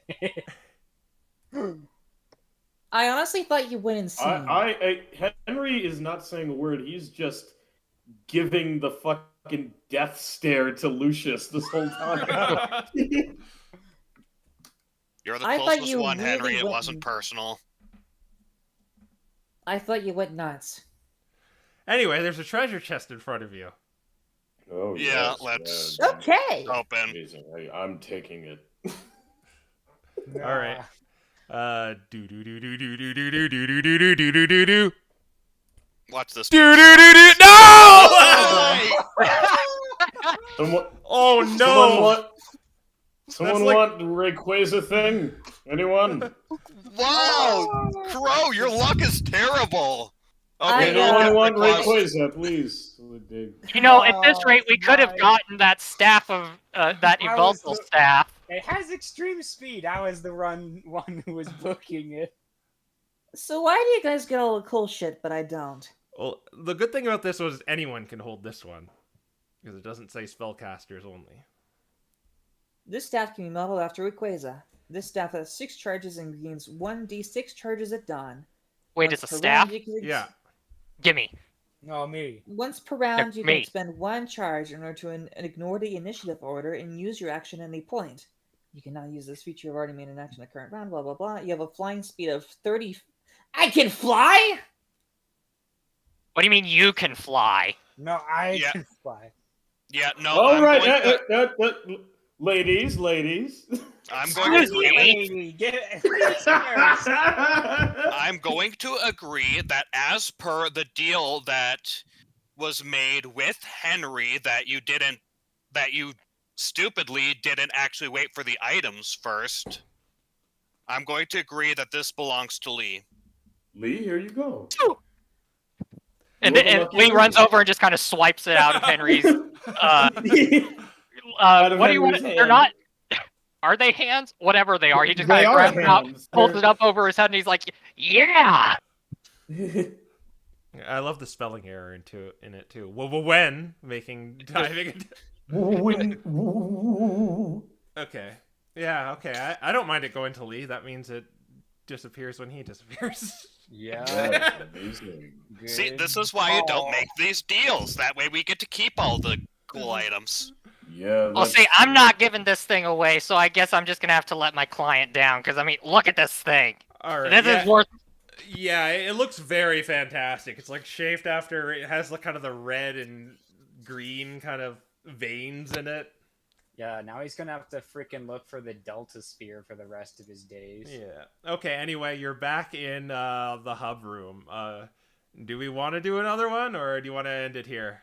I honestly thought you went insane. Henry is not saying a word. He's just giving the fucking death stare to Lucius this whole time. You're the I thought closest you one, really Henry. It went- wasn't personal. I thought you went nuts. Anyway, there's a treasure chest in front of you. Oh Yeah, yes, let's- yeah, Okay. Open. amazing. I'm taking it. All right. Do do do do do do do do do do do do do do do. Watch this. Do do do do. No! Someone, Oh someone no! want, someone That's like- want the Rayquaza thing? Anyone? Wow! Crow, your luck is terrible! I, Anyone want Rayquaza? Rayquaza, please? You know, at this Oh, rate, we could have my- gotten that staff of that I was Evolvable so- staff. It has extreme speed. I was the one who was booking it. So why do you guys get all the cool shit, but I don't? Well, the good thing about this was anyone can hold this one. Because it doesn't say spellcasters only. This staff can be modeled after Rayquaza. This staff has 6 charges and gains 1d6 charges at dawn. Wait, Once it's a per staff? round, you can Yeah. Gimme. No, me. Once per round, you can me. expend 1 charge in order to ignore the initiative order and use your action at any point. You can now use this feature you've already made an action in the current round, blah blah blah. You have a flying speed of 30... I can fly?! What do you mean you can fly? No, I Yeah. can fly. Yeah, no, All I'm right, going to, ladies. I'm going to Excuse me. agree. Baby, get it. I'm going to agree that as per the deal that was made with Henry, that you stupidly didn't actually wait for the items first. I'm going to agree that this belongs to Lee. Lee, here you go. And, You're the and lucky Lee one. runs over and just kind of swipes it out of Henry's. Out of What do you want? Henry's They're hand. not. Are they hands? Whatever they are. He just They kind of are grabs it out, hands. pulls it up over his head, and he's like, "Yeah." I love the spelling error in it too. When making diving. Okay. Yeah. Okay. I don't mind it going to Lee. That means it disappears when he disappears. Yeah. That's amazing. See, Good this is why you don't call. make these deals. That way we get to keep all the cool items. Yeah. Well, see, I'm not giving this thing away, so I guess I'm just gonna have to let my client down. Because I mean, look at this thing. All right. This is worth. Yeah, it looks very fantastic. It's like shaved after. It has like kind of the red and green kind of veins in it. Yeah, now he's gonna have to freaking look for the Delta Spear for the rest of his days. Yeah. Okay. Anyway, you're back in the hub room. Do we want to do another one, or do you want to end it here?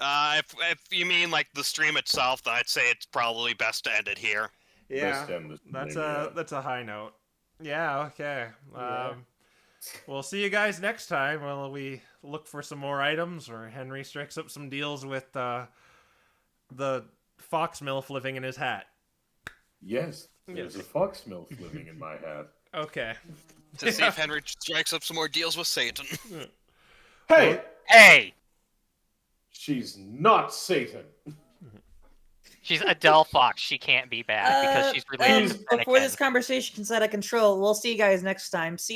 If you mean like the stream itself, then I'd say it's probably best to end it here. Yeah. Best end this That's thing, yeah. that's a high note. Yeah. Okay. Yeah. We'll see you guys next time while we look for some more items, or Henry strikes up some deals with the fox milf living in his hat. Yes, there's a fox milf living in my hat. Okay. To see if Henry strikes up some more deals with Satan. Hey, Hey, she's not Satan. she's Adele Fox. She can't be bad because she's related to Before this Anakin. conversation gets out of control, we'll see you guys next time. See you